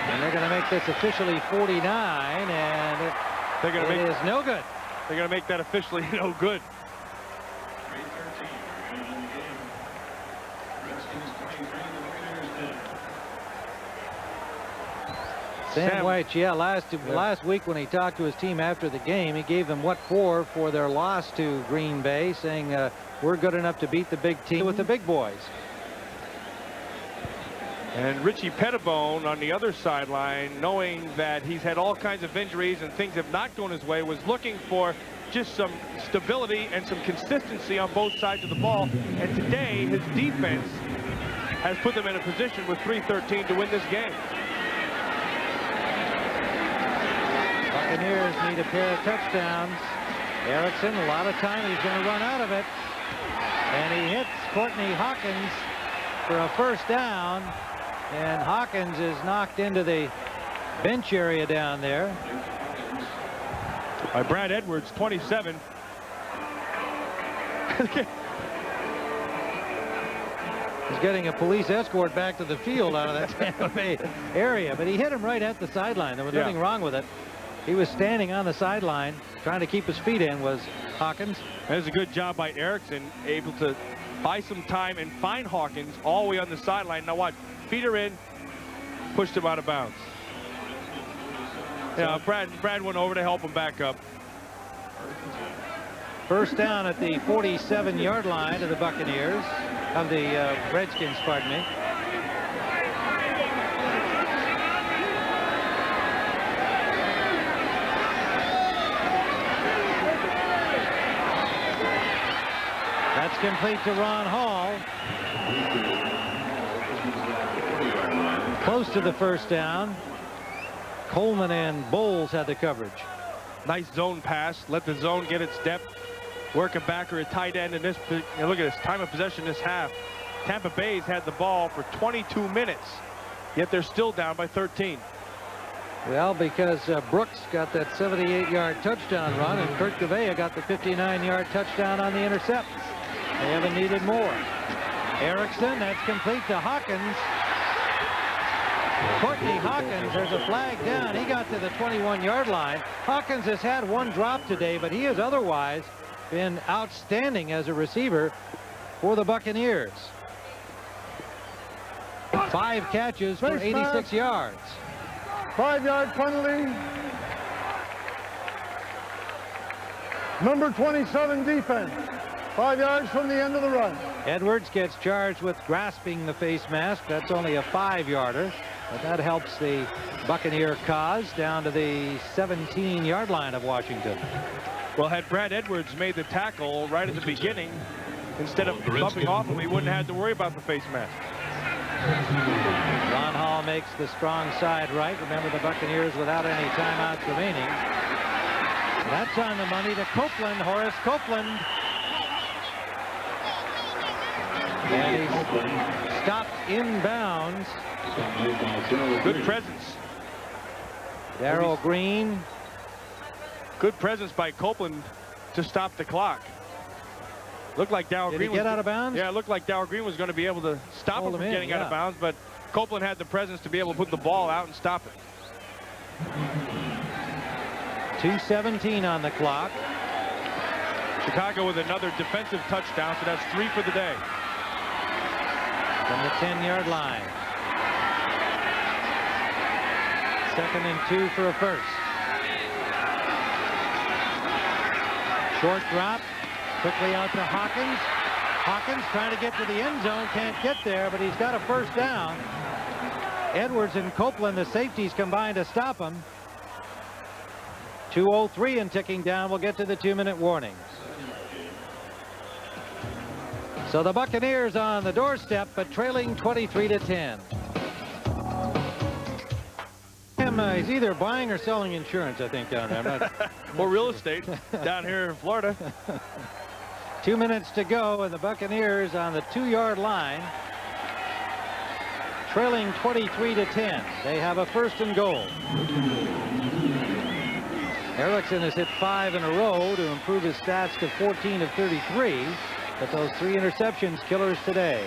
S1: And they're going to make this officially 49, and it is no good.
S2: They're going to make that officially no good.
S1: Sam White, yeah, last week when he talked to his team after the game, he gave them what for their loss to Green Bay, saying we're good enough to beat the big team with the big boys.
S2: And Richie Pettibone on the other sideline, knowing that he's had all kinds of injuries and things have not gone his way, was looking for just some stability and some consistency on both sides of the ball. And today, his defense has put them in a position with 3:13 to win this game.
S1: Buccaneers need a pair of touchdowns. Erickson, a lot of time, he's going to run out of it. And he hits Courtney Hawkins for a first down. And Hawkins is knocked into the bench area down there.
S2: By Brad Edwards, 27.
S1: He's getting a police escort back to the field out of that Tampa Bay area. But he hit him right at the sideline. There was nothing wrong with it. He was standing on the sideline trying to keep his feet in, was Hawkins.
S2: That was a good job by Erickson, able to buy some time and find Hawkins all the way on the sideline. Now watch, feet are in, pushed him out of bounds. Yeah, Brad went over to help him back up.
S1: First down at the 47-yard line of the Buccaneers, of the Redskins, pardon me. That's complete to Ron Hall. Close to the first down. Coleman and Bowles had the coverage.
S5: Nice zone pass. Let the zone get its depth. Work a backer at tight end in this. Look at this time of possession this half. Tampa Bay's had the ball for 22 minutes, yet they're still down by 13.
S1: Well, because Brooks got that 78-yard touchdown run, and Kurt Gavea got the 59-yard touchdown on the intercept. They haven't needed more. Erickson, that's complete to Hawkins. Courtney Hawkins, there's a flag down. He got to the 21-yard line. Hawkins has had one drop today, but he has otherwise been outstanding as a receiver for the Buccaneers. 5 catches for 86 yards.
S3: 5-yard penalty. Number 27 defense. 5 yards from the end of the run.
S1: Edwards gets charged with grasping the face mask. That's only a 5-yarder, but that helps the Buccaneer cause down to the 17-yard line of Washington.
S5: Well, had Brad Edwards made the tackle right at the beginning, instead of bumping off him, he wouldn't have had to worry about the face mask.
S1: Ron Hall makes the strong side right. Remember, the Buccaneers without any timeouts remaining. That's on the money to Copeland, Horace Copeland. And he's stopped inbounds.
S5: Good presence.
S1: Darrell Green.
S5: Good presence by Copeland to stop the clock. Looked like Darrell Green
S1: Did he get out of bounds?
S5: Yeah, it looked like Darrell Green was going to be able to stop him from getting out of bounds, but Copeland had the presence to be able to put the ball out and stop it.
S1: 2:17 on the clock.
S5: Chicago with another defensive touchdown, so that's 3 for the day.
S1: From the 10-yard line. 2nd and 2 for a first. Short drop. Quickly out to Hawkins. Hawkins trying to get to the end zone. Can't get there, but he's got a first down. Edwards and Copeland, the safeties, combined to stop him. 2:03 and ticking down. We'll get to the 2-minute warnings. So the Buccaneers on the doorstep, but trailing 23-10. He's either buying or selling insurance, I think, down there. I'm not...
S5: Or real estate down here in Florida.
S1: 2 minutes to go, and the Buccaneers on the 2-yard line, trailing 23-10. They have a 1st and goal. Erickson has hit 5 in a row to improve his stats to 14 of 33, but those 3 interceptions, killers today.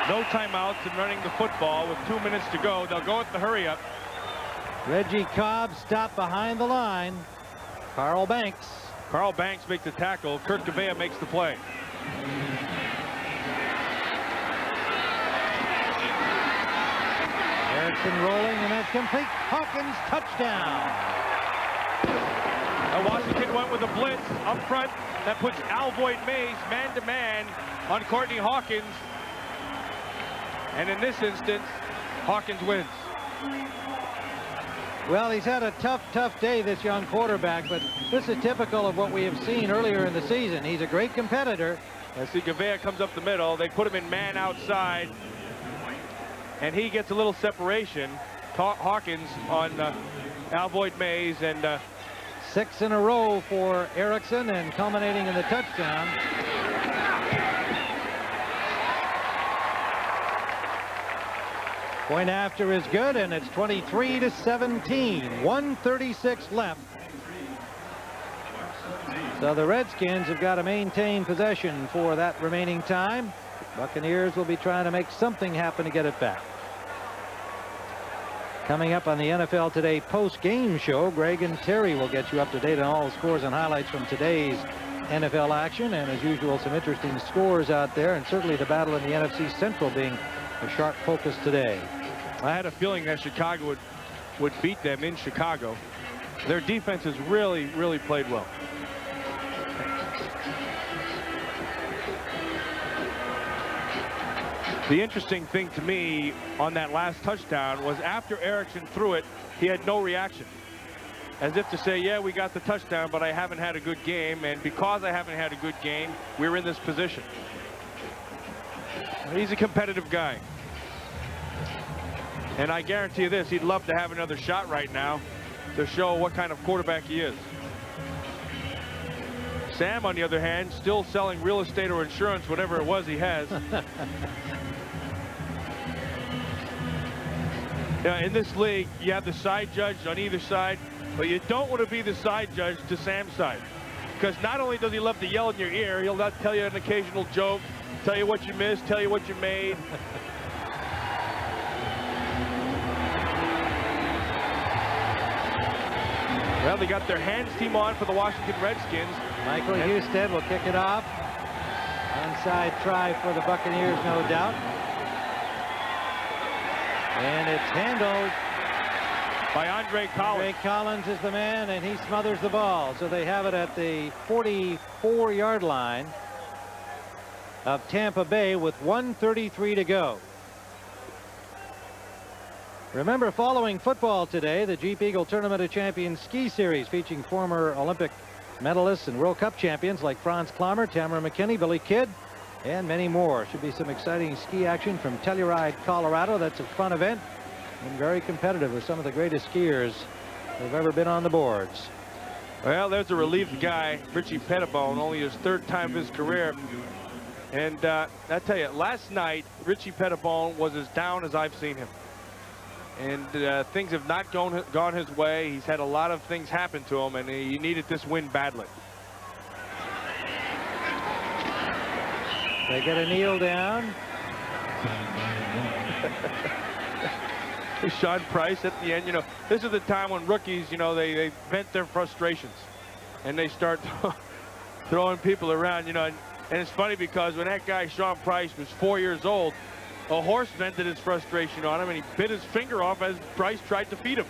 S5: No timeouts and running the football with 2 minutes to go. They'll go with the hurry up.
S1: Reggie Cobb stopped behind the line. Carl Banks makes the tackle. Kurt Gavea makes the play. Erickson rolling, and that's complete. Hawkins, touchdown.
S5: Now Washington went with a blitz up front. That puts Alvoid Mays man-to-man on Courtney Hawkins. And in this instance, Hawkins wins.
S1: Well, he's had a tough day, this young quarterback, but this is typical of what we have seen earlier in the season. He's a great competitor.
S5: I see Gavea comes up the middle. They put him in man outside, and he gets a little separation. Hawkins on Alvoid Mays, and
S1: 6 in a row for Erickson, and culminating in the touchdown. Point after is good, and it's 23-17. 1:36 left. So the Redskins have got to maintain possession for that remaining time. Buccaneers will be trying to make something happen to get it back. Coming up on the NFL Today post-game show, Greg and Terry will get you up to date on all the scores and highlights from today's NFL action, and as usual, some interesting scores out there, and certainly the battle in the NFC Central being a sharp focus today.
S5: I had a feeling that Chicago would beat them in Chicago. Their defense has really played well. The interesting thing to me on that last touchdown was after Erickson threw it, he had no reaction. as if to say, yeah, we got the touchdown, but I haven't had a good game, and because I haven't had a good game, we're in this position. He's a competitive guy. And I guarantee you this, he'd love to have another shot right now to show what kind of quarterback he is. Sam, on the other hand, still selling real estate or insurance, whatever it was he has. In this league, you have the side judge on either side, but you don't want to be the side judge to Sam's side. Because not only does he love to yell in your ear, he'll not tell you an occasional joke, tell you what you missed, tell you what you made. Well, they got their hands team on for the Washington Redskins.
S1: Michael Husted will kick it off. Onside try for the Buccaneers, no doubt. And it's handled
S5: by Andre Collins.
S1: Andre Collins is the man, and he smothers the ball. So they have it at the 44-yard line of Tampa Bay with 1:33 to go. Remember, following football today, the Jeep Eagle Tournament of Champions Ski Series featuring former Olympic medalists and World Cup champions like Franz Klammer, Tamara McKinney, Billy Kidd, and many more. Should be some exciting ski action from Telluride, Colorado. That's a fun event and very competitive with some of the greatest skiers who've ever been on the boards.
S5: Well, there's a relieved guy, Richie Pettibone, only his third time of his career. And I tell you, last night, Richie Pettibone was as down as I've seen him. And things have not gone his way. He's had a lot of things happen to him, and he needed this win badly.
S1: They get a kneel down.
S5: Sean Price at the end, you know, this is the time when rookies, you know, they vent their frustrations. And they start throwing people around, you know. And it's funny because when that guy, Sean Price, was 4 years old, a horse vented his frustration on him, and he bit his finger off as Price tried to feed him.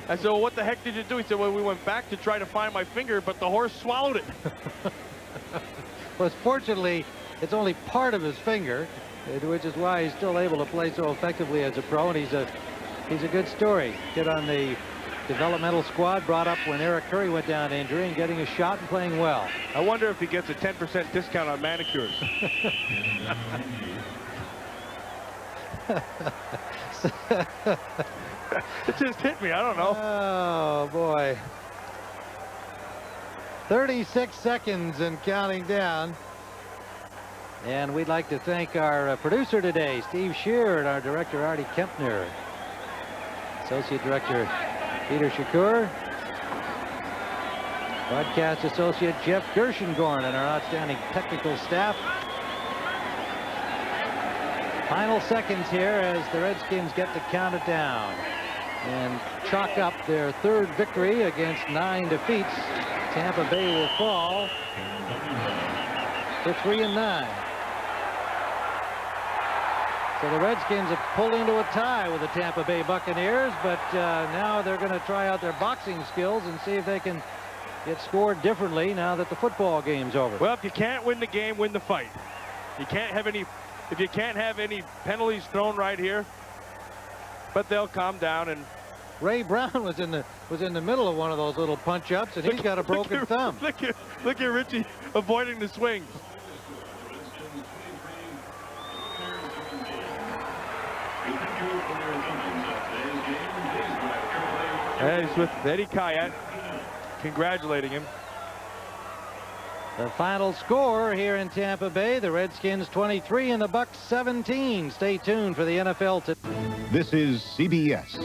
S5: I said, well, what the heck did you do? He said, well, we went back to try to find my finger, but the horse swallowed it.
S1: Well, fortunately, it's only part of his finger, which is why he's still able to play so effectively as a pro, and he's a good story. Kid on the developmental squad, brought up when Eric Curry went down to injury and getting a shot and playing well.
S5: I wonder if he gets a 10% discount on manicures. It just hit me. I don't know.
S1: Oh, boy. 36 seconds and counting down. And we'd like to thank our producer today, Steve Shear, and our director, Artie Kempner. Associate Director, Peter Shakur. Broadcast Associate, Jeff Gershengorn, and our outstanding technical staff. Final seconds here as the Redskins get to count it down and chalk up their third victory against 9 defeats. Tampa Bay will fall to 3-9. So the Redskins have pulled into a tie with the Tampa Bay Buccaneers, but now they're going to try out their boxing skills and see if they can get scored differently now that the football game's over.
S5: Well, if you can't win the game, win the fight. You can't have any. If you can't have any penalties thrown right here, but they'll calm down. And
S1: Ray Brown was in the middle of one of those little punch-ups, and he's got a broken thumb.
S5: Look at Richie avoiding the swings. And he's with Eddie Kayat, congratulating him.
S1: The final score here in Tampa Bay, the Redskins 23 and the Bucs 17. Stay tuned for the NFL.
S8: This is CBS.